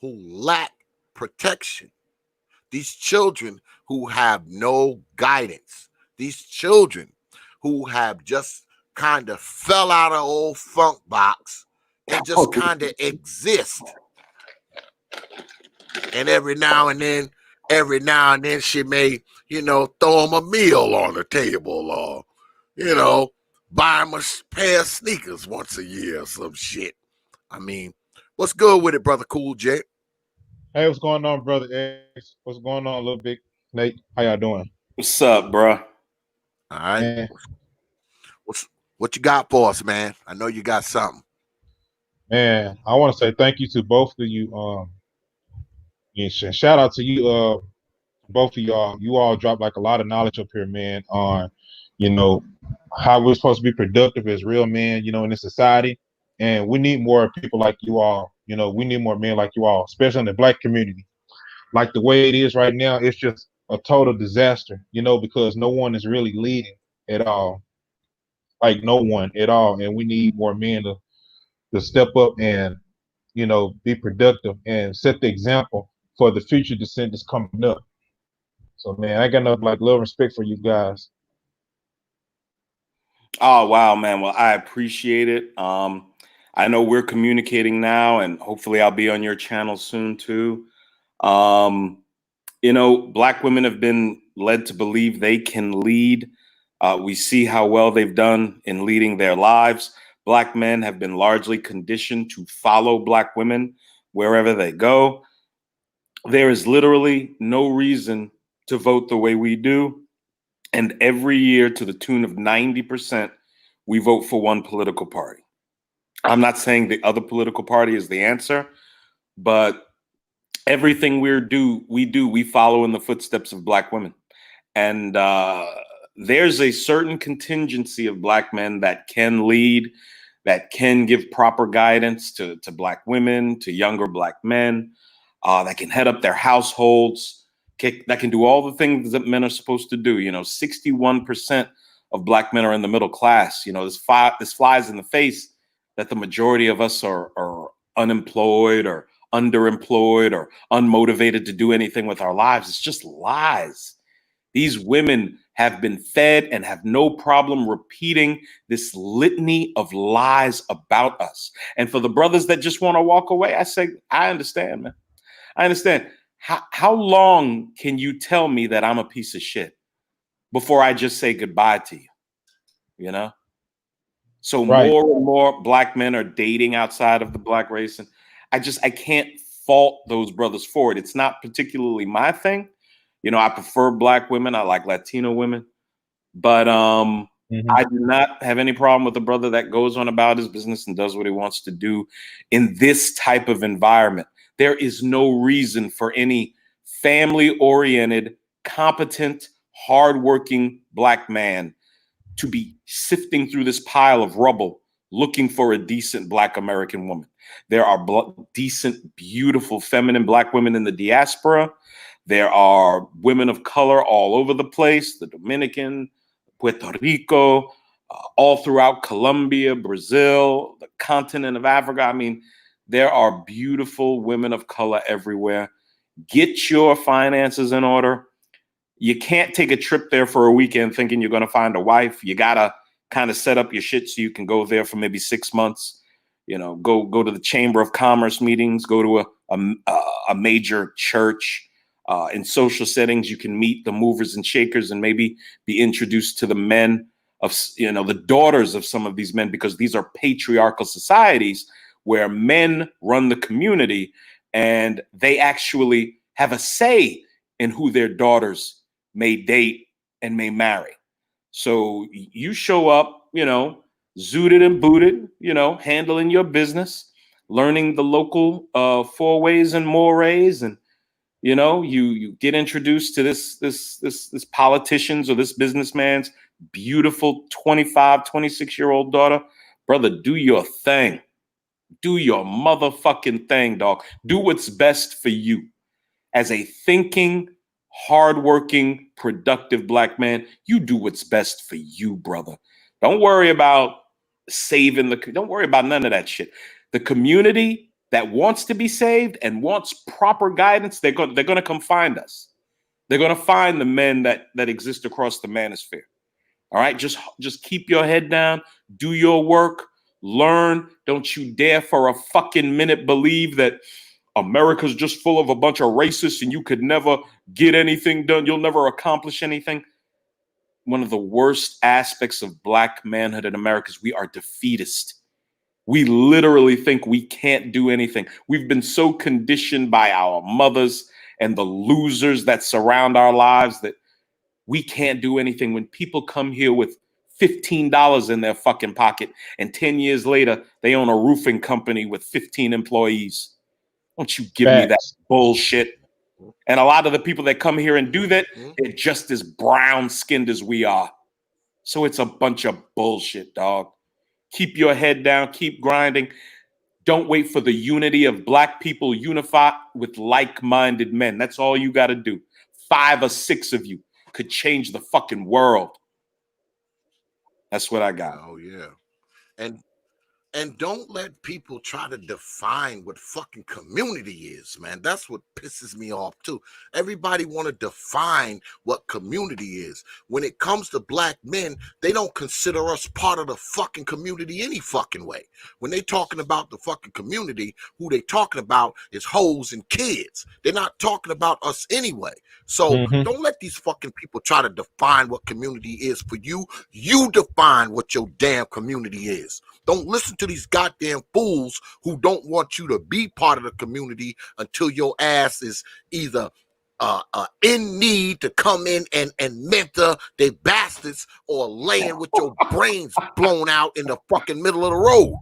who lack protection, these children who have no guidance, these children who have just kind of fell out of old funk box and just kind of exist. And every now and then she may, throw him a meal on the table, or, buy him a pair of sneakers once a year or some shit. I mean, what's good with it, brother Cool J? Hey, what's going on, brother X? What's going on, little big Nate? How y'all doing? What's up, bro? All right. Man, What you got for us, man? I know you got something. man, I want to say thank you to both of you. And shout out to you, both of y'all. You all dropped like a lot of knowledge up here, man, on, you know, how we're supposed to be productive as real men, in this society. And we need more people like you all. We need more men like you all, especially in the black community. Like the way it is right now, it's just a total disaster, because no one is really leading at all. Like no one at all. And we need more men to step up and, be productive and set the example for the future descendants coming up. So man, I got enough like little respect for you guys. Oh wow, man. Well, I appreciate it. I know we're communicating now, and hopefully I'll be on your channel soon too. Um, Black women have been led to believe they can lead. We see how well they've done in leading their lives. Black men have been largely conditioned to follow Black women wherever they go. There is literally no reason to vote the way we do. And every year, to the tune of 90%, we vote for one political party. I'm not saying the other political party is the answer, but everything we follow in the footsteps of Black women. And there's a certain contingency of Black men that can lead, that can give proper guidance to Black women, to younger Black men, that can head up their households, that can do all the things that men are supposed to do. 61% of Black men are in the middle class. This flies in the face that the majority of us are unemployed or underemployed or unmotivated to do anything with our lives. It's just lies. These women have been fed and have no problem repeating this litany of lies about us. And for the brothers that just want to walk away, I say, I understand, man. I understand. How long can you tell me that I'm a piece of shit before I just say goodbye to you? So Right. more and more Black men are dating outside of the Black race. And I can't fault those brothers for it. It's not particularly my thing. I prefer Black women. I like Latino women. But I do not have any problem with a brother that goes on about his business and does what he wants to do in this type of environment. There is no reason for any family-oriented, competent, hardworking Black man to be sifting through this pile of rubble looking for a decent Black American woman. There are decent, beautiful, feminine Black women in the diaspora. There are women of color all over the place, the Dominican, Puerto Rico, all throughout Colombia, Brazil, the continent of Africa. I mean, there are beautiful women of color everywhere. Get your finances in order. You can't take a trip there for a weekend thinking you're going to find a wife. You got to kind of set up your shit so you can go there for maybe 6 months. Go to the Chamber of Commerce meetings, go to a major church. In social settings, you can meet the movers and shakers and maybe be introduced to the men of, the daughters of some of these men, because these are patriarchal societies where men run the community and they actually have a say in who their daughters may date and may marry. So you show up, zooted and booted, handling your business. learning the local four ways and mores, and you get introduced to this politician's or this businessman's beautiful 25, 26-year-old daughter. Brother, do your thing. Do your motherfucking thing, dog. Do what's best for you. As a thinking, hardworking, productive black man, you do what's best for you, brother. Don't worry about don't worry about none of that shit. The community that wants to be saved and wants proper guidance, they're going to come find us. They're going to find the men that exist across the manosphere. All right, just keep your head down, do your work, learn. Don't you dare for a fucking minute believe that America's just full of a bunch of racists and you could never get anything done. You'll never accomplish anything. One of the worst aspects of black manhood in America is we are defeatist. We literally think we can't do anything. We've been so conditioned by our mothers and the losers that surround our lives that we can't do anything. When people come here with $15 in their fucking pocket and 10 years later, they own a roofing company with 15 employees. Don't you give me that bullshit. And a lot of the people that come here and do that, they're just as brown skinned as we are. So it's a bunch of bullshit, dog. Keep your head down, keep grinding. Don't wait for the unity of black people. Unify with like-minded men. That's all you got to do. 5 or 6 of you could change the fucking world. That's what I got. Oh yeah. And don't let people try to define what fucking community is, man. That's what pisses me off too. Everybody want to define what community is. When it comes to black men, they don't consider us part of the fucking community any fucking way. When they talking about the fucking community, who they talking about is hoes and kids. They're not talking about us anyway. So don't let these fucking people try to define what community is for you. You define what your damn community is. Don't listen to these goddamn fools who don't want you to be part of the community until your ass is either in need to come in and mentor they bastards, or laying with your brains blown out in the fucking middle of the road.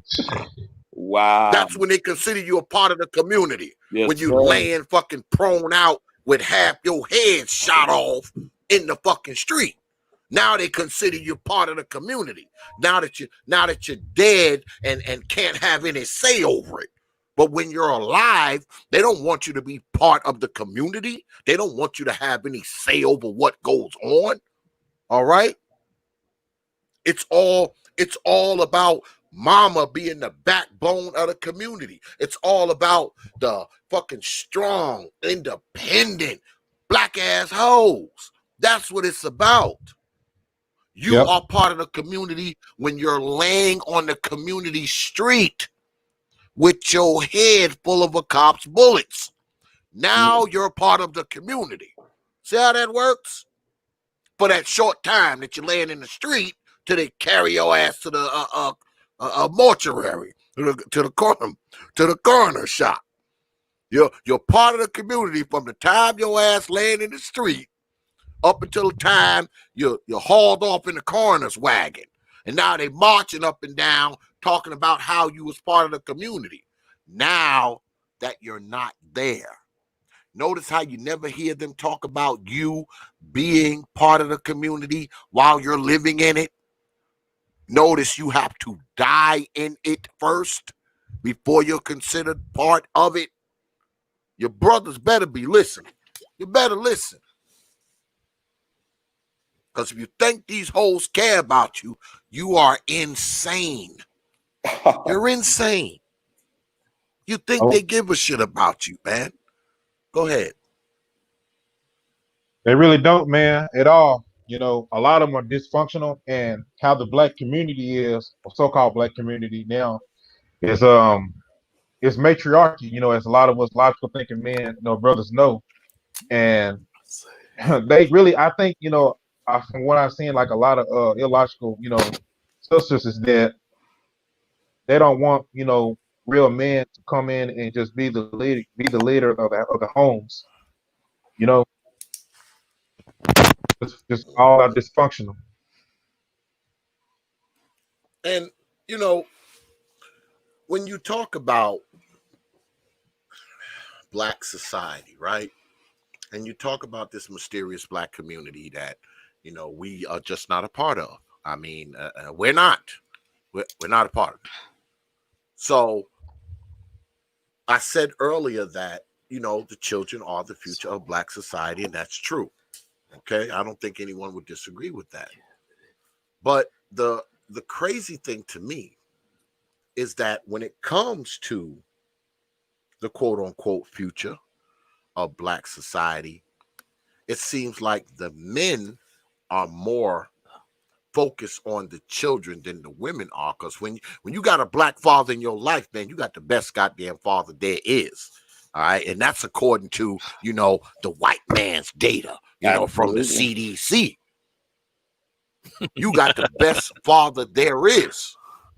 Wow. That's when they consider you a part of the community. Yes, when you laying fucking prone out with half your head shot off in the fucking street. Now they consider you part of the community. Now that you're dead and can't have any say over it. But when you're alive, they don't want you to be part of the community. They don't want you to have any say over what goes on. All right? It's all about mama being the backbone of the community. It's all about the fucking strong, independent, black ass hoes. That's what it's about. You are part of the community when you're laying on the community street with your head full of a cop's bullets. Now you're part of the community. See how that works? For that short time that you're laying in the street till they carry your ass to the mortuary, to the coroner shop. You're part of the community from the time your ass laying in the street up until the time you're hauled off in the coroner's wagon. And now they marching up and down talking about how you was part of the community. Now that you're not there. Notice how you never hear them talk about you being part of the community while you're living in it. Notice you have to die in it first before you're considered part of it. Your brothers better be listening. You better listen. Because if you think these hoes care about you, you are insane. You're insane. You think they give a shit about you, man. Go ahead. They really don't, man, at all. You know, a lot of them are dysfunctional, and how the black community is, or so-called black community now, is it's matriarchy. You know, as a lot of us logical thinking men, brothers know, and they really, I think, from what I've seen, like a lot of illogical, sisters, is that they don't want, real men to come in and just be the leader of the homes. Just all out dysfunctional. And when you talk about Black society, right? And you talk about this mysterious Black community that, you know, we are just not a part of. I mean, we're not. We're not a part of it. So I said earlier that, you know, the children are the future of Black society, and that's true. Okay, I don't think anyone would disagree with that. But the crazy thing to me is that when it comes to the quote unquote future of Black society, it seems like the men are more focused on the children than the women are. Because when you got a Black father in your life, man, you got the best goddamn father there is. All right. And that's according to, you know, the white man's data, you know, from the CDC. You got the best father there is.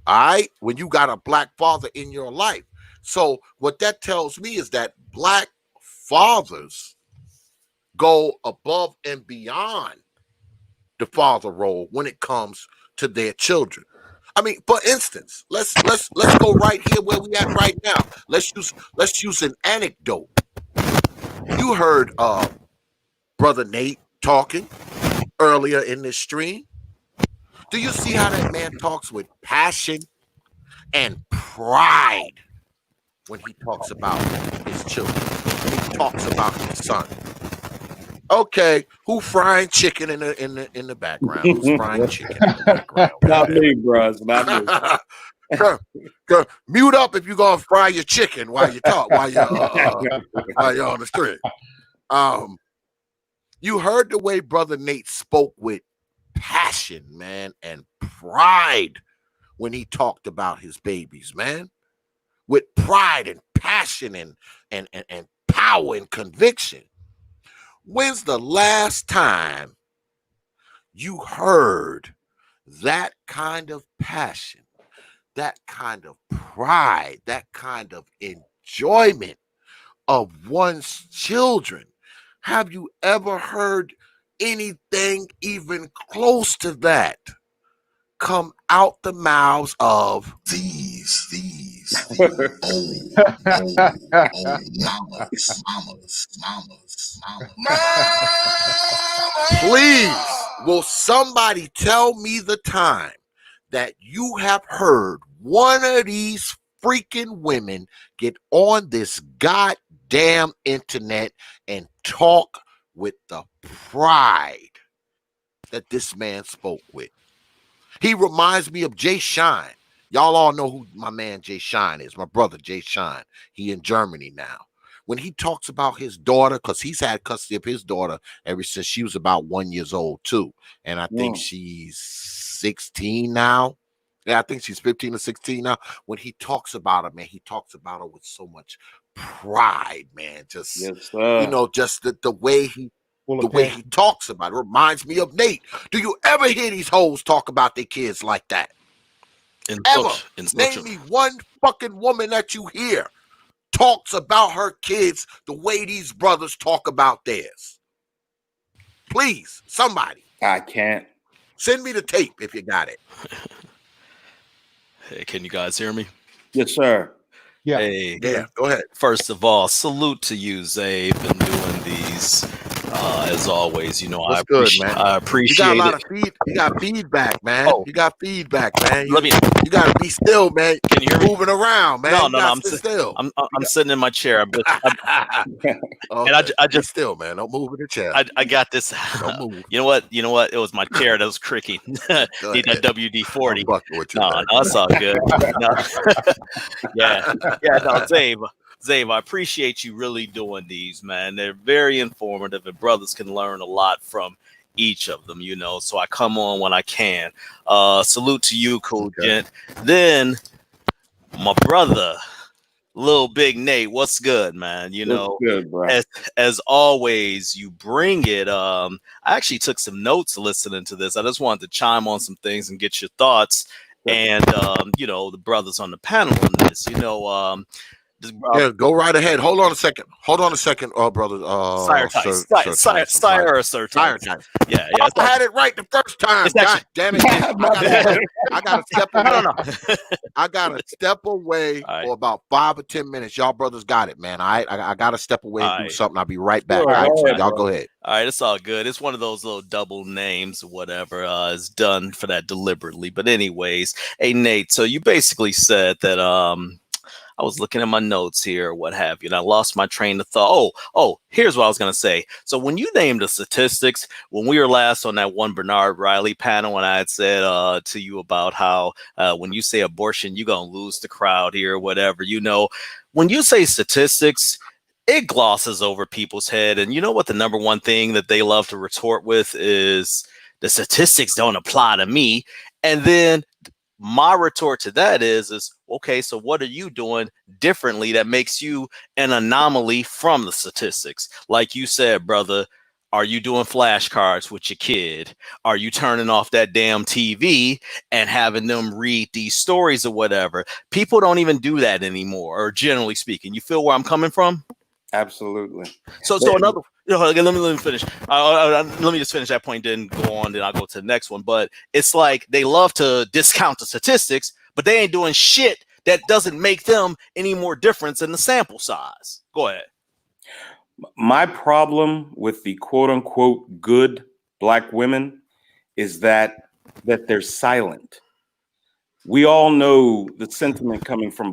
All right. When you got a Black father in your life. So what that tells me is that Black fathers go above and beyond the father role when it comes to their children. I mean, for instance, let's go right here where we at right now. Let's use an anecdote. You heard Brother Nate talking earlier in this stream. Do you see how that man talks with passion and pride when he talks about his children, when he talks about his son? Okay, who frying chicken in the background? Who's frying chicken in the background? Not me, bro. It's not me. Mute up if you're gonna fry your chicken while you talk, while you're on the street. You heard the way Brother Nate spoke with passion, man, and pride when he talked about his babies, man, with pride and passion and power and conviction. When's the last time you heard that kind of passion, that kind of pride, that kind of enjoyment of one's children? Have you ever heard anything even close to that come out the mouths of these mamas. Please, will somebody tell me the time that you have heard one of these freaking women get on this goddamn internet and talk with the pride that this man spoke with? He reminds me of Jay Shine. Y'all all know who my man Jay Shine is, my brother Jay Shine. He in Germany now. When he talks about his daughter, because he's had custody of his daughter ever since she was about 1 year old too. And I think she's 16 now. Yeah, I think she's 15 or 16 now. When he talks about her, man, he talks about her with so much pride, man. Just, you know, just the way he talks about it reminds me of Nate. Do you ever hear these hoes talk about their kids like that? Ever? Name me one fucking woman that you hear talks about her kids the way these brothers talk about theirs. Please, somebody. I can't. Send me the tape if you got it. Hey, can you guys hear me? Yes, sir. Yeah. Hey, Yeah, go ahead. First of all, salute to you, Zay, for doing these. As always, you know, I appreciate you got a lot it. of you got feedback, man. Oh. You got feedback, man. Let me. You got to be still, man. Can you hear me? Moving around, man. No, I'm still. I'm sitting in my chair. Okay. And I just still, man. Don't move in the chair. I got this. Don't move. You know what? It was my chair that was creaking. Need that WD-40. No, it's all good. No. yeah. No, Zave, I appreciate you really doing these, man. They're very informative, and brothers can learn a lot from each of them, you know. So I come on when I can. Salute to you, cool gent. Then my brother, LILBIGNATE, what's good, man? You know, good, bro. As always, you bring it. I actually took some notes listening to this. I just wanted to chime on some things and get your thoughts. And you know, the brothers on the panel on this, you know, Yeah, go right ahead. Hold on a second. Brother. Sire Sir, Tice. Sir Sire Tice. I'm sorry. or Sir Sire Tice. Tice. Yeah, Oh, yeah. I had it right the first time. It's actually, God damn it! My bad. I gotta step away. I don't know. I gotta step away All right. for about 5 or 10 minutes. Y'all brothers got it, man. All right, I gotta step away and All do right. something. I'll be right back. Sure, All right, go so ahead, y'all bro. go ahead. All right, it's all good. It's one of those little double names or whatever. Is done for that deliberately. But anyways, hey Nate, so you basically said that I was looking at my notes here, what have you, and I lost my train of thought. Oh, here's what I was gonna say. So when you named the statistics, when we were last on that one Bernard Riley panel, and I had said to you about how when you say abortion, you're gonna lose the crowd here, or whatever, when you say statistics, it glosses over people's head. And you know what the number one thing that they love to retort with is the statistics don't apply to me. And then my retort to that is okay, so what are you doing differently that makes you an anomaly from the statistics? Like you said, brother, are you doing flashcards with your kid? Are you turning off that damn TV and having them read these stories or whatever? People don't even do that anymore, or generally speaking. You feel where I'm coming from? Absolutely. So another, let me finish. Let me just finish that point, then go on, then I'll go to the next one. But it's like they love to discount the statistics, but they ain't doing shit that doesn't make them any more difference in the sample size. Go ahead. My problem with the quote unquote good Black women is that they're silent. We all know the sentiment coming from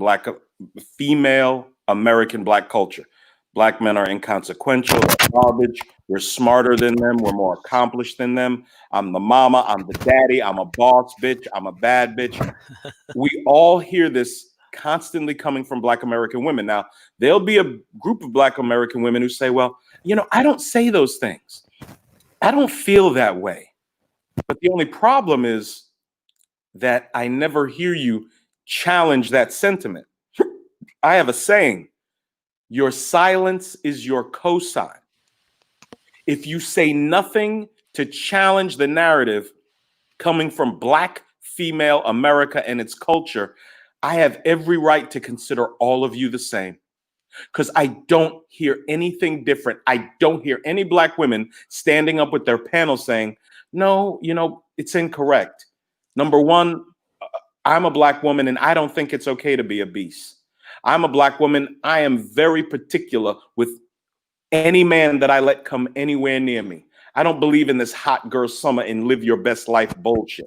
female American Black culture. Black men are inconsequential, they're garbage, we're smarter than them, we're more accomplished than them. I'm the mama, I'm the daddy, I'm a boss bitch, I'm a bad bitch. We all hear this constantly coming from Black American women. Now, there'll be a group of Black American women who say, well, I don't say those things. I don't feel that way. But the only problem is that I never hear you challenge that sentiment. I have a saying, your silence is your cosign. If you say nothing to challenge the narrative coming from Black female America and its culture, I have every right to consider all of you the same, because I don't hear anything different. I don't hear any Black women standing up with their panel saying, no, it's incorrect. Number one, I'm a Black woman and I don't think it's okay to be a beast. I'm a Black woman. I am very particular with any man that I let come anywhere near me. I don't believe in this hot girl summer and live your best life bullshit.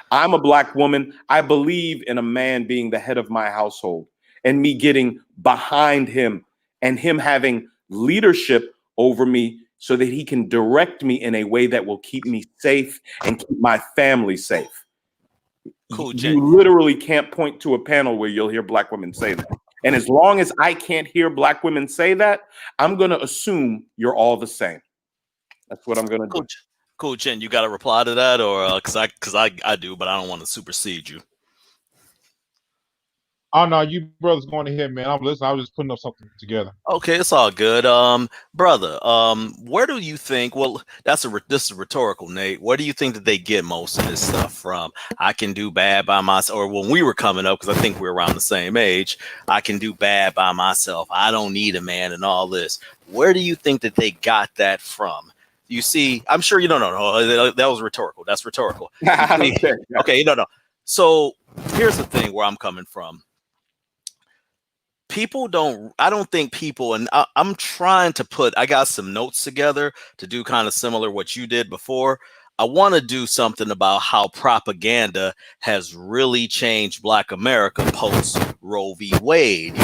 I'm a Black woman. I believe in a man being the head of my household and me getting behind him and him having leadership over me so that he can direct me in a way that will keep me safe and keep my family safe. Cool, you literally can't point to a panel where you'll hear Black women say that. And as long as I can't hear Black women say that, I'm going to assume you're all the same. That's what I'm going to do. Cool, Jen, you got a reply to that? Or because I do, but I don't want to supersede you. Oh no, you brothers going ahead, man. I'm listening. I was just putting up something together. Okay, it's all good. Brother, where do you think, well, this is rhetorical, Nate. Where do you think that they get most of this stuff from? I can do bad by myself, or when we were coming up, because I think we're around the same age, I can do bad by myself. I don't need a man and all this. Where do you think that they got that from? You see, I'm sure you don't know. That was rhetorical. That's rhetorical. Okay, no. So here's the thing where I'm coming from. I don't think people, and I'm trying to I got some notes together to do kind of similar what you did before. I want to do something about how propaganda has really changed Black America post Roe v. Wade.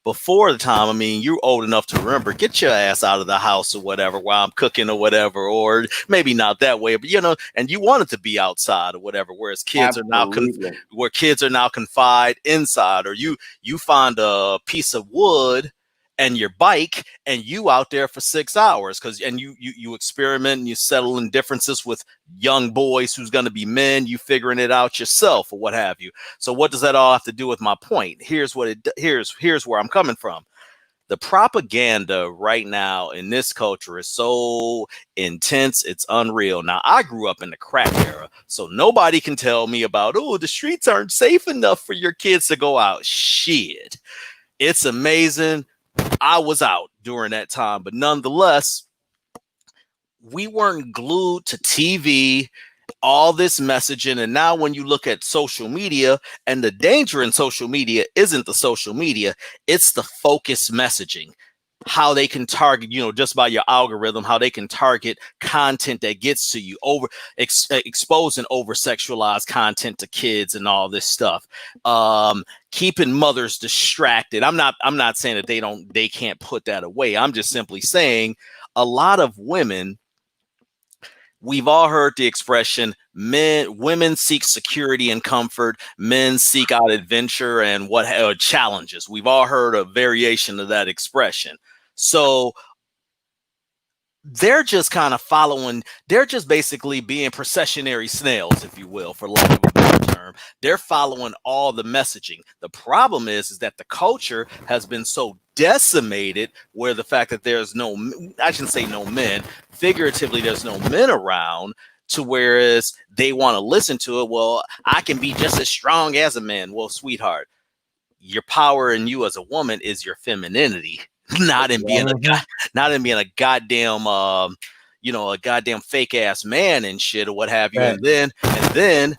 Before the time, I mean, you're old enough to remember, get your ass out of the house or whatever while I'm cooking or whatever, or maybe not that way, but and you wanted to be outside or whatever, whereas kids are now confined inside, or you find a piece of wood and your bike and you out there for 6 hours and you experiment and you settle in differences with young boys who's going to be men, you figuring it out yourself or what have you. So what does that all have to do with my point? Here's where I'm coming from. The propaganda right now in this culture is so intense, it's unreal. Now, I grew up in the crack era, so nobody can tell me about, the streets aren't safe enough for your kids to go out. Shit. It's amazing. I was out during that time, but nonetheless, we weren't glued to TV, all this messaging. And now when you look at social media, and the danger in social media isn't the social media, it's the focused messaging. How they can target, just by your algorithm, how they can target content that gets to you, exposing over sexualized content to kids and all this stuff. Keeping mothers distracted. I'm not saying that they can't put that away. I'm just simply saying a lot of women, we've all heard the expression, women seek security and comfort, men seek out adventure and challenges. We've all heard a variation of that expression. So they're just kind of they're just basically being processionary snails, if you will, for lack of a better term. They're following all the messaging. The problem is that the culture has been so decimated, where the fact that there's I shouldn't say no men, figuratively, there's no men around, to whereas they want to listen to it. Well, I can be just as strong as a man. Well, sweetheart, your power in you as a woman is your femininity. Not in being a goddamn a goddamn fake ass man and shit or what have you. And then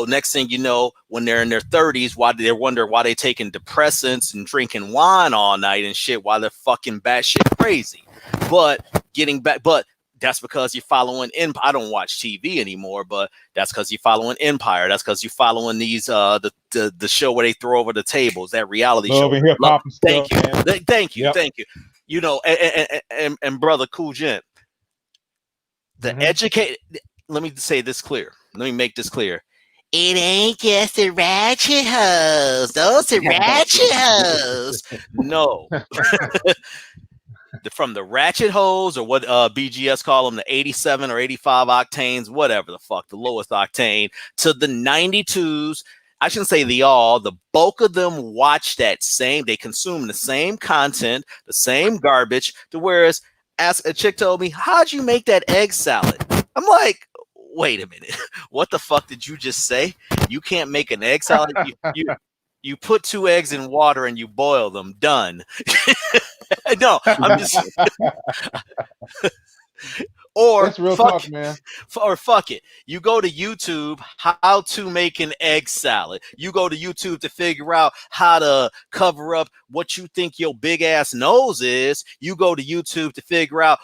next thing you know, when they're in their 30s, why they wonder why they taking depressants and drinking wine all night and shit, while they're fucking batshit crazy. But that's because you're following I don't watch TV anymore, but that's because you're following Empire. That's because you're following these the show where they throw over the tables, that reality show. Thank you. Thank you. And brother Cool Gent, let me say this clear. Let me make this clear. It ain't just the ratchet hoes. Those are ratchet hoes. No. From the ratchet hose, or what BGS call them, the 87 or 85 octanes, whatever the fuck, the lowest octane, to the 92s. I shouldn't say the bulk of them watch that they consume the same content, the same garbage, to whereas a chick told me, how'd you make that egg salad? I'm like, wait a minute, what the fuck did you just say? You can't make an egg salad? You put 2 eggs in water and you boil them. Done. No, I'm just. Or that's real talk, man. Or fuck it. You go to YouTube, how to make an egg salad. You go to YouTube to figure out how to cover up what you think your big ass nose is. You go to YouTube to figure out,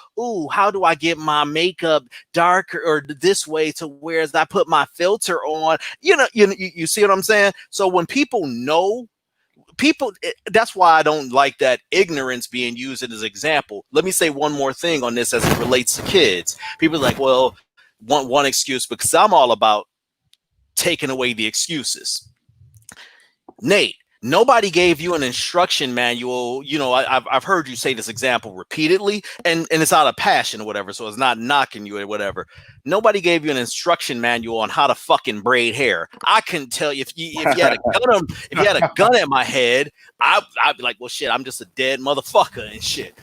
how do I get my makeup darker or this way to where I put my filter on? You see what I'm saying? So when people know. That's why I don't like that ignorance being used as an example. Let me say one more thing on this as it relates to kids. People are like, well, one excuse, because I'm all about taking away the excuses. Nate, nobody gave you an instruction manual. I've heard you say this example repeatedly, and it's out of passion or whatever, so it's not knocking you or whatever. Nobody gave you an instruction manual on how to fucking braid hair. I couldn't tell you if you had a gun at my head, I'd be like, well, shit, I'm just a dead motherfucker and shit.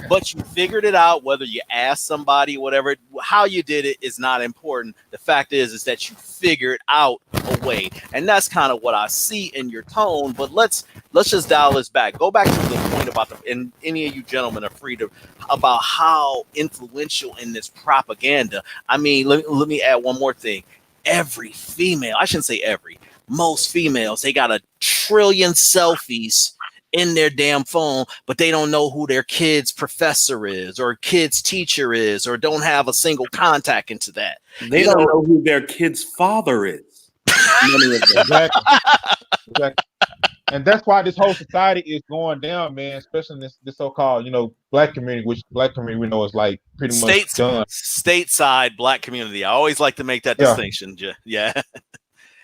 But you figured it out, whether you asked somebody, whatever. How you did it is not important. The fact is that you figured out a way, and that's kind of what I see in your tone. But let's just dial this back. Go back to the point about and any of you gentlemen are free to about how influential in this propaganda. I mean, let me add one more thing. Every female, I shouldn't say every, most females, they got 1 trillion selfies in their damn phone, but they don't know who their kid's professor is or kid's teacher is, or don't have a single contact into that. They don't know who their kid's father is. Exactly. And that's why this whole society is going down, man, especially in this so-called, black community, which black community we know is like pretty much done. Stateside black community. I always like to make that distinction. Yeah.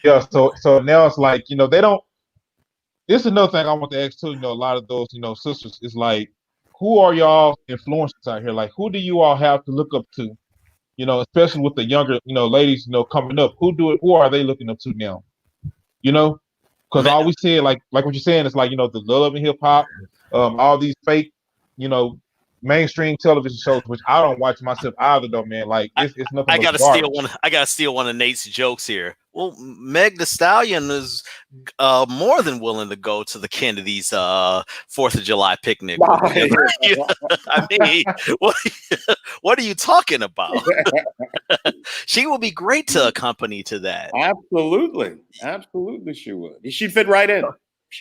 Yeah. So now it's like, they don't. This is another thing I want to ask too. A lot of those, sisters is like, who are y'all influencers out here? Like, who do you all have to look up to? Especially with the younger, ladies, coming up. Who are they looking up to now? Because all we see, like what you're saying, is like, the love and hip hop, all these fake, mainstream television shows, which I don't watch myself either, though, man. Like, it's nothing. I gotta steal one of Nate's jokes here. Well, Meg Thee Stallion is more than willing to go to the Kennedy's 4th of July picnic. Right. I mean, what are you talking about? She will be great to accompany to that. Absolutely. Absolutely she would. She'd fit right in.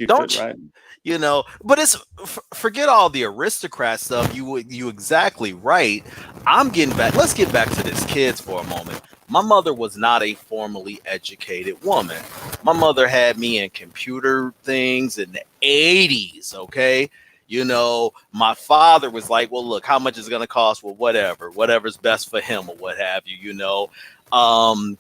Don't you know, but it's forget all the aristocrat stuff. You exactly right. I'm getting back. Let's get back to this kids for a moment. My mother was not a formally educated woman. My mother had me in computer things in the 80s. Okay. You know, my father was like, well, look, how much is it going to cost? Well, whatever's best for him or what have you, you know. And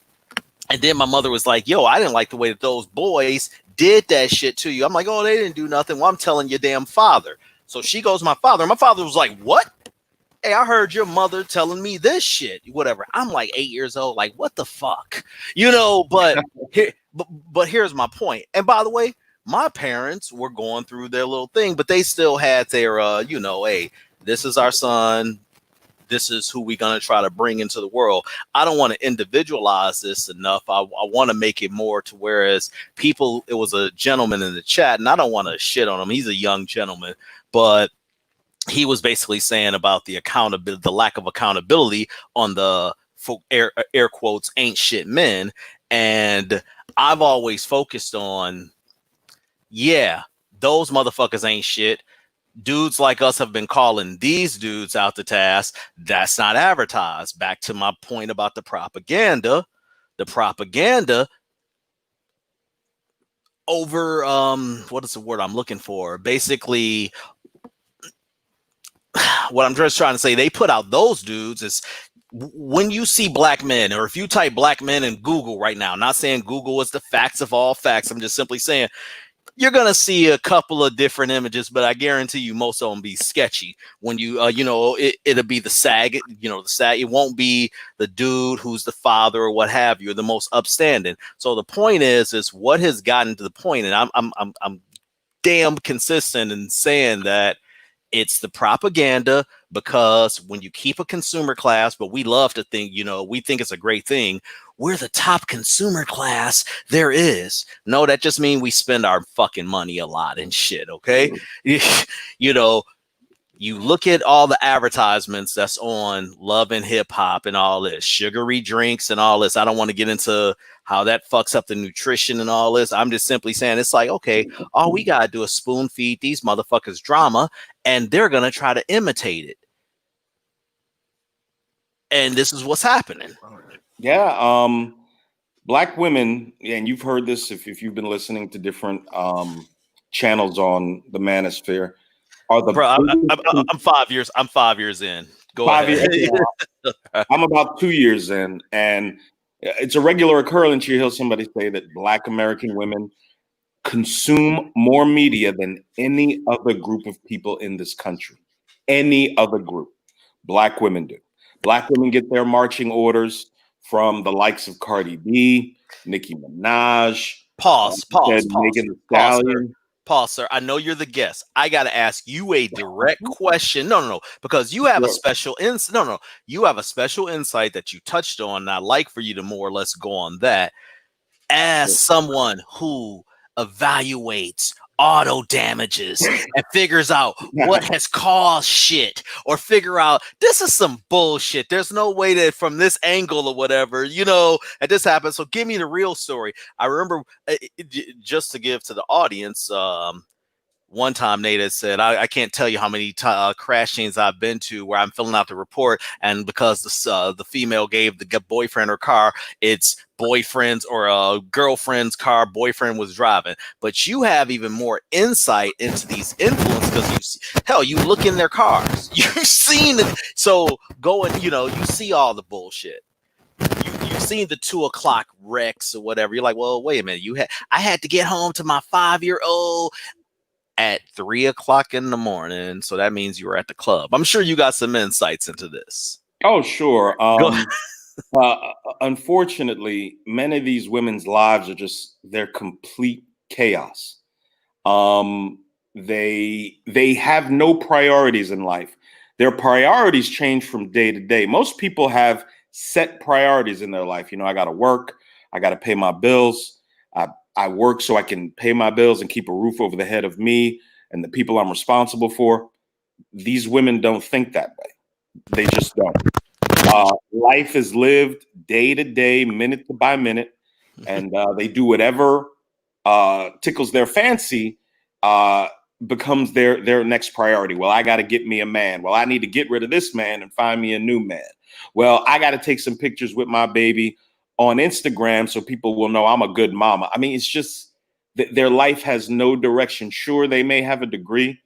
then my mother was like, yo, I didn't like the way that those boys did that shit to you. I'm like, oh, they didn't do nothing. Well, I'm telling your damn father. So she goes to my father. My father was like, what? Hey, I heard your mother telling me this shit, whatever. I'm like 8 years old. Like, what the fuck? You know, but here's my point. And by the way, my parents were going through their little thing, but they still had their, you know, hey, this is our son. This is who we're going to try to bring into the world. I don't want to individualize this enough. I want to make it more to whereas people, it was a gentleman in the chat, and I don't want to shit on him. He's a young gentleman, but he was basically saying about the accountability, the lack of accountability on the air quotes ain't shit men. And I've always focused on, yeah, those motherfuckers ain't shit. Dudes like us have been calling these dudes out to task. That's not advertised. Back to my point about the propaganda over what is the word I'm looking for? Basically, what I'm just trying to say, they put out those dudes is when you see black men, or if you type black men in Google right now, not saying Google is the facts of all facts, I'm just simply saying you're going to see a couple of different images, but I guarantee you most of them be sketchy. When you, you know, it'll be the sag, you know, the sag. It won't be the dude who's the father or what have you, or the most upstanding. So the point is what has gotten to the point, and I'm damn consistent in saying that it's the propaganda, because when you keep a consumer class, but we love to think, you know, we think it's a great thing. We're the top consumer class there is. No, that just means we spend our fucking money a lot and shit. Okay. You know, you look at all the advertisements that's on Love and Hip Hop and all this sugary drinks and all this. I don't want to get into how that fucks up the nutrition and all this. I'm just simply saying it's like, okay, all we got to do is spoon feed these motherfuckers drama and they're going to try to imitate it. And this is what's happening. Yeah. Black women, and you've heard this if you've been listening to different channels on the manosphere, are the Bro, I'm 5 years. I'm 5 years in. Go ahead. I'm about 2 years in, and it's a regular occurrence. You hear somebody say that Black American women consume more media than any other group of people in this country. Any other group, Black women do. Black women get their marching orders from the likes of Cardi B, Nicki Minaj. Pause, Megan Thee Stallion. Pause, sir. I know you're the guest. I got to ask you a direct question. No, because you have a special you have a special insight that you touched on. And I'd like for you to more or less go on that. As someone who evaluates auto damages and figures out what has caused shit, or figure out this is some bullshit. There's no way that from this angle or whatever, you know, that this happened. So give me the real story. I remember just to give to the audience, one time Nate had said, I can't tell you how many crash scenes I've been to where I'm filling out the report, and because the female gave the boyfriend her car, it's boyfriend's or a girlfriend's car, boyfriend was driving. But you have even more insight into these influences because you look in their cars. You've seen it. So going, you know, you see all the bullshit. You've seen the 2 o'clock wrecks or whatever. You're like, well, wait a minute. I had to get home to my 5-year-old at 3 o'clock in the morning. So that means you were at the club. I'm sure you got some insights into this. Oh, sure. Unfortunately, many of these women's lives are just, they're complete chaos. They have no priorities in life. Their priorities change from day to day. Most people have set priorities in their life. You know, I got to work. I got to pay my bills. I work so I can pay my bills and keep a roof over the head of me and the people I'm responsible for. These women don't think that way. They just don't. Life is lived day to day, minute by minute, and they do whatever tickles their fancy, becomes their next priority. Well, I got to get me a man. Well, I need to get rid of this man and find me a new man. Well, I got to take some pictures with my baby on Instagram so people will know I'm a good mama. I mean, it's just their life has no direction. Sure, they may have a degree.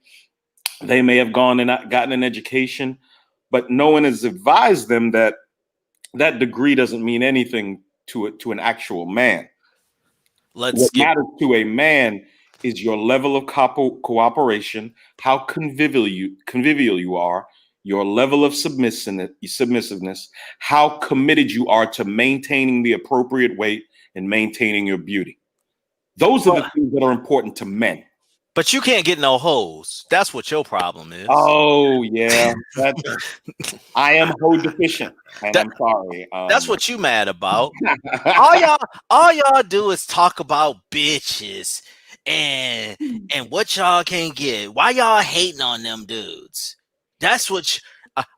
They may have gone and gotten an education, but no one has advised them that that degree doesn't mean anything to an actual man. What matters to a man is your level of cooperation, how convivial you are, your level of submissiveness, how committed you are to maintaining the appropriate weight and maintaining your beauty. Those are the things that are important to men. But you can't get no hoes. That's what your problem is. Oh yeah, I am hoe deficient, and I'm sorry. That's what you mad about. all y'all do is talk about bitches and what y'all can't get. Why y'all hating on them dudes? That's what.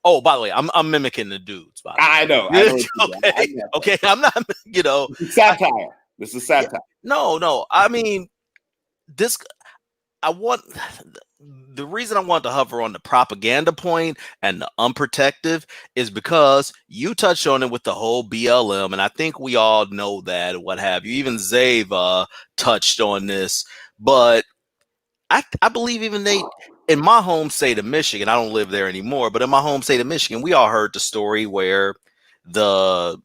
Oh, by the way, I'm mimicking the dudes. By the way. I know. Okay. I'm not. It's satire. This is satire. No. I mean, this. The reason I want to hover on the propaganda point and the unprotected is because you touched on it with the whole BLM, and I think we all know that and what have you. Even Zave touched on this, but I believe even they, in my home state of Michigan, I don't live there anymore, but in my home state of Michigan, we all heard the story where the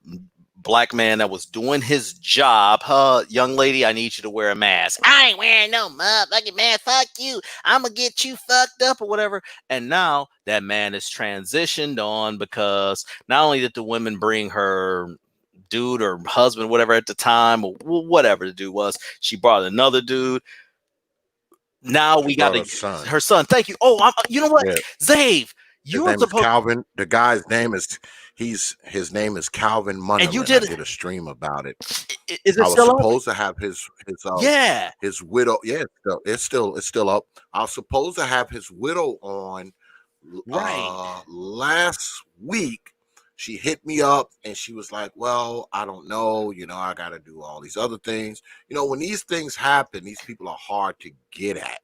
black man that was doing his job, young lady, I need you to wear a mask. I ain't wearing no motherfucking mask. Fuck you. I'm gonna get you fucked up or whatever. And now that man is transitioned on because not only did the women bring her dude or husband, whatever at the time, or whatever the dude was, she brought another dude. Now we got her son. Thank you. Oh, you know what, Zave? His name is Calvin. The guy's name is his name is Calvin Munnerlyn. And you did a stream about it. Is it I was supposed to have his widow. Yeah, it's still up. I was supposed to have his widow on last week. She hit me up and she was like, well, I don't know. I got to do all these other things. When these things happen, these people are hard to get at.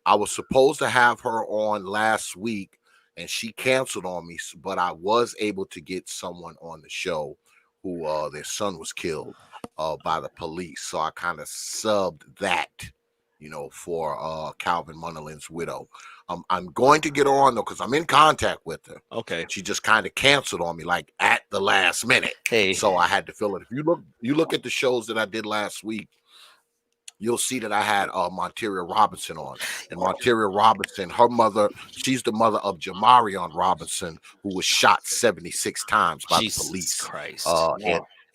I was supposed to have her on last week and she canceled on me, but I was able to get someone on the show who their son was killed by the police. So I kind of subbed that, for Calvin Munnerlyn's widow. I'm going to get her on though because I'm in contact with her. Okay. She just kind of canceled on me like at the last minute. Hey. So I had to fill it. If you look at the shows that I did last week, you'll see that I had Monteria Robinson on. And Monteria Robinson, her mother, she's the mother of Jamarion Robinson, who was shot 76 times by the police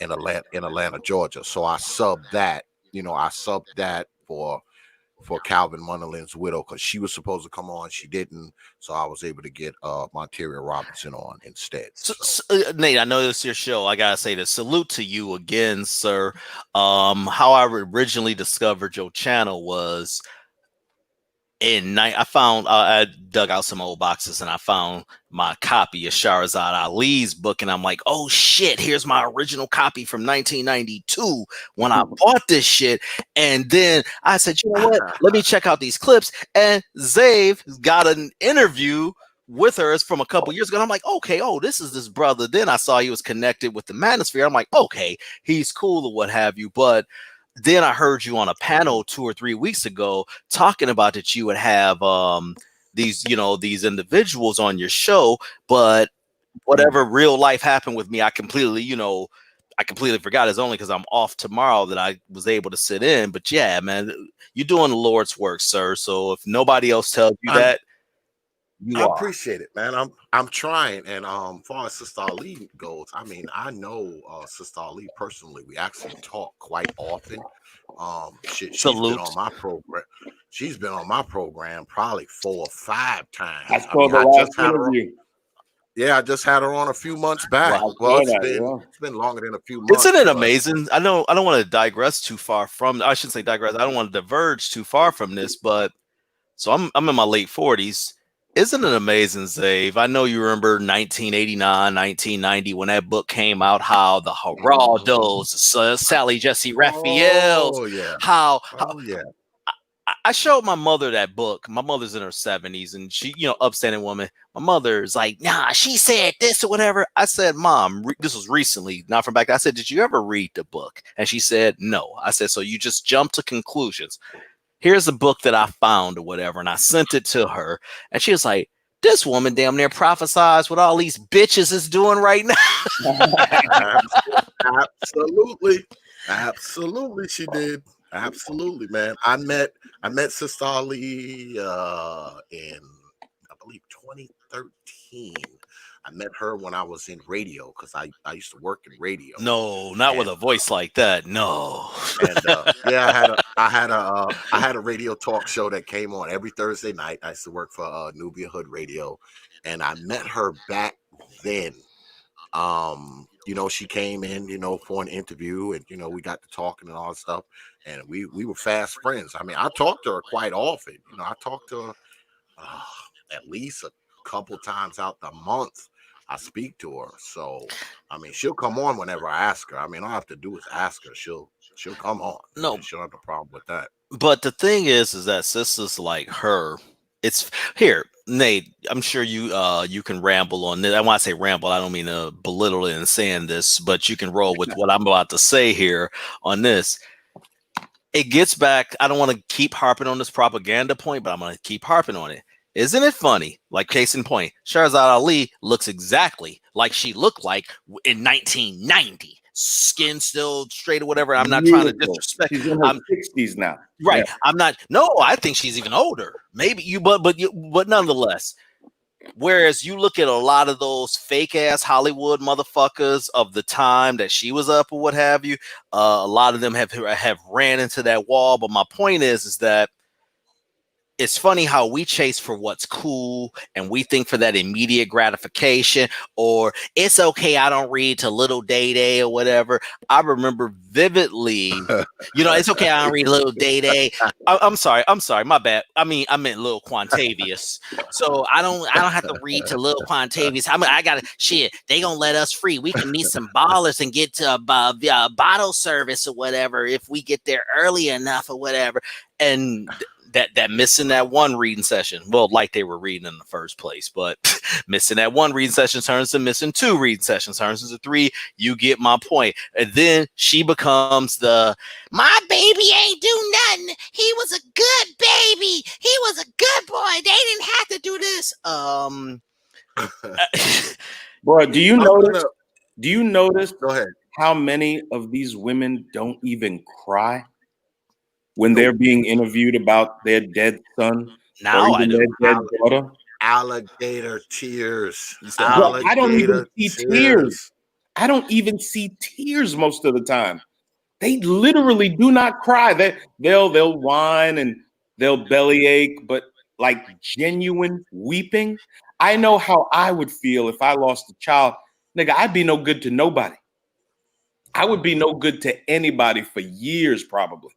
in Atlanta, Georgia. So I subbed that. I subbed that for Calvin Munnerlyn's widow because she was supposed to come on. She didn't. So I was able to get Monteria Robinson on instead. So, Nate, I know this is your show. I got to say this. Salute to you again, sir. How I originally discovered your channel was I dug out some old boxes and I found my copy of Shahrazad Ali's book, and I'm like, oh shit, here's my original copy from 1992 when I bought this shit. And then I said, you know what, let me check out these clips, and Zave got an interview with her from a couple years ago. And I'm like, okay, this is this brother. Then I saw he was connected with the Manosphere. I'm like, okay, he's cool or what have you. But then I heard you on a panel 2 or 3 weeks ago talking about that you would have these individuals on your show, but whatever real life happened with me, I completely forgot. It's only because I'm off tomorrow that I was able to sit in. But yeah, man, you're doing the Lord's work, sir. So if nobody else tells you that, I appreciate it, man. I'm trying. And far as Sister Ali goes, I mean, I know Sister Ali personally. We actually talk quite often. She's been on my program. She's been on my program probably 4 or 5 times. I saw the last interview. Yeah, I just had her on a few months back. Well, Well, it's it's been longer than a few months. Isn't it amazing? I don't want to digress too far from. I shouldn't say digress. I don't want to diverge too far from this, but so I'm in my late 40s. Isn't it amazing, Zave? I know you remember 1989, 1990 when that book came out. How the Geraldos, Sally Jesse Raphael's. Oh yeah. How yeah. I showed my mother that book. My mother's in her 70s and she, upstanding woman. My mother's like, nah, she said this or whatever. I said, Mom, this was recently, not from back then. I said, did you ever read the book? And she said, no. I said, so you just jump to conclusions. Here's a book that I found or whatever. And I sent it to her. And she was like, this woman damn near prophesies what all these bitches is doing right now. Absolutely she did. Absolutely, man. I met Sister Ali in I believe 2013. I met her when I was in radio because I used to work in radio. No, not with a voice like that. No. And yeah, I had a radio talk show that came on every Thursday night. I used to work for Nubia Hood Radio, and I met her back then. She came in, for an interview, and we got to talking and all that stuff, and we were fast friends. I mean, I talked to her quite often. I talked to her at least a couple times out the month. I speak to her, so I mean, she'll come on whenever I ask her. I mean, all I have to do is ask her. She'll come on. No, she don't have a problem with that. But the thing is that sisters like her, it's here, Nate. I'm sure you can ramble on this. And when I say ramble, I don't mean to belittle it in saying this, but you can roll with what I'm about to say here on this. It gets back. I don't want to keep harping on this propaganda point, but I'm going to keep harping on it. Isn't it funny? Like, case in point, Shahrazad Ali looks exactly like she looked like in 1990. Skin still straight or whatever. I'm not trying to disrespect. She's in her 60s now. Right. Yeah. I'm not. No, I think she's even older. Maybe but nonetheless. Whereas you look at a lot of those fake ass Hollywood motherfuckers of the time that she was up or what have you, a lot of them have ran into that wall. But my point is that it's funny how we chase for what's cool and we think for that immediate gratification, or it's okay, I don't read to Little Day Day or whatever. I remember vividly, it's okay, I don't read Little Day Day. I'm sorry, my bad. I meant Lil Quantavious. So I don't have to read to Lil Quantavious. I got shit. They gonna let us free. We can meet some ballers and get to bottle service or whatever if we get there early enough or whatever. And that missing that one reading session, well, like they were reading in the first place, but missing that one reading session turns to missing two reading sessions, turns into three. You get my point. And then she becomes my baby ain't do nothing. He was a good baby. He was a good boy. They didn't have to do this. Bro, do you notice Go ahead. How many of these women don't even cry when they're being interviewed about their dead son now or even their dead daughter? Alligator tears. I don't even see tears. I don't even see tears most of the time. They literally do not cry. They'll whine and they'll bellyache, but like genuine weeping. I know how I would feel if I lost a child. Nigga, I'd be no good to nobody. I would be no good to anybody for years, probably.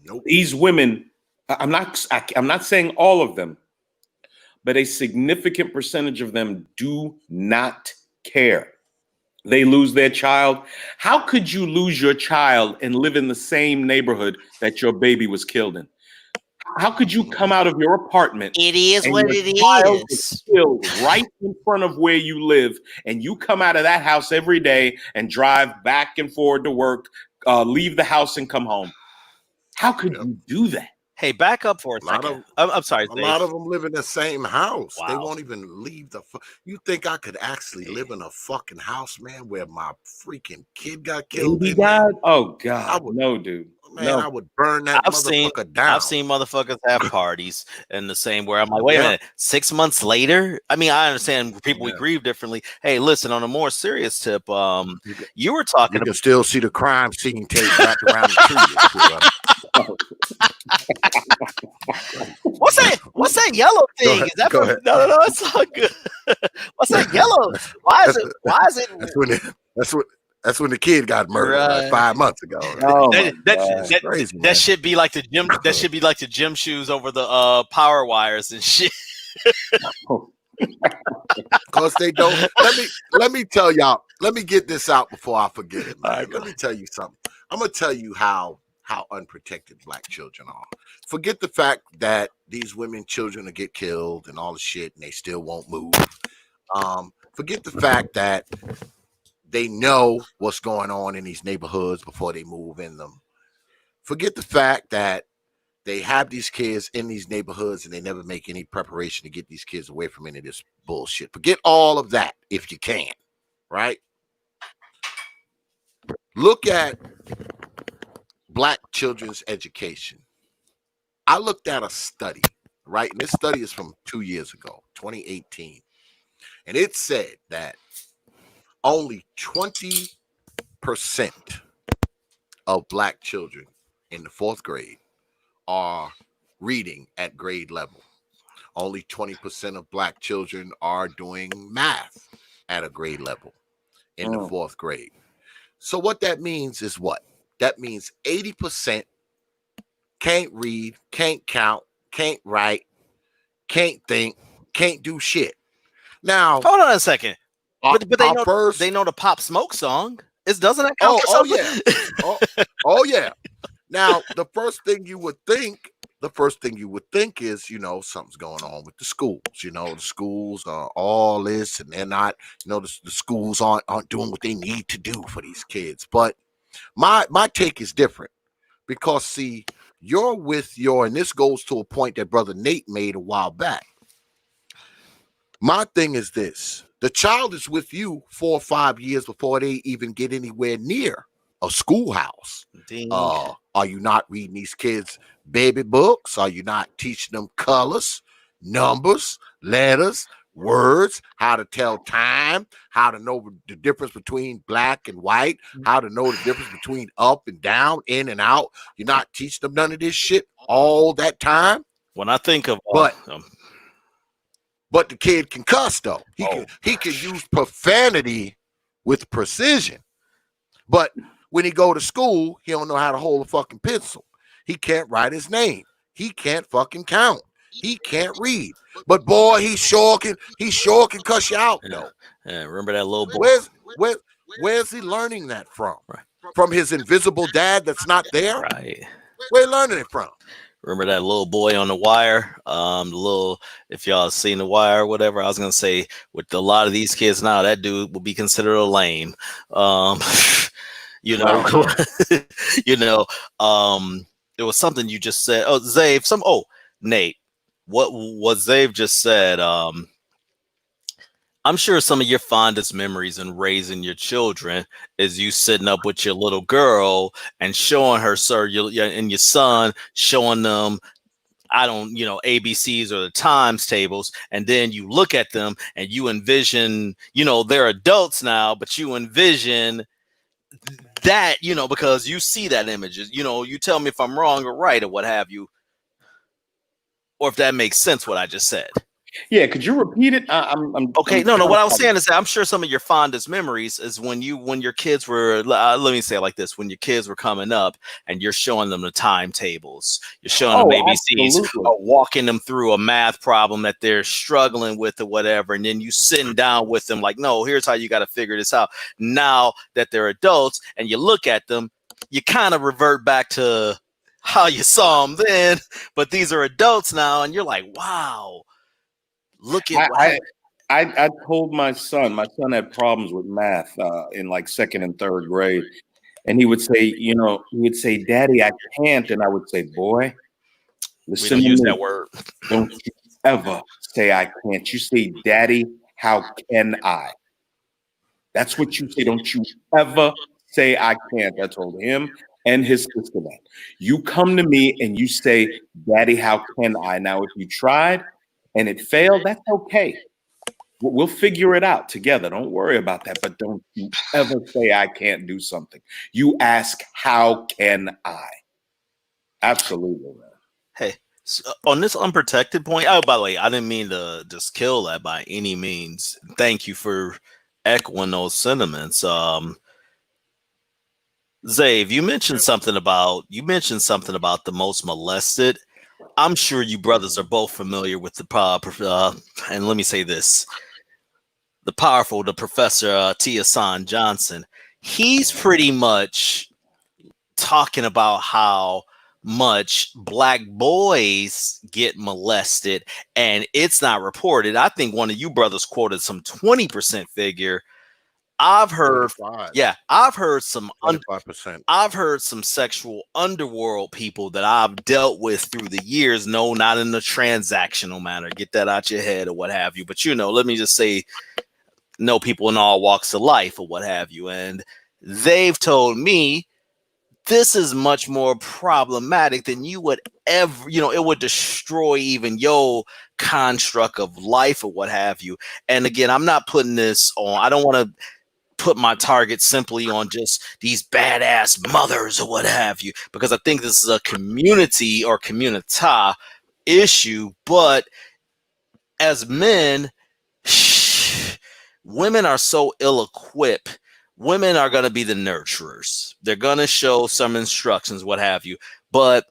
Nope. These women, I'm not saying all of them, but a significant percentage of them do not care. They lose their child. How could you lose your child and live in the same neighborhood that your baby was killed in? How could you come out of your apartment? It is what it is. Killed right in front of where you live, and you come out of that house every day and drive back and forward to work, leave the house and come home. How could you do that? Hey, back up for a second. I'm sorry. A lot of them live in the same house. Wow. They won't even leave you think I could actually live in a fucking house, man, where my freaking kid got killed? Oh, God. No, dude. Man, no. I would burn that motherfucker down. I've seen motherfuckers have parties in the same where I'm like, wait a minute, 6 months later? I mean, I understand people we grieve differently. Hey, listen, on a more serious tip, you were talking. You can still see the crime scene tape wrapped around the tree. What's that yellow thing? Is that from? No, it's all good. What's that yellow? Why is it? That's when the kid got murdered like 5 months ago. Oh that crazy, man. should be like the gym. That should be like the gym shoes over the power wires and shit. Because they don't. Let me tell y'all. Let me get this out before I forget it, man. Let me tell you something. I'm gonna tell you how unprotected Black children are. Forget the fact that these women, children will get killed and all the shit, and they still won't move. Forget the fact that they know what's going on in these neighborhoods before they move in them. Forget the fact that they have these kids in these neighborhoods and they never make any preparation to get these kids away from any of this bullshit. Forget all of that if you can, right? Look at Black children's education. I looked at a study, right? And this study is from 2 years ago, 2018. And it said that only 20% of Black children in the 4th grade are reading at grade level. Only 20% of Black children are doing math at a grade level in the 4th grade. So what that means is what? That means 80% can't read, can't count, can't write, can't think, can't do shit. Now, hold on a second. But they know the Pop Smoke song. Doesn't that count for something? Oh yeah. Now, the first thing you would think is, something's going on with the schools. The schools are all this and they're not, the schools aren't doing what they need to do for these kids. But my take is different because, see, and this goes to a point that Brother Nate made a while back. My thing is this. The child is with you 4 or 5 years before they even get anywhere near a schoolhouse. Are you not reading these kids baby books? Are you not teaching them colors, numbers, letters, words, how to tell time, how to know the difference between black and white, how to know the difference between up and down, in and out? You're not teaching them none of this shit all that time? When I think of but the kid can cuss though. He can use profanity with precision. But when he go to school, he don't know how to hold a fucking pencil. He can't write his name. He can't fucking count. He can't read. But boy, he sure can cuss you out though. Yeah, remember that little boy? Where's he learning that from? Right. From his invisible dad that's not there? Right. Where he learning it from? Remember that little boy on The Wire? If y'all seen The Wire or whatever, I was gonna say with a lot of these kids now, that dude will be considered a lame. There was something you just said. Oh, Zave, Nate, what Zave just said. I'm sure some of your fondest memories in raising your children is you sitting up with your little girl and showing her, and your son, showing them, ABCs or the times tables. And then you look at them and you envision, they're adults now, but you envision that, because you see that images, you tell me if I'm wrong or right or what have you, or if that makes sense, what I just said. Yeah, could you repeat it? Okay. No. What I was saying is that I'm sure some of your fondest memories is when your kids were. Let me say it like this: when your kids were coming up, and you're showing them the timetables, you're showing them ABCs, or walking them through a math problem that they're struggling with or whatever, and then you sitting down with them like, no, here's how you got to figure this out. Now that they're adults, and you look at them, you kind of revert back to how you saw them then, but these are adults now, and you're like, wow. Look at I told my son had problems with math in like 2nd and 3rd grade. And he would say, Daddy, I can't. And I would say, boy, listen, we don't use that word. Don't you ever say I can't. You say, Daddy, how can I? That's what you say. Don't you ever say I can't. I told him and his sister that. You come to me and you say, Daddy, how can I? Now, if you tried and it failed, that's okay. We'll figure it out together. Don't worry about that. But don't you ever say I can't do something. You ask, how can I? Absolutely, man. Hey, On this unprotected point, oh, by the way, I didn't mean to just kill that by any means. Thank you for echoing those sentiments. Zave, you mentioned something about the most molested. I'm sure you brothers are both familiar with the and let me say this: the Professor T.P.O.T. Johnson. He's pretty much talking about how much black boys get molested and it's not reported. I think one of you brothers quoted some 20% figure. I've heard 25. Yeah, I've heard some 25%. I've heard some sexual underworld people that I've dealt with through the years. No, not in the transactional manner. Get that out your head or what have you. But let me just say, know people in all walks of life or what have you. And they've told me this is much more problematic than you would ever, it would destroy even your construct of life or what have you. And again, I'm not putting this on, I don't want to put my target simply on just these badass mothers or what have you, because I think this is a community or communita issue. But as men, women are so ill-equipped. Women are going to be the nurturers. They're going to show some instructions, what have you. But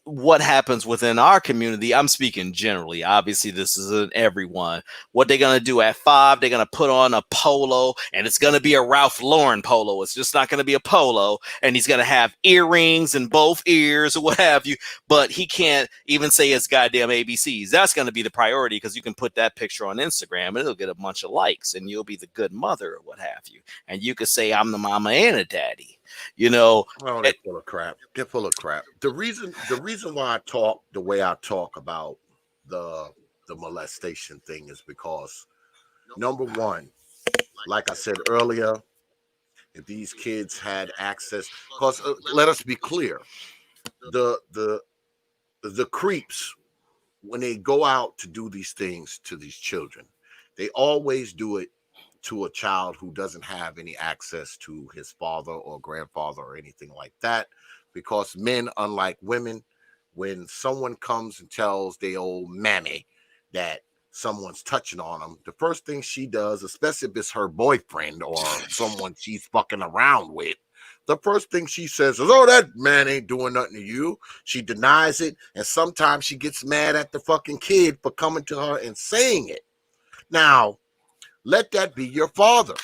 what happens within our community, I'm speaking generally, obviously this isn't everyone. What they're going to do at 5, they're going to put on a polo, and it's going to be a Ralph Lauren polo. It's just not going to be a polo, and he's going to have earrings in both ears or what have you, but he can't even say his goddamn ABCs. That's going to be the priority, because you can put that picture on Instagram and it'll get a bunch of likes, and you'll be the good mother or what have you, and you could say I'm the mama and a daddy. Well, they're full of crap. They're full of crap. The reason why I talk the way I talk about the molestation thing is because, number one, like I said earlier, if these kids had access, because let us be clear, the creeps, when they go out to do these things to these children, they always do it to a child who doesn't have any access to his father or grandfather or anything like that. Because men, unlike women, when someone comes and tells their old mammy that someone's touching on them, the first thing she does, especially if it's her boyfriend or someone she's fucking around with, the first thing she says is, "Oh, that man ain't doing nothing to you." She denies it, and sometimes she gets mad at the fucking kid for coming to her and saying it. Now, let that be your father.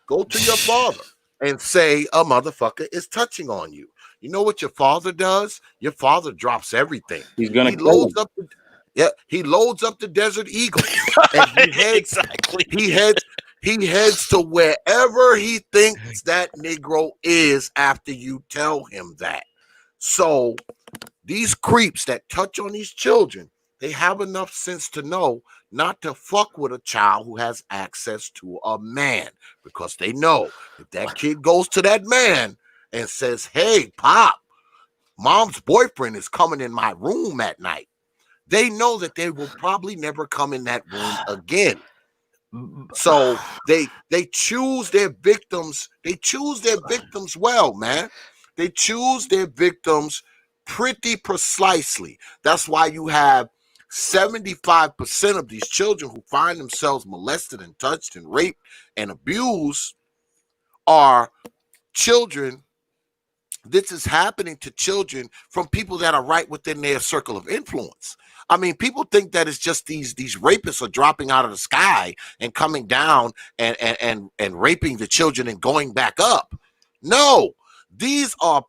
Go to your father and say a motherfucker is touching on you. You know what your father does? Your father drops everything. He's gonna He loads up the Desert Eagle, and he heads to wherever he thinks that Negro is after you tell him that. So these creeps that touch on these children, they have enough sense to know not to fuck with a child who has access to a man, because they know if that kid goes to that man and says, "Hey, Pop, Mom's boyfriend is coming in my room at night," they know that they will probably never come in that room again. So they choose their victims. They choose their victims well, man. They choose their victims pretty precisely. That's why you have 75% of these children who find themselves molested and touched and raped and abused are children. This is happening to children from people that are right within their circle of influence. I mean, people think that it's just these rapists are dropping out of the sky and coming down and raping the children and going back up. No, these are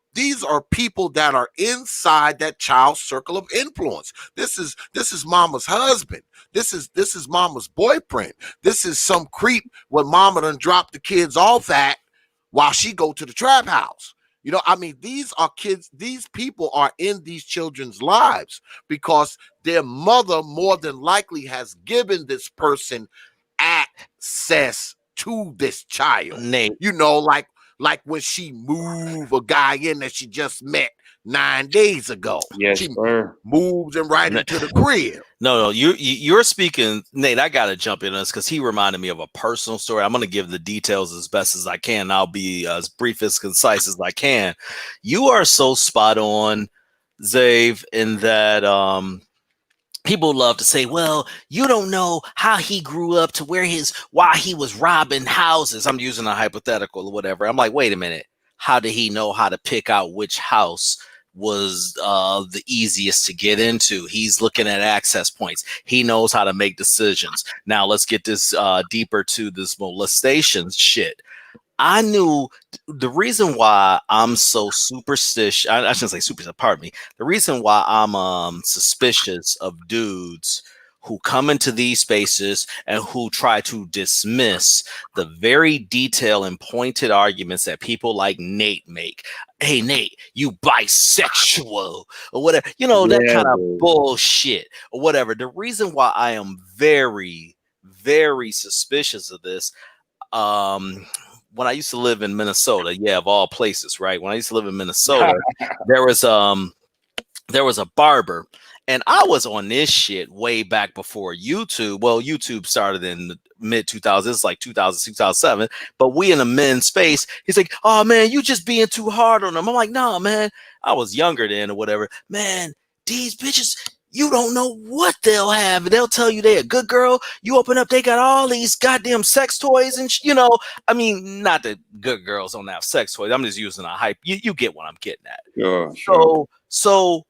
people that are inside that child's circle of influence. This is mama's husband. This is mama's boyfriend. This is some creep where mama done dropped the kids off at while she go to the trap house. I mean, these are kids. These people are in these children's lives because their mother more than likely has given this person access to this child. Nate. Like when she moved a guy in that she just met 9 days ago. Yes, she sir. moves him right into the crib. No, you're speaking, Nate. I gotta jump in on this because he reminded me of a personal story. I'm gonna give the details as best as I can. I'll be as brief as concise as I can. You are so spot on, Zave, in that people love to say, well, you don't know how he grew up to why he was robbing houses. I'm using a hypothetical or whatever. I'm like, wait a minute. How did he know how to pick out which house was the easiest to get into? He's looking at access points. He knows how to make decisions. Now let's get this deeper to this molestation shit. I knew the reason why I'm so superstitious. I shouldn't say superstitious. Pardon me. The reason why I'm suspicious of dudes who come into these spaces and who try to dismiss the very detailed and pointed arguments that people like Nate make. Hey, Nate, you bisexual or whatever. You know, that kind of bullshit or whatever. The reason why I am very, very suspicious of this. When I used to live in Minnesota, yeah, of all places, right? When I used to live in Minnesota, there was a barber, and I was on this shit way back before YouTube. Well, YouTube started in the mid 2000s, it's like 2006, 2007. But we in the men's space, he's like, "Oh man, you just being too hard on them." I'm like, "Nah, man, I was younger then or whatever." Man, these bitches, you don't know what they'll have. They'll tell you they're a good girl. You open up, they got all these goddamn sex toys and you know. I mean, not that good girls don't have sex toys. I'm just using a hype. You get what I'm getting at. Sure. So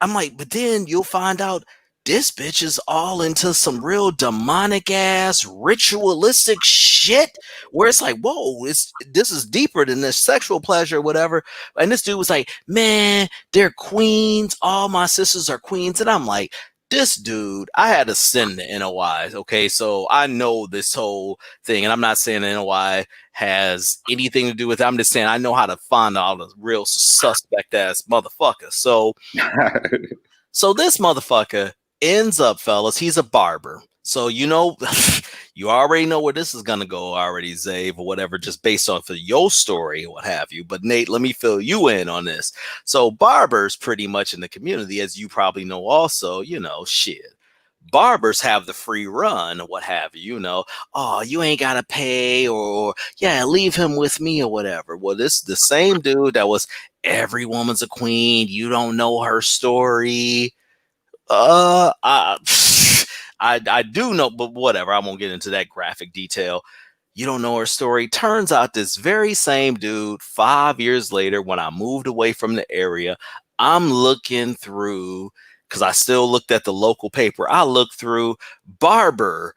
I'm like, but then you'll find out this bitch is all into some real demonic ass ritualistic shit where it's like, whoa, this is deeper than this sexual pleasure or whatever. And this dude was like, man, they're queens. All my sisters are queens. And I'm like, this dude, I had to send the NOIs. Okay, so I know this whole thing, and I'm not saying the NOI has anything to do with it. I'm just saying I know how to find all the real suspect ass motherfuckers. So this motherfucker ends up, fellas, he's a barber. So, you know, you already know where this is going to go already, Zave, or whatever, just based off of your story or what have you. But Nate, let me fill you in on this. So barbers pretty much in the community, as you probably know also, you know, shit. Barbers have the free run or what have you, you know. Oh, you ain't got to pay or, yeah, leave him with me or whatever. Well, this the same dude that was every woman's a queen. You don't know her story. I do know, but whatever. I won't get into that graphic detail. You don't know her story. Turns out this very same dude, 5 years later, when I moved away from the area, I'm looking through, because I still looked at the local paper. I looked through barber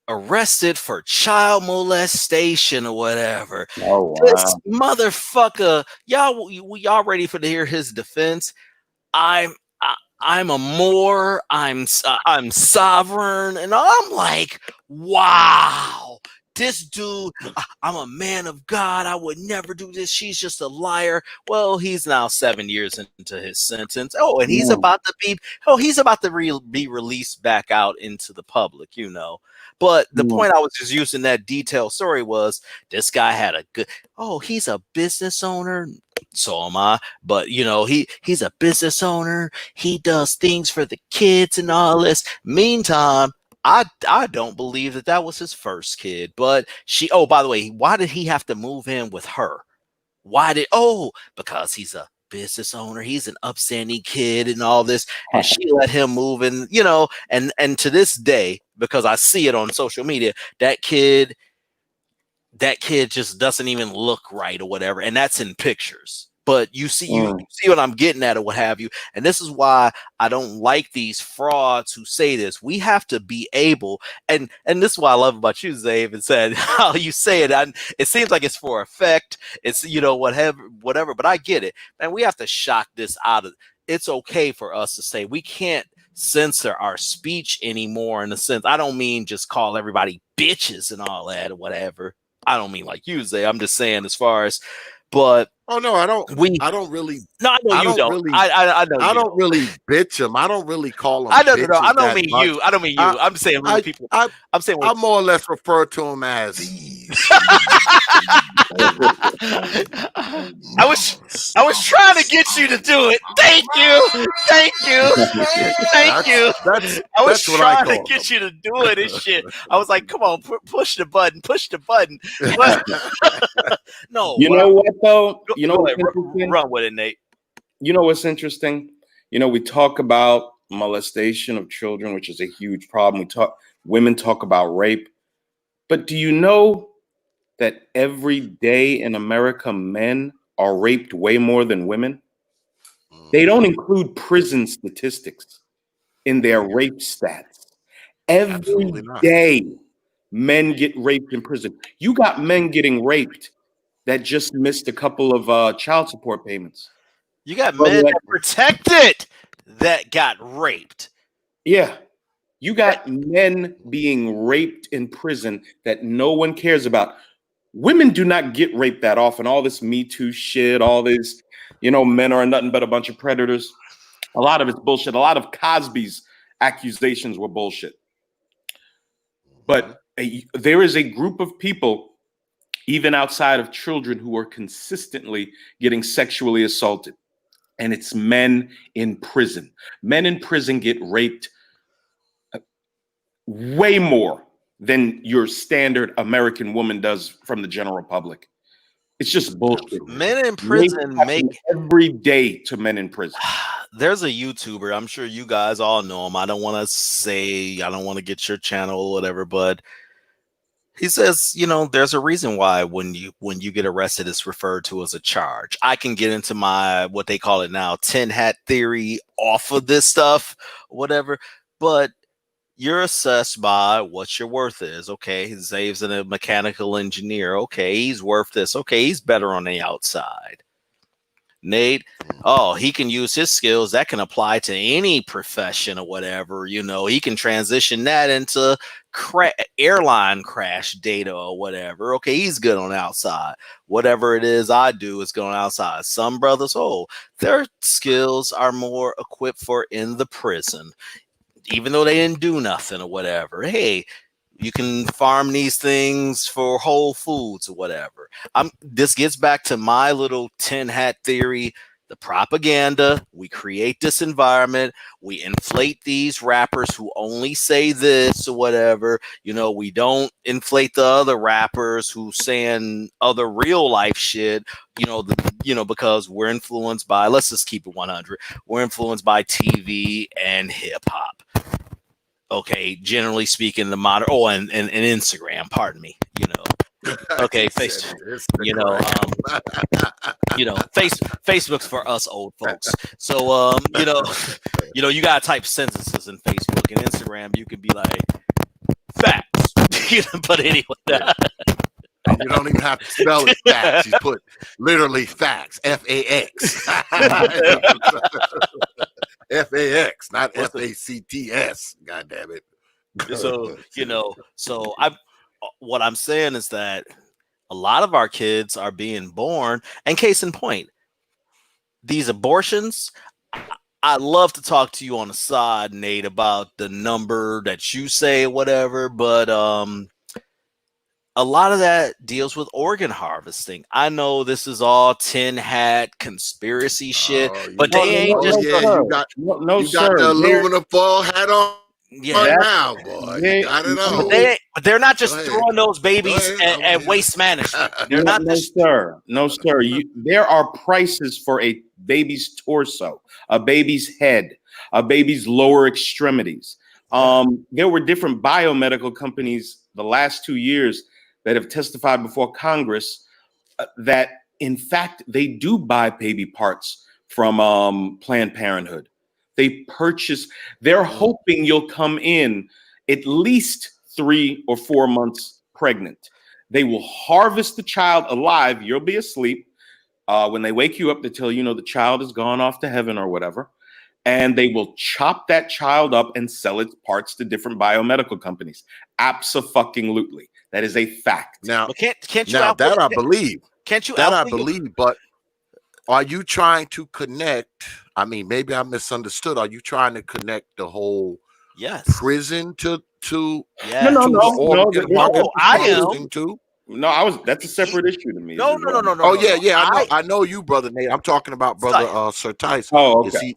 arrested for child molestation or whatever. Oh, wow. This motherfucker, y'all ready for to hear his defense? I'm a Moor, I'm sovereign, and I'm like, wow, this dude, I'm a man of God, I would never do this, she's just a liar. Well, he's now 7 years into his sentence. Oh, and he's about to be released back out into the public, you know. But the point I was just using that detailed story was this guy had a good, he's a business owner. So am I, but you know, he's a business owner. He does things for the kids and all this. Meantime, I don't believe that was his first kid, but by the way, why did he have to move in with her? Because he's a business owner. He's an upstanding kid and all this, and she let him move in, you know, and to this day, because I see it on social media, that kid just doesn't even look right or whatever. And that's in pictures. But you see what I'm getting at or what have you. And this is why I don't like these frauds who say this. We have to be able, and this is what I love about you, Zave, and said how you say it. It seems like it's for effect. It's, you know, whatever, but I get it. And we have to shock this out of, it's okay for us to say we can't censor our speech anymore, in a sense. I don't mean just call everybody bitches and all that or whatever. I don't mean like you, Zay. I'm just saying as far as, but I don't really. No, I know you don't. Really, I know. I don't really bitch them. I don't really call them. I know. No, I don't mean you. I don't mean you. I'm saying people. I'm saying. I more or less refer to them as these. I was trying to get you to do it. Thank you. I was trying to get you to do it and shit. I was like, come on, push the button. No. You know what though? You know what? Run with it, Nate. you know what's interesting? You know, we talk about molestation of children, which is a huge problem. Women talk about rape, but do you know that every day in America, men are raped way more than women? They don't include prison statistics in their rape stats. Every day, men get raped in prison. You got men getting raped that just missed a couple of child support payments. You got men that protected that got raped. Yeah. You got men being raped in prison that no one cares about. Women do not get raped that often. All this Me Too shit, all this, men are nothing but a bunch of predators. A lot of it's bullshit. A lot of Cosby's accusations were bullshit. But there is a group of people, even outside of children, who are consistently getting sexually assaulted. And it's men in prison. Men in prison get raped way more than your standard American woman does from the general public. It's just bullshit. Men in prison make every day to men in prison. There's a YouTuber. I'm sure you guys all know him. I don't want to get your channel or whatever, but he says, there's a reason why when you get arrested, it's referred to as a charge. I can get into my, what they call it now, tin hat theory off of this stuff, whatever. But you're assessed by what your worth is. Okay, Zave's a mechanical engineer. Okay, he's worth this. Okay, he's better on the outside. Nate, he can use his skills. That can apply to any profession or whatever. He can transition that into airline crash data or whatever. Okay, he's good on the outside. Whatever it is I do is good on the outside. Some brothers, their skills are more equipped for in the prison. Even though they didn't do nothing or whatever. Hey, you can farm these things for Whole Foods or whatever. This gets back to my little tin hat theory. The propaganda, we create this environment, we inflate these rappers who only say this or whatever. We don't inflate the other rappers who saying other real life shit, because we're influenced by, let's just keep it 100. We're influenced by TV and hip hop. Okay, generally speaking, the modern and Instagram, pardon me, Okay, Facebook's for us old folks. So you gotta type sentences in Facebook and Instagram. You can be like facts. But anyway, and you don't even have to spell it facts. You put literally facts, FAX. FAX, not FACTS. God damn it. So what I'm saying is that a lot of our kids are being born, and case in point, these abortions. I'd love to talk to you on the side, Nate, about the number that you say, whatever, but a lot of that deals with organ harvesting. I know this is all tin hat conspiracy shit, but they ain't just. You got the aluminum foil hat on. Yeah, now, boy. I don't know. But they're not just throwing those babies at waste management. They're not. No, sir. There are prices for a baby's torso, a baby's head, a baby's lower extremities. There were different biomedical companies the last 2 years that have testified before Congress that, in fact, they do buy baby parts from Planned Parenthood. They're hoping you'll come in at least 3 or 4 months pregnant. They will harvest the child alive. You'll be asleep. When they wake you up, they tell you, the child has gone off to heaven or whatever. And they will chop that child up and sell its parts to different biomedical companies. Abso-fucking-lutely. That is a fact. Now, can't you now that I believe. Can't you? That I believe, but are you trying to connect? I mean, maybe I misunderstood. Are you trying to connect the whole prison to No, I am. Too? No, that's a separate issue to me. No. Oh, yeah. I know you, brother Nate. I'm talking about brother Sir Tyson. Oh, okay.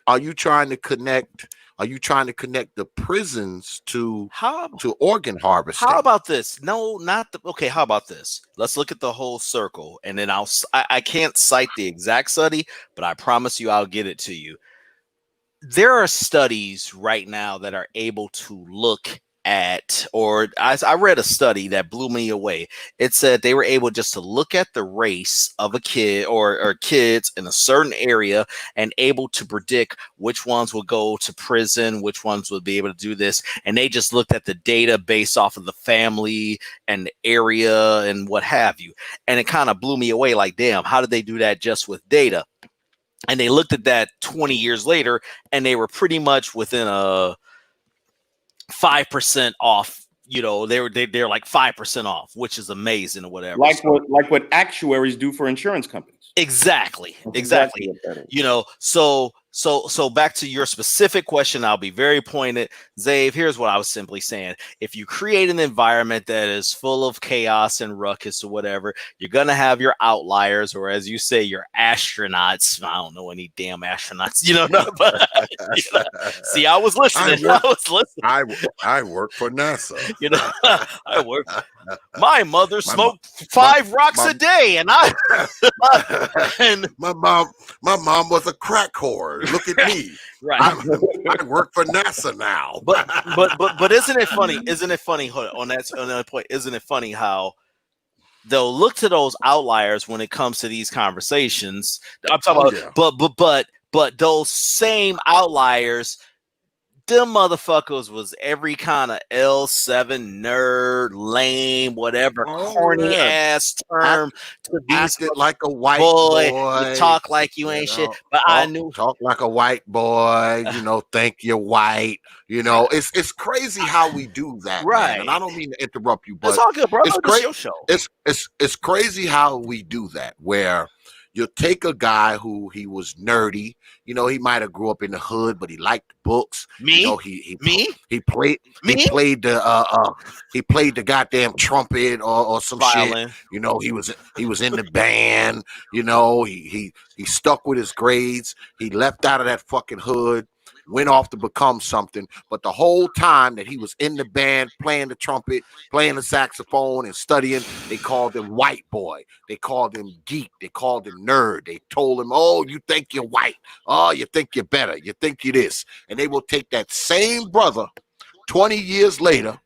Are you trying to connect Are you trying to connect the prisons to How organ harvesting? How about this? No, not the. Okay, how about this? Let's look at the whole circle, and then I can't cite the exact study, but I promise you I'll get it to you. There are studies right now that are able to look at, or I read a study that blew me away. It said they were able just to look at the race of a kid or kids in a certain area and able to predict which ones would go to prison, which ones would be able to do this. And they just looked at the data based off of the family and the area and what have you. And it kind of blew me away, like, damn, how did they do that just with data? And they looked at that 20 years later, and they were pretty much within a 5% off. You know, they're like 5% off, which is amazing or whatever. Like what actuaries do for insurance companies. Exactly. You know, so back to your specific question, I'll be very pointed. Zave, here's what I was simply saying. If you create an environment that is full of chaos and ruckus or whatever, you're going to have your outliers, or as you say, your astronauts. I don't know any damn astronauts, you know, but, you know, see, I was listening. I work for NASA. You know, I work. My mother smoked 5 rocks a day, and my mom was a crack whore. Look at me. Right. I work for NASA now. But isn't it funny? Isn't it funny on that point? Isn't it funny how they'll look to those outliers when it comes to these conversations? I'm talking about, but those same outliers, them motherfuckers was every kind of L7 nerd, lame, whatever, corny ass term to these like a white boy. You talk like you ain't shit. But I knew talk like a white boy. You know, think you're white. You know, it's crazy how we do that, right? Man. And I don't mean to interrupt you, but it's all good, bro. It's great. Your show. It's crazy how we do that, where you take a guy who he was nerdy, you know, he might have grew up in the hood, but he liked books. Me? You know, he played the goddamn trumpet or some violin. Shit. You know, he was in the band. You know, he stuck with his grades. He left out of that fucking hood, went off to become something. But the whole time that he was in the band, playing the trumpet, playing the saxophone, and studying, they called him white boy. They called him geek. They called him nerd. They told him, oh, you think you're white. Oh, you think you're better. You think you're this. And they will take that same brother 20 years later,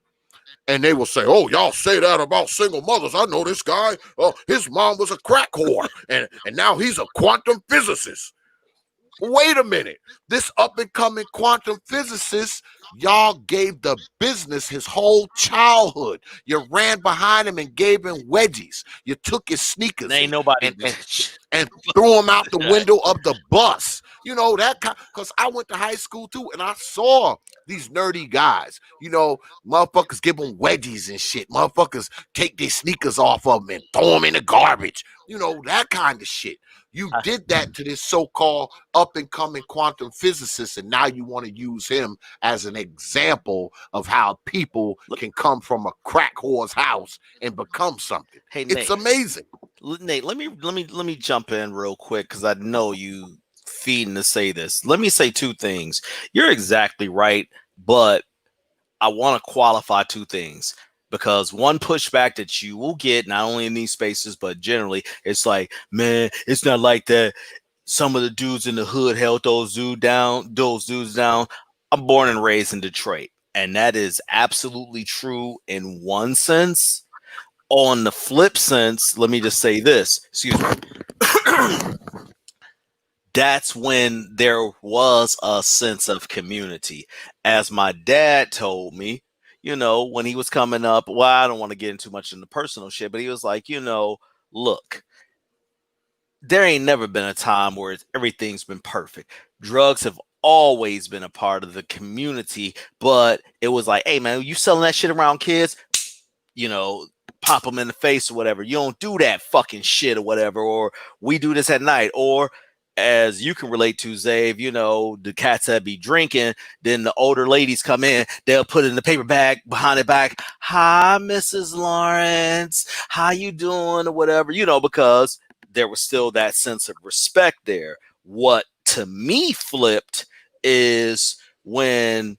and they will say, oh, y'all say that about single mothers. I know this guy. Oh, his mom was a crack whore, and now he's a quantum physicist. Wait a minute. This up-and-coming quantum physicist, y'all gave the business his whole childhood. You ran behind him and gave him wedgies. You took his sneakers ain't nobody and threw him out the window of the bus. You know, that kind, because I went to high school too, and I saw these nerdy guys. You know, motherfuckers give them wedgies and shit. Motherfuckers take their sneakers off of them and throw them in the garbage. You know, that kind of shit. You did that to this so-called up-and-coming quantum physicist, and now you want to use him as an example of how people can come from a crack whore's house and become something. Hey, Nate, it's amazing. Nate, let me jump in real quick, because I know you feeding to say this. Let me say 2 things. You're exactly right, but I want to qualify 2 things. Because one pushback that you will get, not only in these spaces, but generally, it's like, man, it's not like that. Some of the dudes in the hood held those dudes down. I'm born and raised in Detroit, and that is absolutely true in one sense. On the flip sense, let me just say this. Excuse me. That's when there was a sense of community. As my dad told me, you know, when he was coming up, well, I don't want to get into much in the personal shit, but he was like, you know, look, there ain't never been a time where everything's been perfect. Drugs have always been a part of the community, but it was like, hey, man, you selling that shit around kids, you know, pop them in the face or whatever. You don't do that fucking shit or whatever, or we do this at night, or as you can relate to, Zave, you know, the cats that be drinking, then the older ladies come in, they'll put it in the paper bag behind it back. Hi, Mrs. Lawrence. How you doing or whatever, you know, because there was still that sense of respect there. What to me flipped is when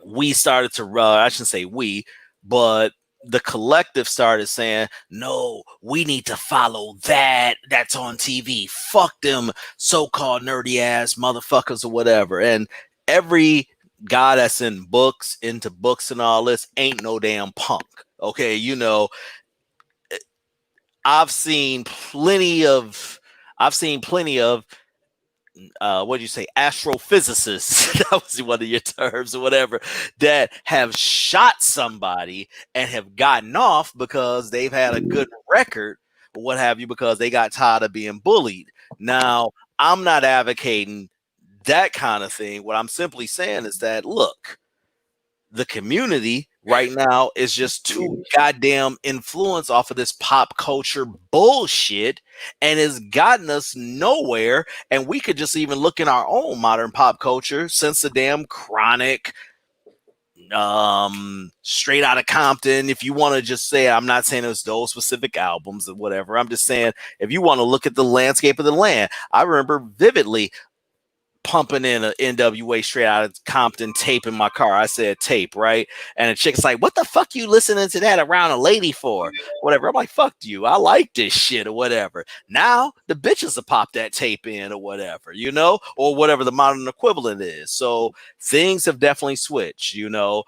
we started to I shouldn't say we, but the collective started saying, no, we need to follow that's on TV. Fuck them so-called nerdy ass motherfuckers or whatever. And every guy that's into books and all this ain't no damn punk. Okay, you know, I've seen plenty of what do you say, astrophysicists, that was one of your terms or whatever, that have shot somebody and have gotten off because they've had a good record or what have you, because they got tired of being bullied. Now, I'm not advocating that kind of thing. What I'm simply saying is that, look, the community right now is just too goddamn influenced off of this pop culture bullshit, and it's gotten us nowhere. And we could just even look in our own modern pop culture since the damn Chronic, Straight Outta Compton. If you want to just say, I'm not saying it's those specific albums or whatever, I'm just saying if you want to look at the landscape of the land, I remember vividly pumping in an NWA Straight Outta Compton tape in my car. I said tape, right? And the chick's like, what the fuck you listening to that around a lady for? Whatever. I'm like, fuck you. I like this shit or whatever. Now the bitches will pop that tape in or whatever, you know, or whatever the modern equivalent is. So things have definitely switched, you know.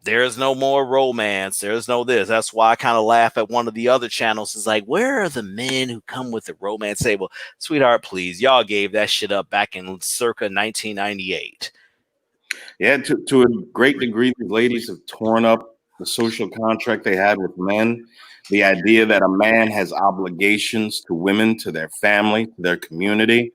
There's no more romance. There's no this. That's why I kind of laugh at one of the other channels. It's like, where are the men who come with the romance table? Sweetheart, please. Y'all gave that shit up back in circa 1998. Yeah, to a great degree, these ladies have torn up the social contract they had with men. The idea that a man has obligations to women, to their family, to their community.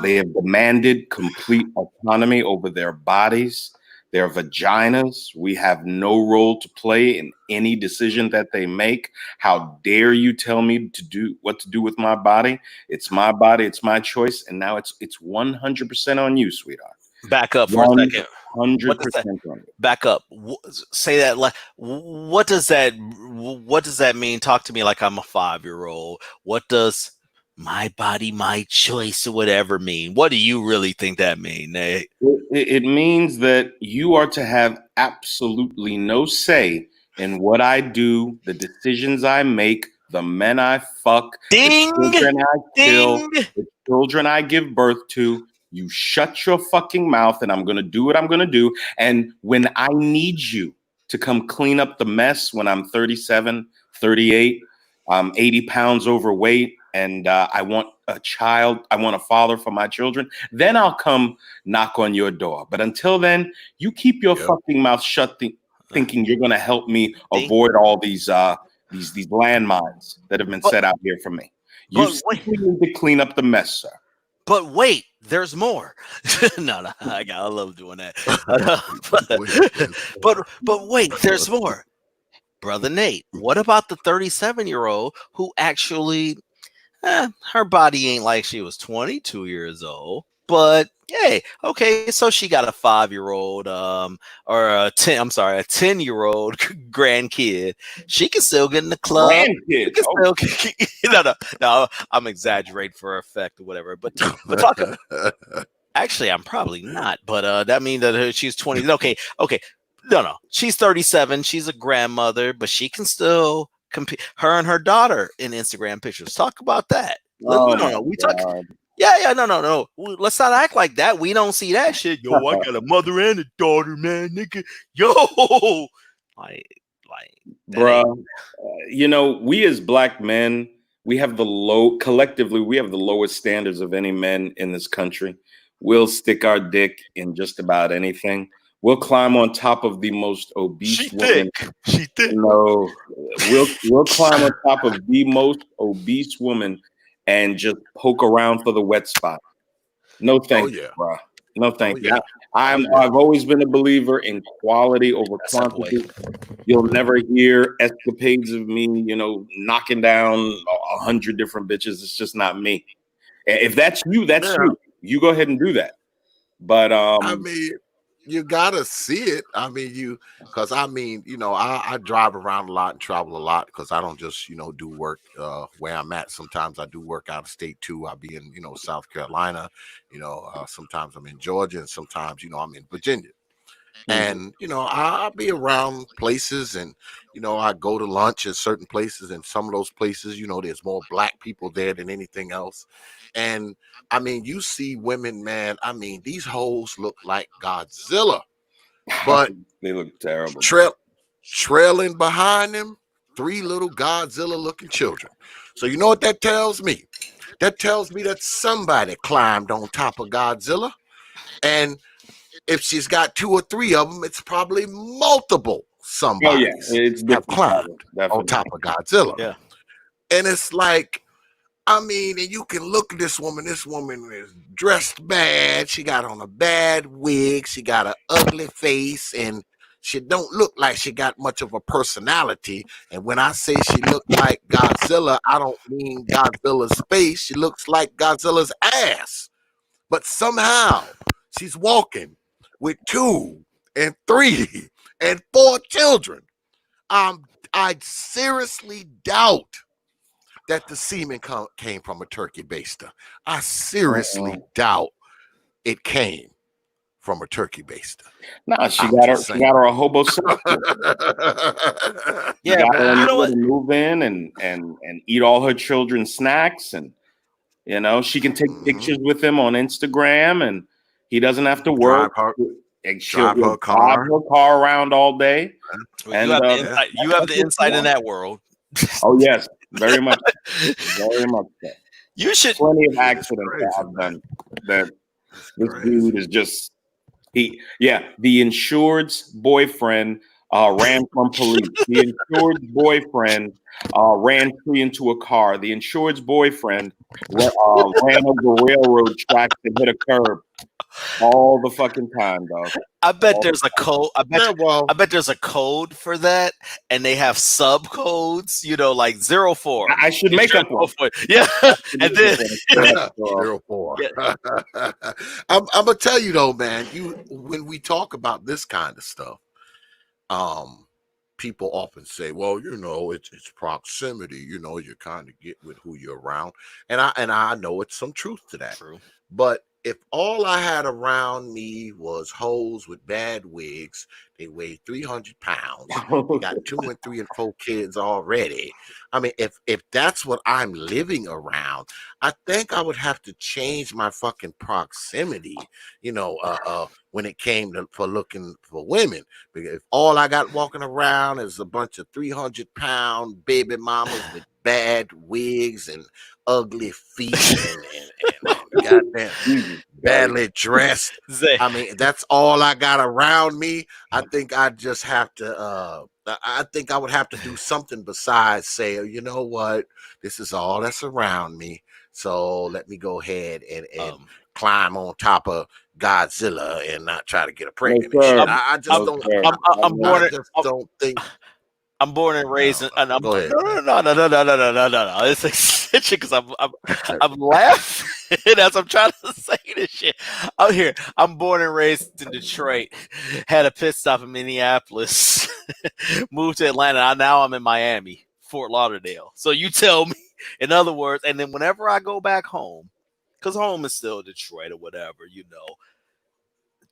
They have demanded complete autonomy over their bodies, their vaginas. We have no role to play in any decision that they make. How dare you tell me to do what to do with my body? It's my body, it's my choice, and now it's 100% on you, sweetheart. Back up for a second. 100% on you. Back up. Say that. What does that mean? Talk to me like I'm a 5-year-old. What does my body, my choice, or whatever mean? What do you really think that mean, Nate? It means that you are to have absolutely no say in what I do, the decisions I make, the men I fuck, Ding, the children I kill, ding. the children I give birth to. You shut your fucking mouth, and I'm going to do what I'm going to do. And when I need you to come clean up the mess when I'm 37, 38, I'm 80 pounds overweight, and I want a child, I want a father for my children, then I'll come knock on your door. But until then, you keep your fucking mouth shut, thinking you're going to help me avoid all these landmines that have been set out here for me. You simply need to clean up the mess, sir. But wait, there's more. No, I love doing that. But wait, there's more. Brother Nate, what about the 37-year-old who actually, her body ain't like she was 22 years old, but hey, okay, so she got a 5-year-old, or a 10-year-old grandkid. She can still get in the club. No, I'm exaggerating for effect or whatever. But talk. Actually, I'm probably not. But that means that she's 20. Okay. No, she's 37. She's a grandmother, but she can still compete. Her and her daughter in Instagram pictures. Talk about that. No. We talk. Yeah, no. Let's not act like that. We don't see that shit. Yo, I got a mother and a daughter, man, nigga. Yo, like, bruh. You know, we as black men, we have collectively, we have the lowest standards of any men in this country. We'll stick our dick in just about anything. We'll climb on top of the most obese woman. She thick. No, we'll climb on top of the most obese woman and just poke around for the wet spot. No thank you, bro. No thank you. I've always been a believer in quality over quantity. You'll never hear escapades of me, you know, knocking down 100 different bitches. It's just not me. If that's you, that's you. You go ahead and do that. But I mean, you gotta see it. I mean, because I mean, I drive around a lot and travel a lot because I don't just do work where I'm at. Sometimes I do work out of state too. I'll be in South Carolina. Sometimes I'm in Georgia, and sometimes I'm in Virginia. And I'll be around places, and I go to lunch at certain places, and some of those places, there's more black people there than anything else. And I mean, you see women, man. I mean, these hoes look like Godzilla, but they look terrible. Trailing behind them, 3 little Godzilla-looking children. So you know what that tells me? That tells me that somebody climbed on top of Godzilla, and if she's got 2 or 3 of them, it's probably multiple somebodies have climbed on top of Godzilla. Yeah. And it's like, I mean, and you can look at this woman. This woman is dressed bad. She got on a bad wig. She got an ugly face, and she don't look like she got much of a personality. And when I say she looked like Godzilla, I don't mean Godzilla's face. She looks like Godzilla's ass. But somehow she's walking with 2 and 3 and 4 children. I seriously doubt that the semen came from a turkey baster. I seriously doubt it came from a turkey baster. Nah, she got her a hobo circle. Yeah, you know what? Move in and eat all her children's snacks, and she can take pictures with him on Instagram, and he doesn't have to work. Drive her car around all day. And you have the insight in that world. Oh yes, very much, very much. So. You should. Plenty of accidents have done that. This dude is just the insured's boyfriend ran from police. The insured's boyfriend ran free into a car. The insured's boyfriend ran over railroad tracks and hit a curb. All the fucking time, dog. I bet there's a code. I bet there's a code for that, and they have sub codes. like 04. I should make up one. Yeah, and then 04. Yeah. I'm gonna tell you though, man. When we talk about this kind of stuff, people often say, "Well, it's proximity. You kind of get with who you're around," and I know it's some truth to that. True, but if all I had around me was hoes with bad wigs, they weigh 300 pounds. They got 2 and 3 and 4 kids already. I mean, if that's what I'm living around, I think I would have to change my fucking proximity, when it came for looking for women. Because if all I got walking around is a bunch of 300-pound baby mamas with bad wigs and ugly feet and goddamn badly dressed. I mean, that's all I got around me. I think I just have to I think I would have to do something besides say, you know what, this is all that's around me. So let me go ahead and climb on top of Godzilla and not try to get a pregnant. I just don't. Don't think. I'm born and raised, and I'm go ahead. No. It's extension because I'm laughing as I'm trying to say this shit. I'm here. I'm born and raised in Detroit. Had a pit stop in Minneapolis. Moved to Atlanta. Now I'm in Miami, Fort Lauderdale. So you tell me, in other words, and then whenever I go back home, because home is still Detroit or whatever,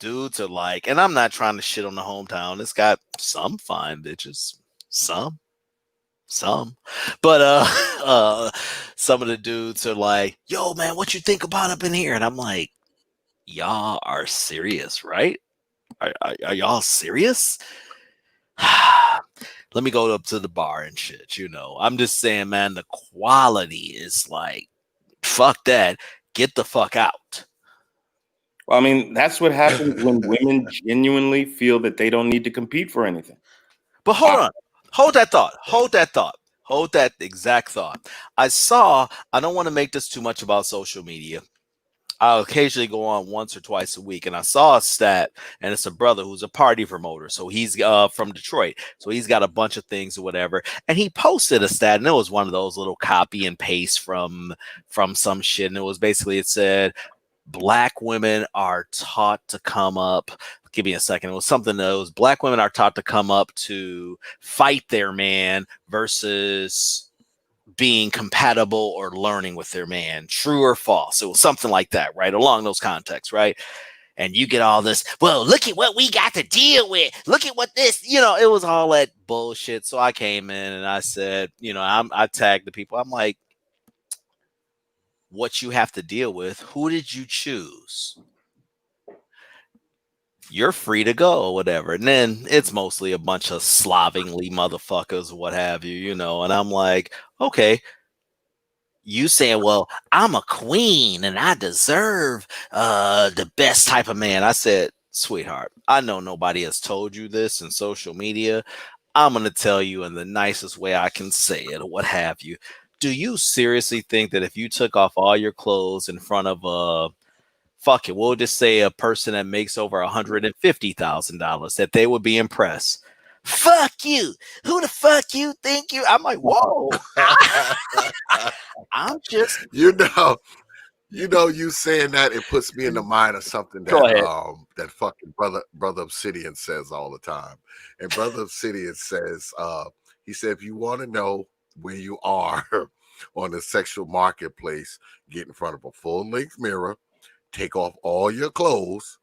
dudes are like, and I'm not trying to shit on the hometown. It's got some fine bitches. Some, but some of the dudes are like, "Yo, man, what you think about up in here?" And I'm like, "Y'all are serious, right? Are y'all serious?" Let me go up to the bar and shit. I'm just saying, man, the quality is like, fuck that. Get the fuck out. Well, I mean, that's what happens when women genuinely feel that they don't need to compete for anything. But hold on. Hold that thought. Hold that exact thought. I don't want to make this too much about social media. I'll occasionally go on once or twice a week, and I saw a stat, and it's a brother who's a party promoter. So he's from Detroit. So he's got a bunch of things or whatever. And he posted a stat, and it was one of those little copy and paste from some shit. And it was basically, it said, black women are taught to come up. Give me a second. It was something that was black women are taught to come up to fight their man versus being compatible or learning with their man. True or false? It was something like that, right? Along those contexts, right? And you get all this, well, look at what we got to deal with. Look at what this, it was all that bullshit. So I came in and I said, I tagged the people. I'm like, what you have to deal with, who did you choose? You're free to go or whatever. And then it's mostly a bunch of slovenly motherfuckers or what have you, and I'm like, okay, you saying, well, I'm a queen and I deserve the best type of man. I said, sweetheart, I know nobody has told you this in social media. I'm going to tell you in the nicest way I can say it or what have you. Do you seriously think that if you took off all your clothes in front of fuck it, we'll just say a person that makes over $150,000 that they would be impressed? Fuck you. Who the fuck you think you? I'm like, whoa. I'm just, you saying that, it puts me in the mind of something that that fucking brother Obsidian says all the time. And brother Obsidian says, he said, if you want to know where you are on the sexual marketplace, get in front of a full-length mirror, take off all your clothes,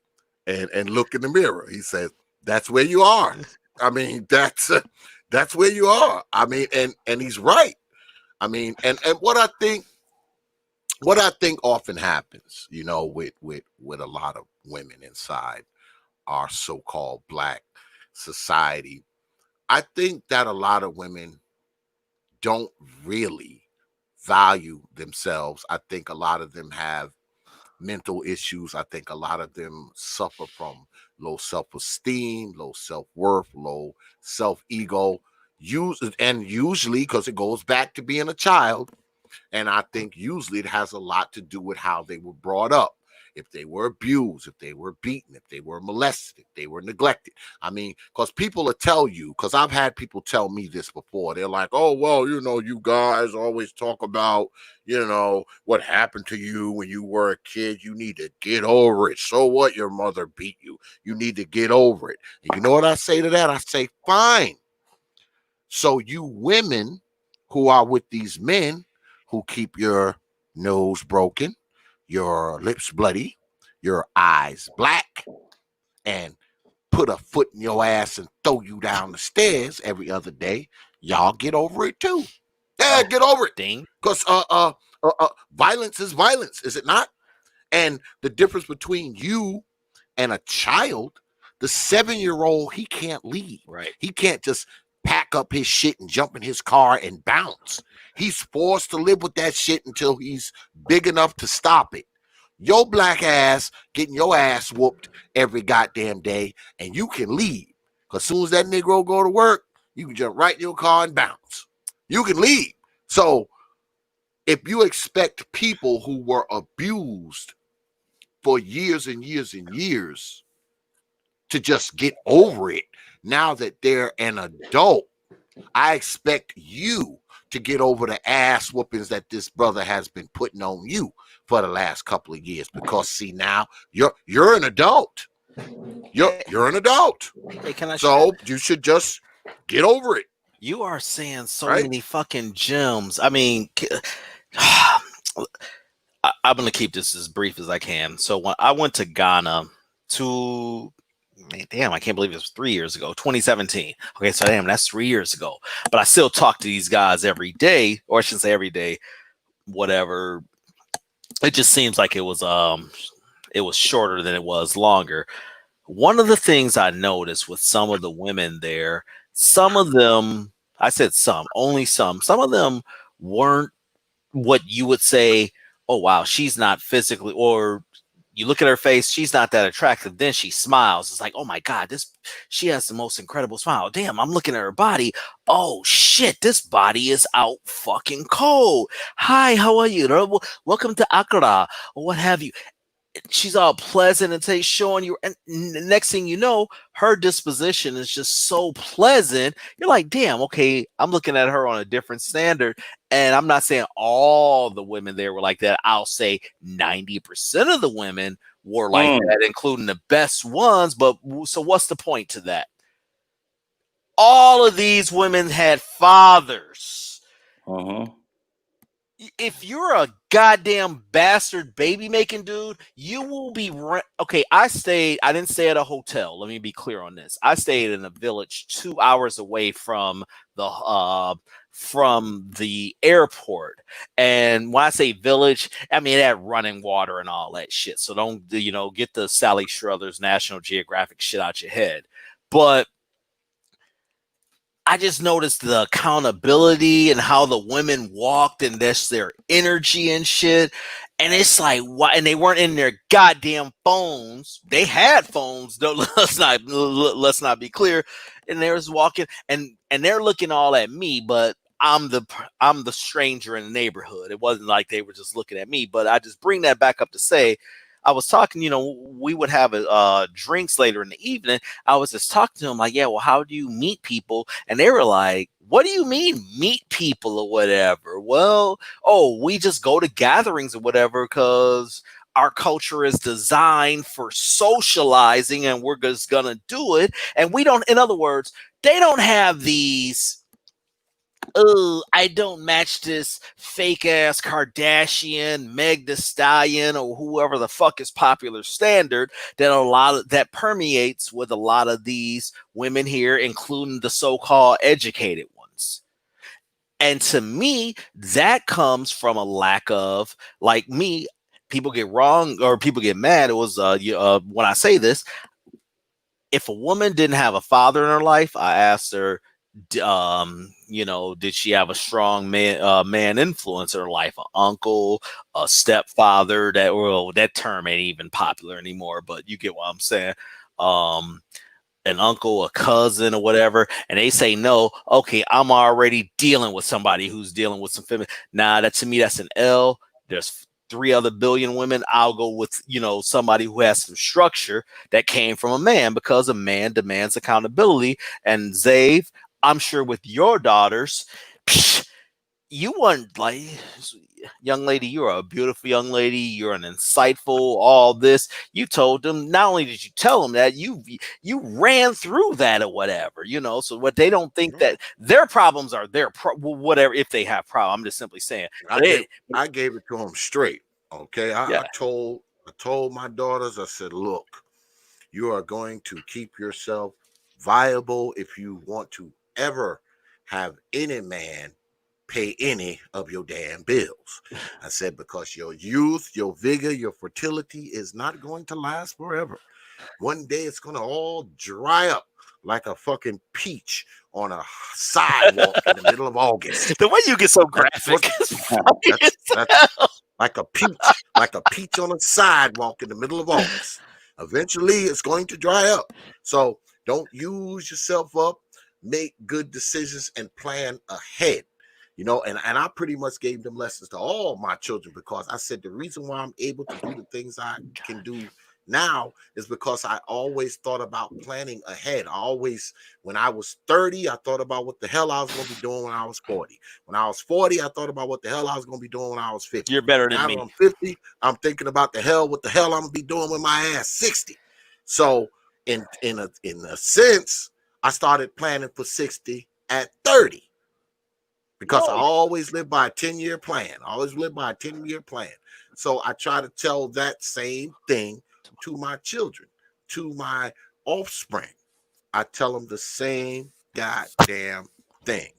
and look in the mirror. He says, that's where you are. I mean, that's where you are. I mean, and he's right. I mean, and what I think often happens, with a lot of women inside our so-called black society, I think that a lot of women don't really value themselves. I think a lot of them have mental issues. I think a lot of them suffer from low self-esteem, low self-worth, low self-ego. Usually, because it goes back to being a child, and I think usually it has a lot to do with how they were brought up. If they were abused, if they were beaten, if they were molested, if they were neglected. I mean, because people will tell you, because I've had people tell me this before. They're like, oh, well, you guys always talk about, what happened to you when you were a kid. You need to get over it. So what? Your mother beat you. You need to get over it. And you know what I say to that? I say, fine. So you women who are with these men who keep your nose broken, your lips bloody, your eyes black, and put a foot in your ass and throw you down the stairs every other day, y'all get over it too. Yeah, get over it. Because violence is violence, is it not? And the difference between you and a child, the 7-year-old, he can't leave. Right. He can't just pack up his shit and jump in his car and bounce. He's forced to live with that shit until he's big enough to stop it. Your black ass getting your ass whooped every goddamn day, and you can leave. Because as soon as that Negro go to work, you can jump right in your car and bounce. You can leave. So if you expect people who were abused for years and years and years to just get over it now that they're an adult, I expect you to get over the ass whoopings that this brother has been putting on you for the last couple of years. Because see, now you're an adult. You're an adult. Hey, so you should just get over it. You are saying so many fucking gems. I mean, I'm going to keep this as brief as I can. So when I went to Ghana I can't believe it was 3 years ago, 2017. Okay, so that's 3 years ago. But I still talk to these guys every day, or I shouldn't say every day, whatever. It just seems like it was shorter than it was longer. One of the things I noticed with some of the women there, some of them, I said some, only some of them weren't what you would say, oh, wow, she's not physically, or you look at her face, she's not that attractive. Then she smiles. It's like, oh my God, she has the most incredible smile. Damn, I'm looking at her body. Oh shit, this body is out fucking cold. Hi, how are you? Welcome to Accra, or what have you. she's all pleasant and showing you, and next thing you know, her disposition is just so pleasant. You're like, damn, okay, I'm looking at her on a different standard. And I'm not saying all the women there were like that. I'll say 90% of the women were like that, including the best ones. But so what's the point to that? All of these women had fathers. If you're a goddamn bastard baby making dude, you will be okay. I didn't stay at a hotel. Let me be clear on this. I stayed in a village 2 hours away from the airport. And when I say village, I mean it had running water and all that shit. So don't, get the Sally Struthers National Geographic shit out your head. But I just noticed the accountability and how the women walked and that's their energy and shit. And it's like, what? And they weren't in their goddamn phones. They had phones. Let's not be clear. And they was walking and they're looking all at me, but I'm the stranger in the neighborhood. It wasn't like they were just looking at me, but I just bring that back up to say, I was talking, we would have drinks later in the evening. I was just talking to them like, yeah, well, how do you meet people? And they were like, what do you mean meet people or whatever? Well, we just go to gatherings or whatever because our culture is designed for socializing and we're just going to do it. And we don't, in other words, they don't have these, I don't match this fake ass Kardashian, Meg Thee Stallion, or whoever the fuck is popular standard that permeates with a lot of these women here, including the so-called educated ones. And to me, that comes from a lack of, like me, people get wrong or people get mad. It was when I say this, if a woman didn't have a father in her life, I asked her, did she have a strong man influence in her life? An uncle, a stepfather, that term ain't even popular anymore, but you get what I'm saying. An uncle, a cousin, or whatever, and they say no. Okay, I'm already dealing with somebody who's dealing with some feminine. Nah, to me, that's an L. There's 3 other billion women. I'll go with, somebody who has some structure that came from a man, because a man demands accountability. And Zave, I'm sure with your daughters, you weren't like, young lady, you're a beautiful young lady, you're an insightful, all this. You told them, not only did you tell them that, you ran through that or whatever, so what they don't think that their problems are whatever, if they have problems. I'm just simply saying. I gave it to them straight. Okay. I told my daughters, I said, look, you are going to keep yourself viable if you want to ever have any man pay any of your damn bills. I said, because your youth, your vigor, your fertility is not going to last forever. One day it's going to all dry up like a fucking peach on a sidewalk in the middle of August. The way you get so graphic. That's like a peach on a sidewalk in the middle of August. Eventually it's going to dry up. So don't use yourself up. Make good decisions and plan ahead. And I pretty much gave them lessons to all my children, because I said the reason why I'm able to do the things I can do now is because I always thought about planning ahead. When I was 30, I thought about what the hell I was going to be doing when I was 40. When I was 40, I thought about what the hell I was going to be doing when I was 50. You're better than me. I'm 50. I'm thinking about what the hell I'm going to be doing with my ass 60. So in a sense, I started planning for 60 at 30. Because I always live by a 10-year plan. So I try to tell that same thing to my children, to my offspring. I tell them the same goddamn thing.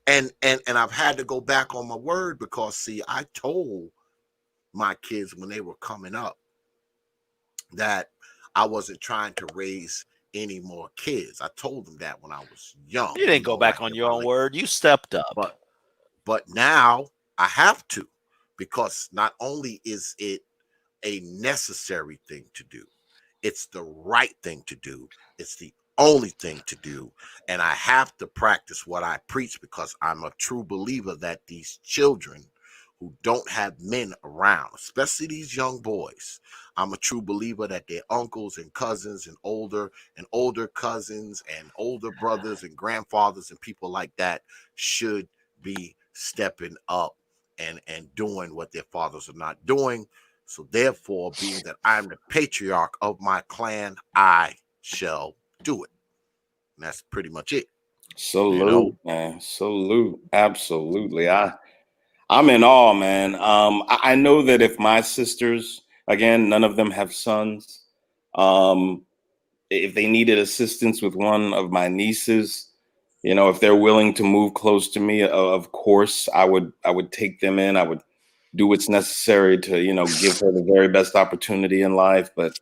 And I've had to go back on my word, because see, I told my kids when they were coming up that I wasn't trying to raise any more kids. I told them that when I was young. You didn't go back on your own word. You stepped up. But now I have to, because not only is it a necessary thing to do, it's the right thing to do. It's the only thing to do. And I have to practice what I preach, because I'm a true believer that these children who don't have men around, especially these young boys. I'm a true believer that their uncles and cousins and older cousins and older brothers and grandfathers and people like that should be stepping up and doing what their fathers are not doing. So therefore, being that I'm the patriarch of my clan, I shall do it. And that's pretty much it. Salute, man. Salute. Absolutely. I'm in awe, man. I know that if my sisters, again, none of them have sons, if they needed assistance with one of my nieces, if they're willing to move close to me, of course, I would take them in. I would do what's necessary to, give her the very best opportunity in life. But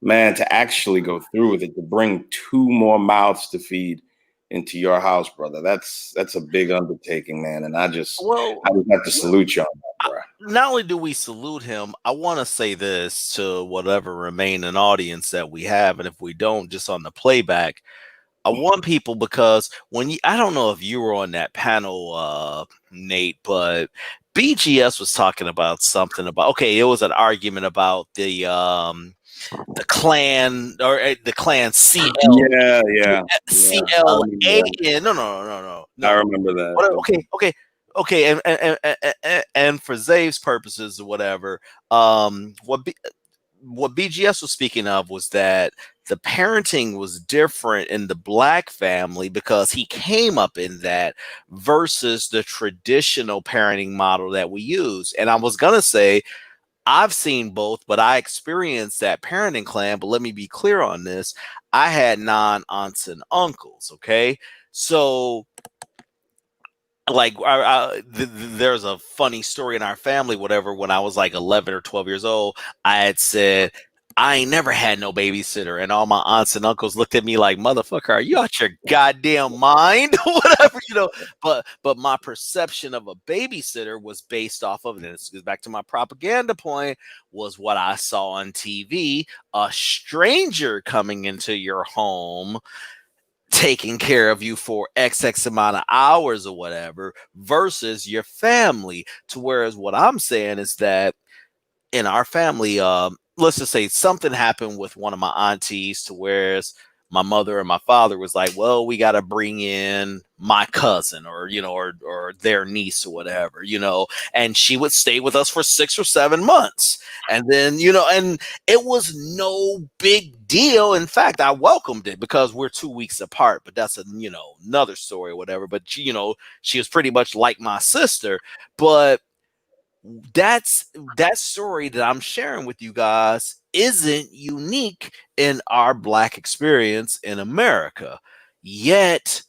man, to actually go through with it, to bring 2 more mouths to feed into your house, brother, that's a big undertaking, man. And I just have to salute you on that, bro. Not only do we salute him, I want to say this to whatever remaining audience that we have, and if we don't, just on the playback, I want people, because I don't know if you were on that panel, Nate, but BGS was talking about something about, it was an argument about the clan, or the clan CL. Yeah. CLAN. No. I remember that. Okay. And for Zave's purposes or whatever, what BGS was speaking of was that the parenting was different in the black family because he came up in that versus the traditional parenting model that we use. And I was going to say, I've seen both, but I experienced that parenting clan. But let me be clear on this. I had 9 aunts and uncles. Okay. So like there's a funny story in our family, whatever, when I was like 11 or 12 years old, I had said, I ain't never had no babysitter. And all my aunts and uncles looked at me like, motherfucker, are you out your goddamn mind? Whatever, but my perception of a babysitter was based off of, and this goes back to my propaganda point, was what I saw on TV, a stranger coming into your home, taking care of you for XX amount of hours or whatever, versus your family. To whereas what I'm saying is that in our family, let's just say something happened with one of my aunties, to whereas my mother and my father was like, well, we got to bring in my cousin or their niece or whatever, and she would stay with us for 6 or 7 months. And then, and it was no big deal. In fact, I welcomed it because we're 2 weeks apart, but that's another story or whatever. But, she was pretty much like my sister. But that story that I'm sharing with you guys isn't unique in our black experience in America. Yet,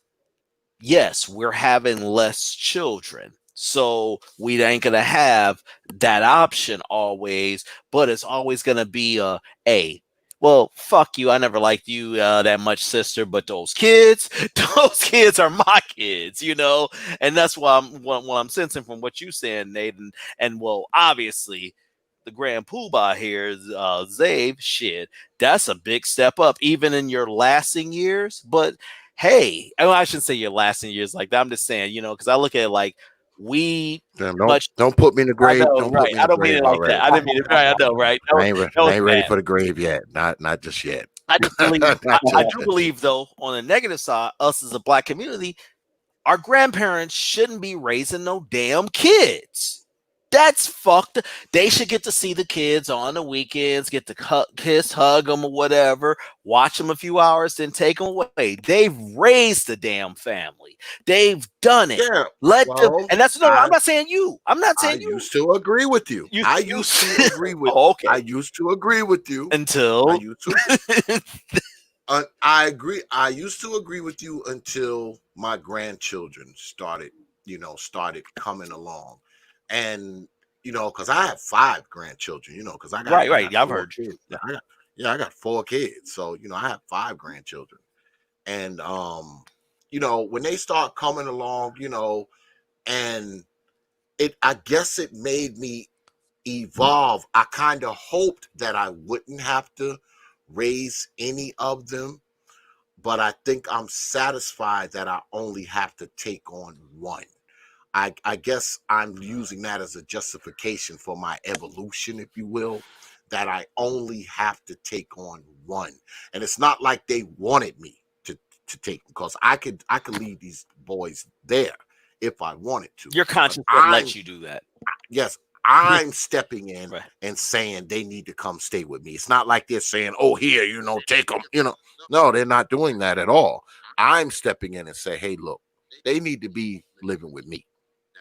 yes, we're having less children. So we ain't going to have that option always, but it's always going to be well, fuck you. I never liked you that much, sister, but those kids are my kids, and that's why what I'm sensing from what you saying, Nathan. And well, obviously, the grand poobah here is Zabe. Shit, that's a big step up, even in your lasting years. But hey, I shouldn't say your lasting years like that. I'm just saying, because I look at it like don't put me in the grave. I know, right? I don't mean it like already. that. I didn't mean it. Right? I know, right? I ain't ready for the grave yet. Not just yet. I do believe. I do believe, though, on the negative side, us as a black community, our grandparents shouldn't be raising no damn kids. That's fucked. They should get to see the kids on the weekends, get to kiss, hug them, or whatever, watch them a few hours, then take them away. They've raised the damn family. They've done it. Yeah, them, and that's I'm not saying you. I'm not saying you. I used to agree with you. I used to agree with. Okay. I used to agree with you until I used to. I agree. I used to agree with you until my grandchildren started coming along. And because I have 5 grandchildren, because I got right. I've heard kids. I got 4 kids, so I have 5 grandchildren, and when they start coming along, and I guess it made me evolve. I kind of hoped that I wouldn't have to raise any of them, but I think I'm satisfied that I only have to take on one. I guess I'm using that as a justification for my evolution, if you will, that I only have to take on one. And it's not like they wanted me to take, because I could leave these boys there if I wanted to. Your conscience I'm lets you do that. Yes, I'm stepping in Right. and saying they need to come stay with me. It's not like they're saying, "Oh, here, take them." No, they're not doing that at all. I'm stepping in and say, "Hey, look, they need to be living with me."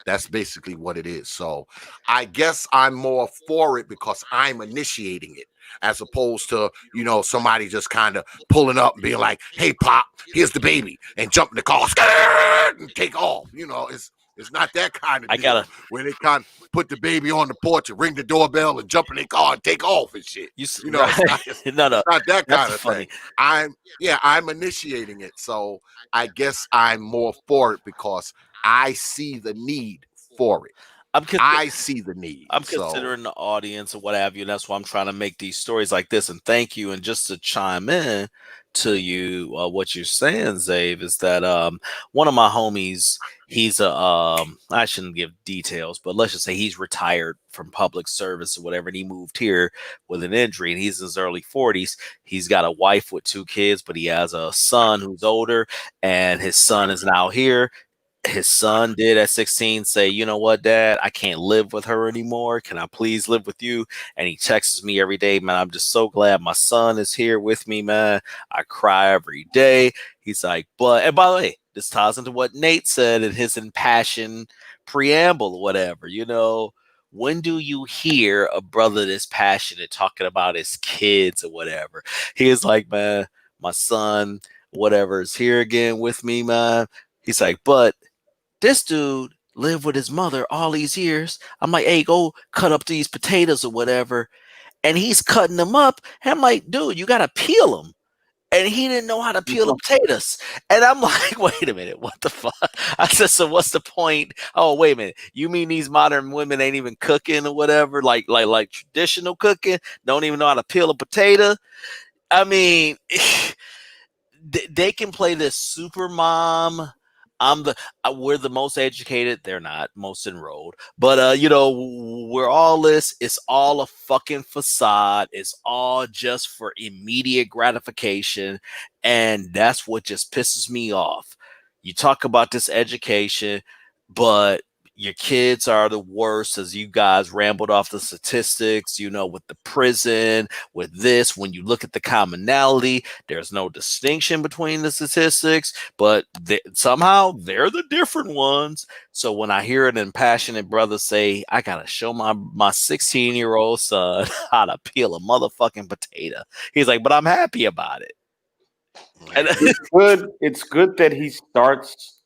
That's basically what it is. So I guess I'm more for it because I'm initiating it, as opposed to, somebody just kind of pulling up and being like, "Hey, Pop, here's the baby," and jump in the car and take off. It's not that kind of deal where they kind of put the baby on the porch and ring the doorbell and jump in their car and take off and shit. It's not that kind of thing. I'm initiating it. So I guess I'm more for it because I see the need for it. I see the need. I'm considering the audience and what have you. And that's why I'm trying to make these stories like this. And thank you. And just to chime in to you, what you're saying, Zave, is that one of my homies, he's I shouldn't give details, but let's just say he's retired from public service or whatever. And he moved here with an injury, and he's in his early 40s. He's got a wife with 2 kids, but he has a son who's older, and his son is now here. His son did at 16 say, "You know what, Dad, I can't live with her anymore. Can I please live with you?" And he texts me every day, "Man, I'm just so glad my son is here with me, man. I cry every day." He's like, and by the way, this ties into what Nate said in his impassioned preamble or whatever, when do you hear a brother this passionate talking about his kids or whatever? He is like, "Man, my son, whatever, is here again with me, man." He's like, "But this dude lived with his mother all these years." I'm like, "Hey, go cut up these potatoes or whatever." And he's cutting them up. And I'm like, "Dude, you got to peel them." And he didn't know how to peel the potatoes. And I'm like, "Wait a minute, what the fuck?" I said, "So what's the point?" "Oh, wait a minute. You mean these modern women ain't even cooking or whatever? Like traditional cooking? Don't even know how to peel a potato?" I mean, they can play this super mom. We're the most educated. They're not most enrolled, but we're all this. It's all a fucking facade. It's all just for immediate gratification, and that's what just pisses me off. You talk about this education, but your kids are the worst, as you guys rambled off the statistics, with the prison, with this. When you look at the commonality, there's no distinction between the statistics, but somehow they're the different ones. So when I hear an impassionate brother say, "I got to show my 16-year-old son how to peel a motherfucking potato," he's like, "But I'm happy about it." And it's good that he starts.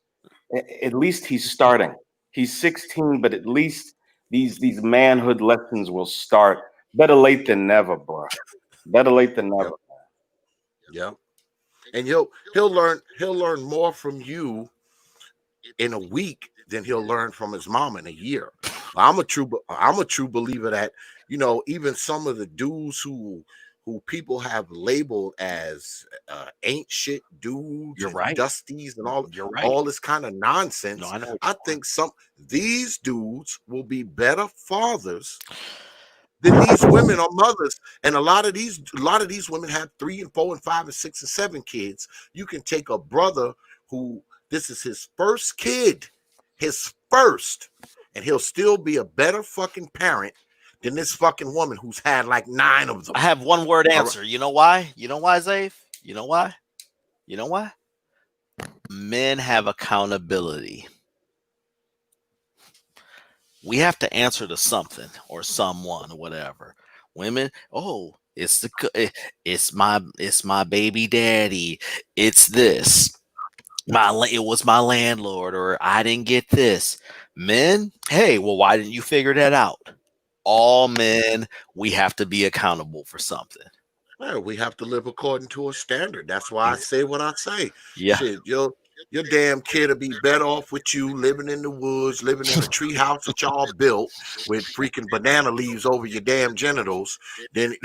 At least he's starting. He's 16, but at least these manhood lessons will start. Better late than never, bro. Better late than never. Yeah. And he'll learn more from you in a week than he'll learn from his mom in a year. I'm a true believer that, even some of the dudes who people have labeled as ain't shit dudes, You're right, dusties, and all. You're right. All this kind of nonsense. No, I think these dudes will be better fathers than these women are mothers. And a lot of these women have 3 and 4 and 5 and 6 and 7 kids. You can take a brother who this is his first kid, and he'll still be a better fucking parent than this fucking woman who's had like 9 of them. I have one word answer. You know why? You know why, Zave? You know why? You know why? Men have accountability. We have to answer to something or someone or whatever. Women, it's my baby daddy. It's this. It was my landlord, or I didn't get this. Men, hey, well, why didn't you figure that out? All men, we have to be accountable for something. Yeah, we have to live according to a standard. That's why I say what I say. Yeah. Shit, your damn kid will be better off with you living in the woods, living in a tree house that y'all built with freaking banana leaves over your damn genitals than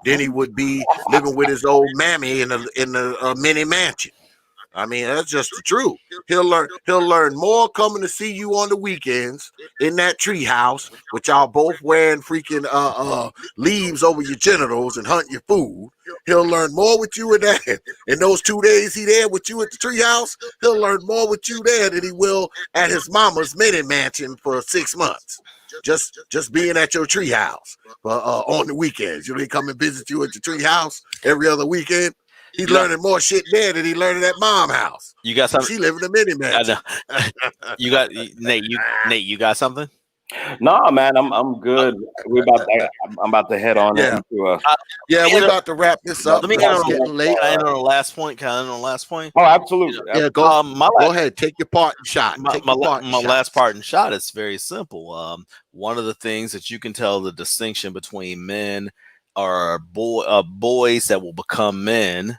he would be living with his old mammy in a mini mansion. I mean, that's just the truth. He'll learn more coming to see you on the weekends in that tree house, with y'all both wearing freaking leaves over your genitals and hunting your food. He'll learn more with you in that. In those 2 days he there with you at the tree house, he'll learn more with you there than he will at his mama's mini mansion for 6 months. Just being at your tree house on the weekends. You know, he come and visit you at your tree house every other weekend. He's learning more shit there than he learning at mom house. You got something? She live in a mini mansion. You got Nate. Nate, you got something? No, man, I'm good. I'm about to head on into we're about to wrap this up. Let me It's getting late. Can I end on the last point? Can I end on the last point? Oh, absolutely. Yeah, go ahead. Take your part and shot. My last part and shot is very simple. One of the things that you can tell the distinction between men or boys that will become men,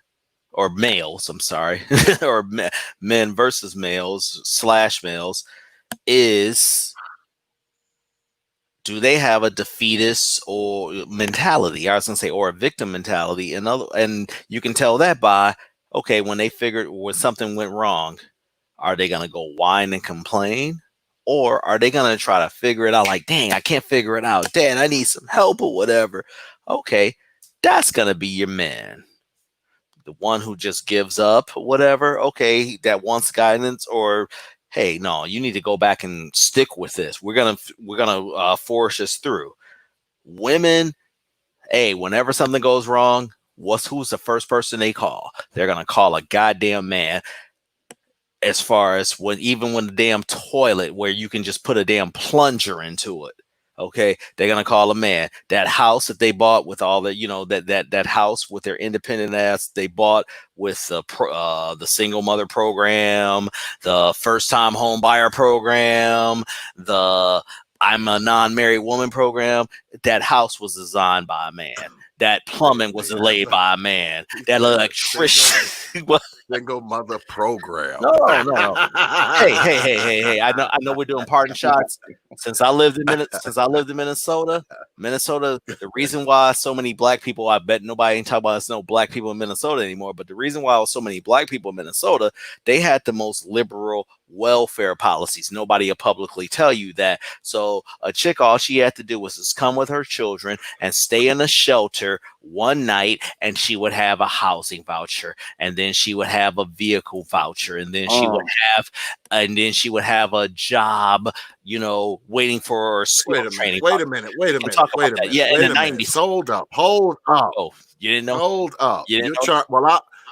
or males, I'm sorry, or men versus males / males, is, do they have a defeatist or mentality? I was gonna say, or a victim mentality, and you can tell that by, okay, when they figured when something went wrong, are they gonna go whine and complain, or are they gonna try to figure it out? Like, dang, I can't figure it out. Dad, I need some help or whatever. Okay, that's gonna be your man. The one who just gives up, whatever. Okay, that wants guidance, or hey, no, you need to go back and stick with this. We're gonna force us through. Women, hey, whenever something goes wrong, who's the first person they call? They're gonna call a goddamn man. As far as even when the damn toilet, where you can just put a damn plunger into it. Okay, they're gonna call a man. That house that they bought with all the, that house with their independent ass they bought with the single mother program, the first time home buyer program, the I'm a non-married woman program. That house was designed by a man. That plumbing was laid by a man. That electrician. Single mother program. No. Hey. I know we're doing parting shots. Since I lived in Minnesota, the reason why so many black people, I bet nobody ain't talking about there's no black people in Minnesota anymore, but the reason why so many black people in Minnesota, they had the most liberal welfare policies. Nobody will publicly tell you that. So a chick, all she had to do was just come with her children and stay in a shelter one night, and she would have a housing voucher, and then she would have a vehicle voucher, and then she would have a job, waiting for her skill training. Wait a minute. Yeah, in the 90s. Hold up. Oh, you didn't know? Hold up.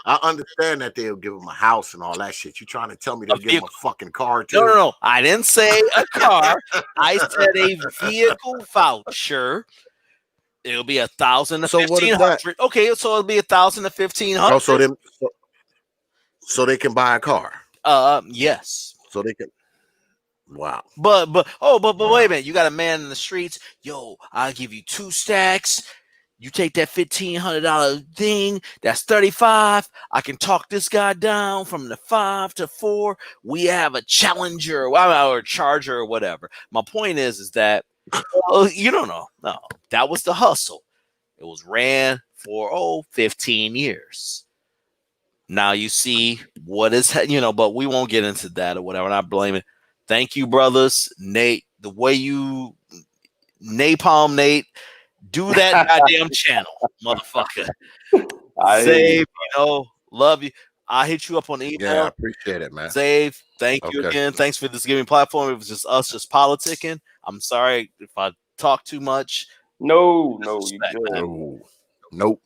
I understand that they'll give him a house and all that shit. You trying to tell me they'll give him a fucking car too? No. I didn't say a car. I said a vehicle voucher. It'll be 1,000 to 1,500. Okay, so it'll be 1,000 to 1,500. Oh, so they can buy a car. Yes. So they can. Wow. But wait a minute. You got a man in the streets. Yo, I'll give you 2 stacks. You take that $1,500 thing. That's 35. I can talk this guy down from the 5 to 4. We have a Challenger or a Charger or whatever. My point is that you don't know. No, that was the hustle. It was ran for 15 years. Now you see what is, but we won't get into that or whatever. Not blaming. Thank you, brothers. Nate, the way you napalm Nate, do that goddamn channel, motherfucker. Zave, love you. I hit you up on email. Yeah, I appreciate it, man. Zave, thank you again. Thanks for this giving platform. It was just us just politicking. I'm sorry if I talk too much. No, Nope.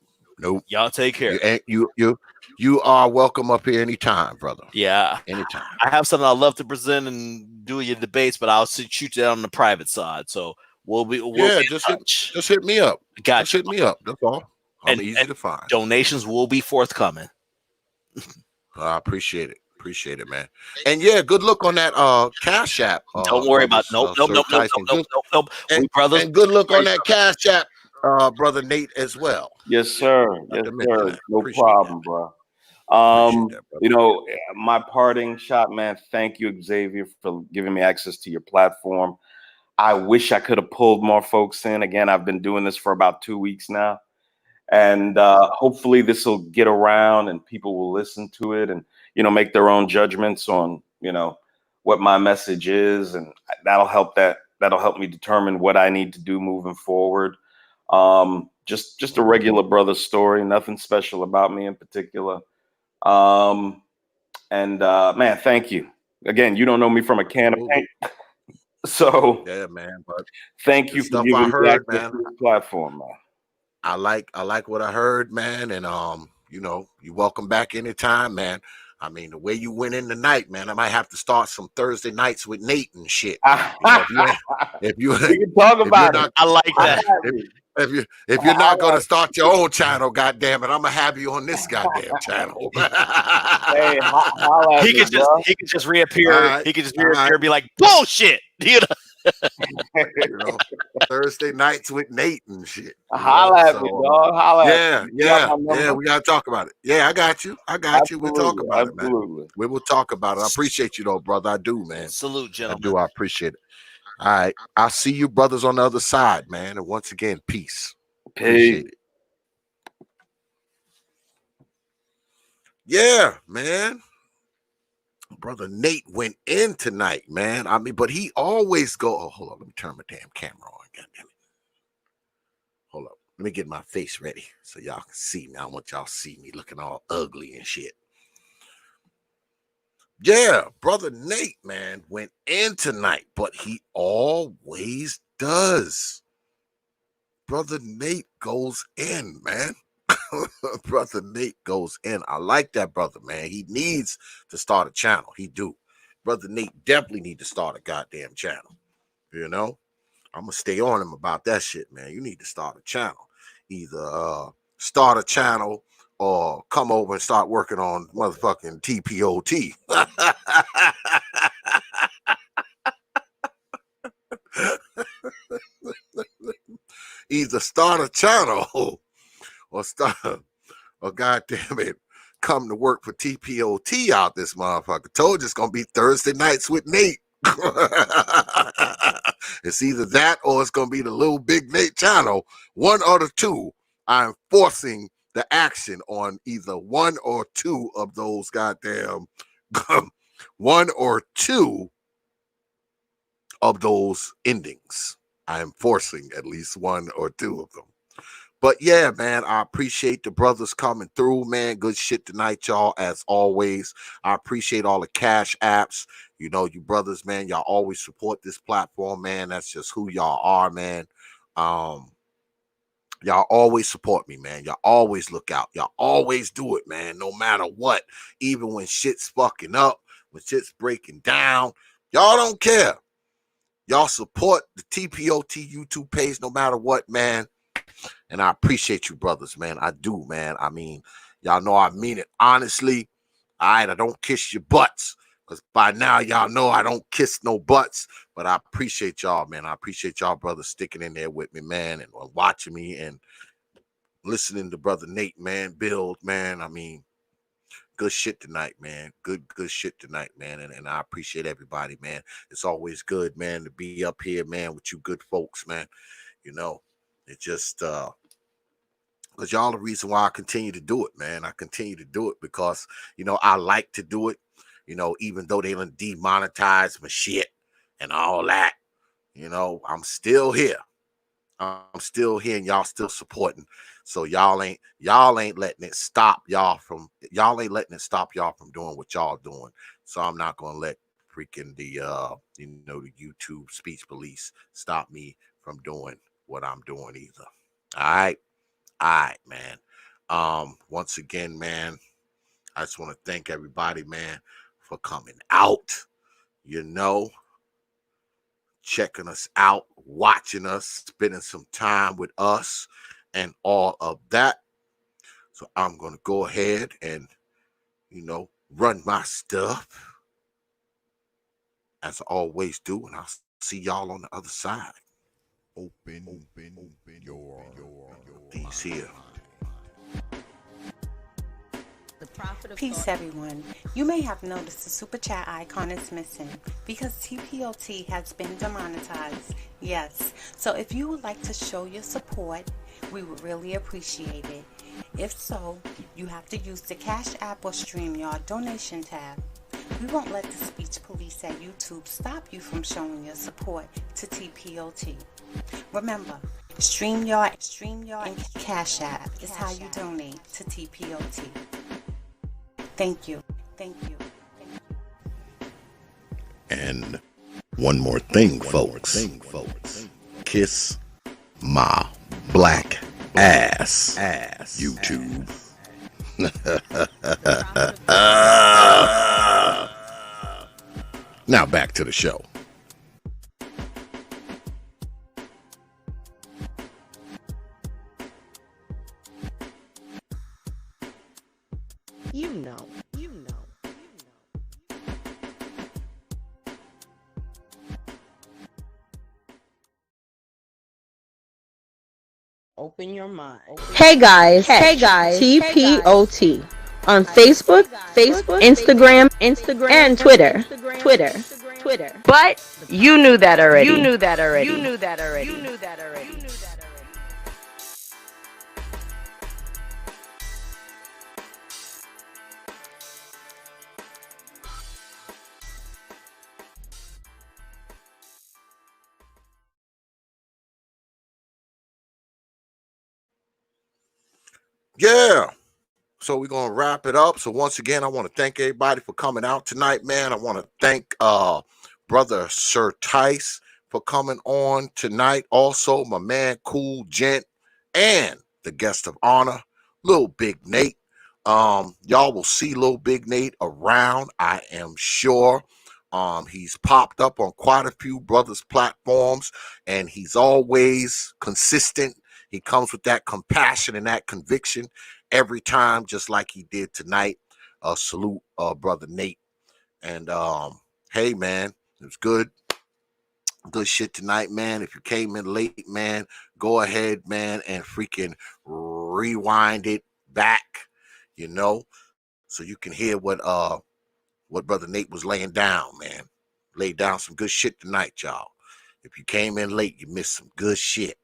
Y'all take care. You are welcome up here anytime, brother. Yeah, anytime. I have something I'd love to present and do your debates, but I'll shoot you down on the private side. So just hit me up. Gotcha. Just hit me up. That's all. I'm easy to find. Donations will be forthcoming. I appreciate it. Appreciate it, man. And yeah, good luck on that Cash App. Don't worry about nope. Brothers. And good luck on that Cash App, brother Nate, as well. Yes, sir. No problem, bro. My parting shot, man. Thank you, Xavier, for giving me access to your platform. I wish I could have pulled more folks in. Again, I've been doing this for about 2 weeks now. And hopefully this will get around and people will listen to it. And, make their own judgments on, what my message is, and that'll help me determine what I need to do moving forward. Just a regular brother story, nothing special about me in particular. Man, thank you. Again, you don't know me from a can of paint. So yeah, man, but thank you for giving me access to this platform, man. I like what I heard, man, and you're welcome back anytime, man. I mean, the way you went in tonight, man, I might have to start some Thursday nights with Nate and shit. If you we can talk about it. I like that. If you're not gonna start your own channel, goddamn it, I'm gonna have you on this goddamn channel. Hey, he could just reappear. Right, he could just reappear and be like, bullshit. Thursday nights with Nate and shit. Holla at me, dog. Holla at me. Yeah. We gotta talk about it. Yeah, I got you. We'll talk about it, man. We will talk about it. I appreciate you, though, brother. I do, man. Salute, gentlemen. I do. I appreciate it. All right, I'll see you brothers on the other side, man. And once again, peace. Appreciate it. Yeah, man. Brother Nate went in tonight, man. I mean, but he always go. Oh, hold on. Let me turn my damn camera on. God damn it. Hold up. Let me get my face ready so y'all can see me. I want y'all to see me looking all ugly and shit. Yeah, brother Nate, man, went in tonight, but he always does. Brother Nate goes in, man. Brother Nate goes in. I like that brother, man. He needs to start a channel. He do. Brother Nate definitely need to start a goddamn channel. I'm gonna stay on him about that shit, man. You need to start a channel. Either start a channel or come over and start working on motherfucking T.P.O.T. Either start a channel or goddamn it, come to work for T.P.O.T. out this motherfucker. Told you it's gonna be Thursday nights with Nate. It's either that or it's gonna be the LILBIGNATE channel. One or the two. I'm forcing the action on either one or two of those goddamn one or two of those endings. I am forcing at least one or two of them. But yeah, man, I appreciate the brothers coming through, man. Good shit tonight, y'all, as always. I appreciate all the cash apps. You brothers, man, y'all always support this platform, man. That's just who y'all are, man. Y'all always support me, man. Y'all always look out. Y'all always do it, man, no matter what. Even when shit's fucking up, when shit's breaking down, y'all don't care. Y'all support the T.P.O.T. YouTube page no matter what, man. And I appreciate you, brothers, man. I do, man. I mean, y'all know I mean it honestly. All right, I don't kiss your butts. Because by now, y'all know I don't kiss no butts. But I appreciate y'all, man. I appreciate y'all, brothers, sticking in there with me, man, and watching me and listening to Brother Nate, man, build, man. I mean, good shit tonight, man. Good shit tonight, man. And I appreciate everybody, man. It's always good, man, to be up here, man, with you good folks, man. It just, because y'all the reason why I continue to do it, man. I continue to do it because, I like to do it. Even though they done demonetize my shit and all that, I'm still here. I'm still here and y'all still supporting. So y'all ain't letting it stop y'all from doing what y'all doing. So I'm not gonna let freaking the the YouTube speech police stop me from doing what I'm doing either. All right, man. Once again, man, I just want to thank everybody, man, for coming out, checking us out, watching us, spending some time with us, and all of that. So I'm going to go ahead and, run my stuff as I always do, and I'll see y'all on the other side. Open your these here. Peace, everyone. You may have noticed the super chat icon is missing because T.P.O.T. has been demonetized. Yes. So if you would like to show your support, we would really appreciate it. If so, you have to use the Cash App or StreamYard donation tab. We won't let the speech police at YouTube stop you from showing your support to T.P.O.T. Remember, StreamYard, and Cash App is how you donate to T.P.O.T. Thank you. Thank you. And one more thing, folks. Kiss my black ass, YouTube. Now back to the show. You know. Open your mind. Hey guys, T.P.O.T. on Facebook, Instagram, and Twitter. But you knew that already. Yeah. So we're gonna wrap it up. So once again, I want to thank everybody for coming out tonight, man. I want to thank brother Sir Tice for coming on tonight. Also, my man Cool Gent and the guest of honor, Lil Big Nate. Y'all will see Lil Big Nate around, I am sure. He's popped up on quite a few brothers' platforms, and he's always consistent. He comes with that compassion and that conviction every time, just like he did tonight. Salute, brother Nate. And hey, man, it was good shit tonight, man. If you came in late, man, go ahead, man, and freaking rewind it back, so you can hear what brother Nate was laying down, man. Laid down some good shit tonight, y'all. If you came in late, you missed some good shit.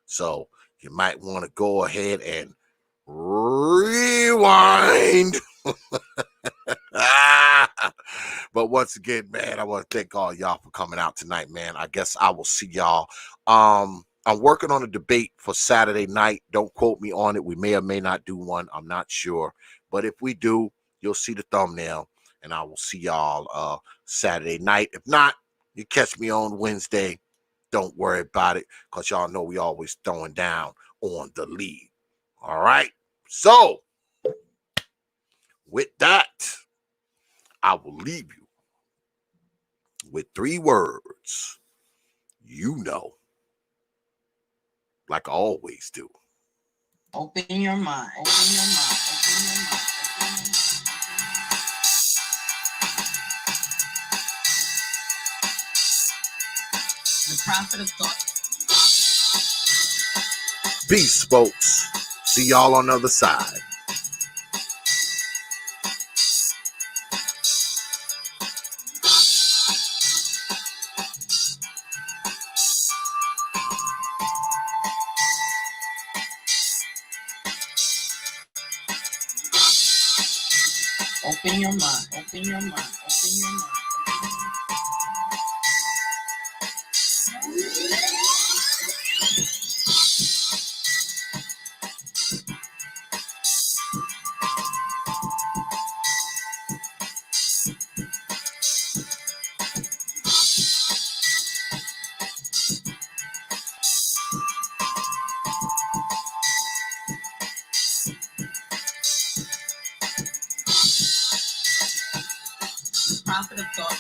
So you might want to go ahead and rewind. But once again, man, I want to thank all y'all for coming out tonight, man. I guess I will see y'all. I'm working on a debate for Saturday night. Don't quote me on it. We may or may not do one. I'm not sure. But if we do, you'll see the thumbnail, and I will see y'all Saturday night. If not, you catch me on Wednesday. Don't worry about it, because y'all know we always throwing down on the lead. All right? So, with that, I will leave you with 3 words. Like I always do. Open your mind. The prophet of thought. Peace, folks. See y'all on the other side. Open your mind. The prophet of thought.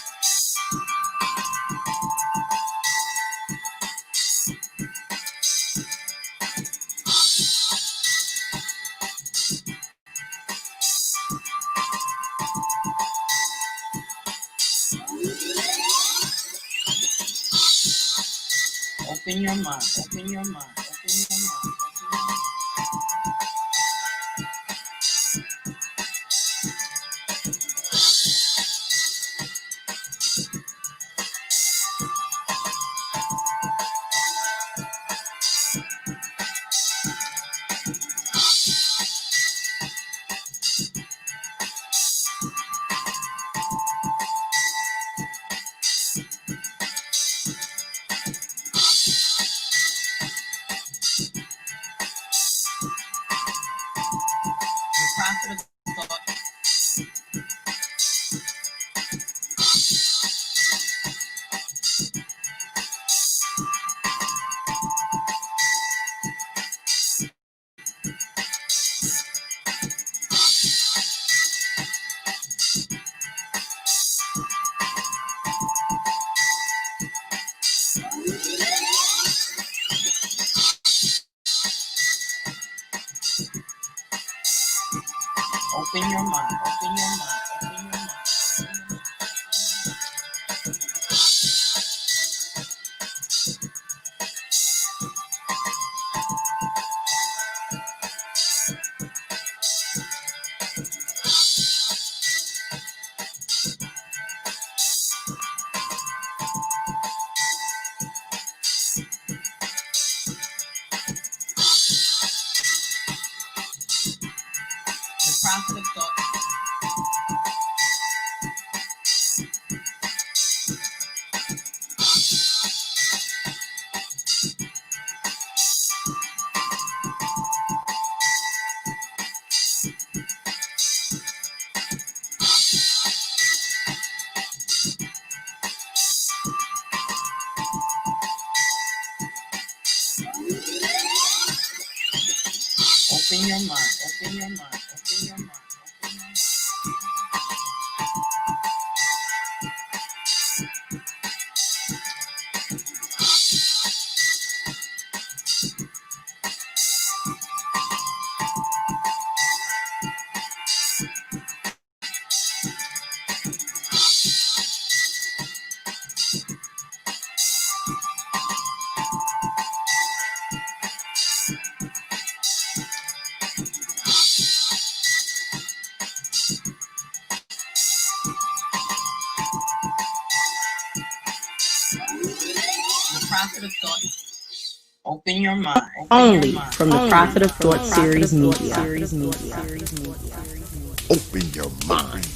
Open your mind. Open your mind. Open your mind. Open your mind. The prophet of thought. Open your mind. Open your mind. Open your mind. Open your mind. The prophet of thought. Open your mind. Open Only your mind. from the Prophet of Thought series media. Open your mind.